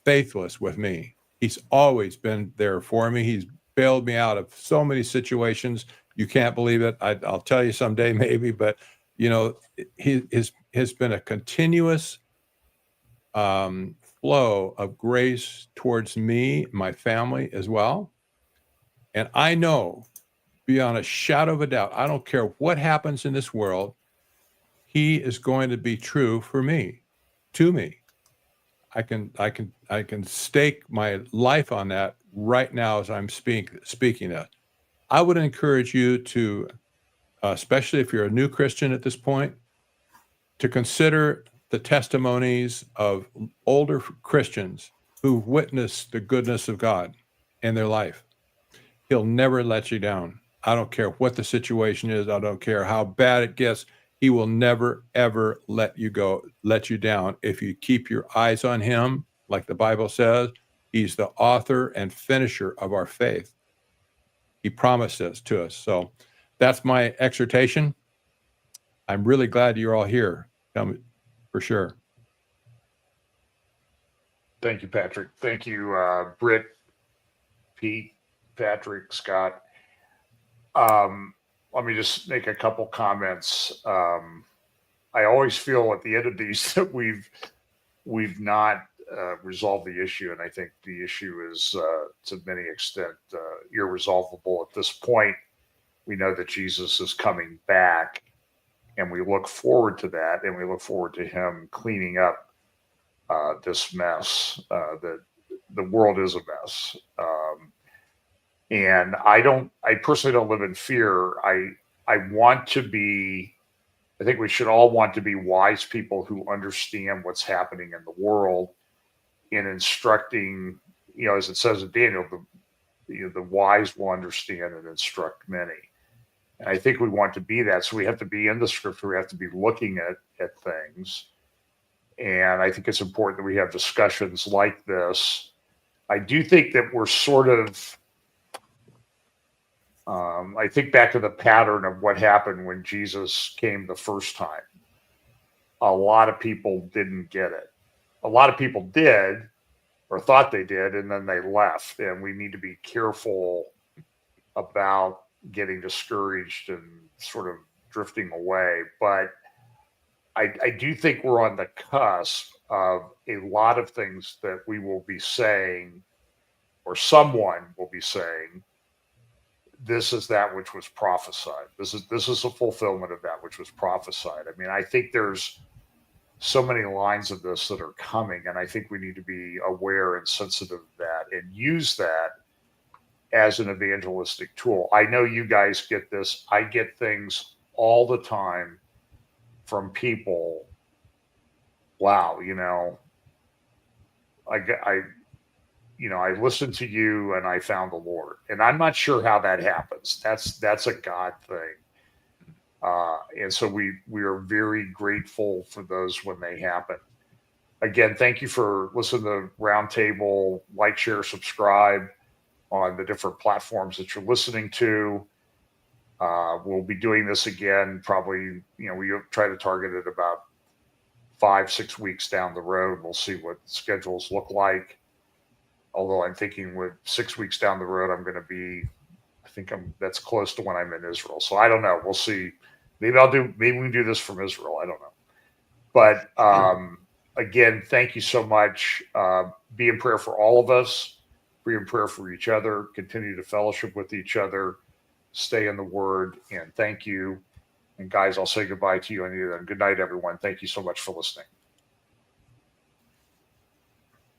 faithless with me. He's always been there for me. He's bailed me out of so many situations. You can't believe it. I'll tell you someday maybe, but you know, has been a continuous flow of grace towards me, my family as well. And I know beyond a shadow of a doubt, I don't care what happens in this world, he is going to be true for me, to me. I can stake my life on that right now as I'm speaking that. I would encourage you to, especially if you're a new Christian at this point, to consider the testimonies of older Christians who've witnessed the goodness of God in their life. He'll never let you down. I don't care what the situation is. I don't care how bad it gets. He will never, ever let you down. If you keep your eyes on him, like the Bible says, he's the author and finisher of our faith. He promised this to us. So that's my exhortation. I'm really glad you're all here. For sure. Thank you, Patrick. Thank you, Britt, Pete, Patrick, Scott. Let me just make a couple comments. I always feel at the end of these that we've not resolved the issue, and I think the issue is to many extent irresolvable at this point. We know that Jesus is coming back, and we look forward to that, and we look forward to him cleaning up this mess. That the world is a mess. And I personally don't live in fear. I want to be, I think we should all want to be wise people who understand what's happening in the world in instructing, as it says in Daniel, the wise will understand and instruct many. And I think we want to be that. So we have to be in the scripture. We have to be looking at things. And I think it's important that we have discussions like this. I do think that we're sort of, I think back to the pattern of what happened when Jesus came the first time. A lot of people didn't get it. A lot of people did or thought they did, and then they left. And we need to be careful about getting discouraged and sort of drifting away. But I do think we're on the cusp of a lot of things that we will be saying, or someone will be saying, this is that which was prophesied. This is a fulfillment of that which was prophesied. I mean, I think there's so many lines of this that are coming, and I think we need to be aware and sensitive of that and use that as an evangelistic tool. I know you guys get this. I get things all the time from people. Wow, I listened to you and I found the Lord, and I'm not sure how that happens. That's a God thing. And so we are very grateful for those when they happen. Again, thank you for listening to Roundtable. Like, share, subscribe on the different platforms that you're listening to. We'll be doing this again, probably, we try to target it about 5-6 weeks down the road. We'll see what schedules look like. Although I'm thinking with 6 weeks down the road, that's close to when I'm in Israel. So I don't know. We'll see. Maybe we can do this from Israel. I don't know. But again, thank you so much. Be in prayer for all of us. Be in prayer for each other. Continue to fellowship with each other. Stay in the Word. And thank you. And guys, I'll say goodbye to you. And good night, everyone. Thank you so much for listening.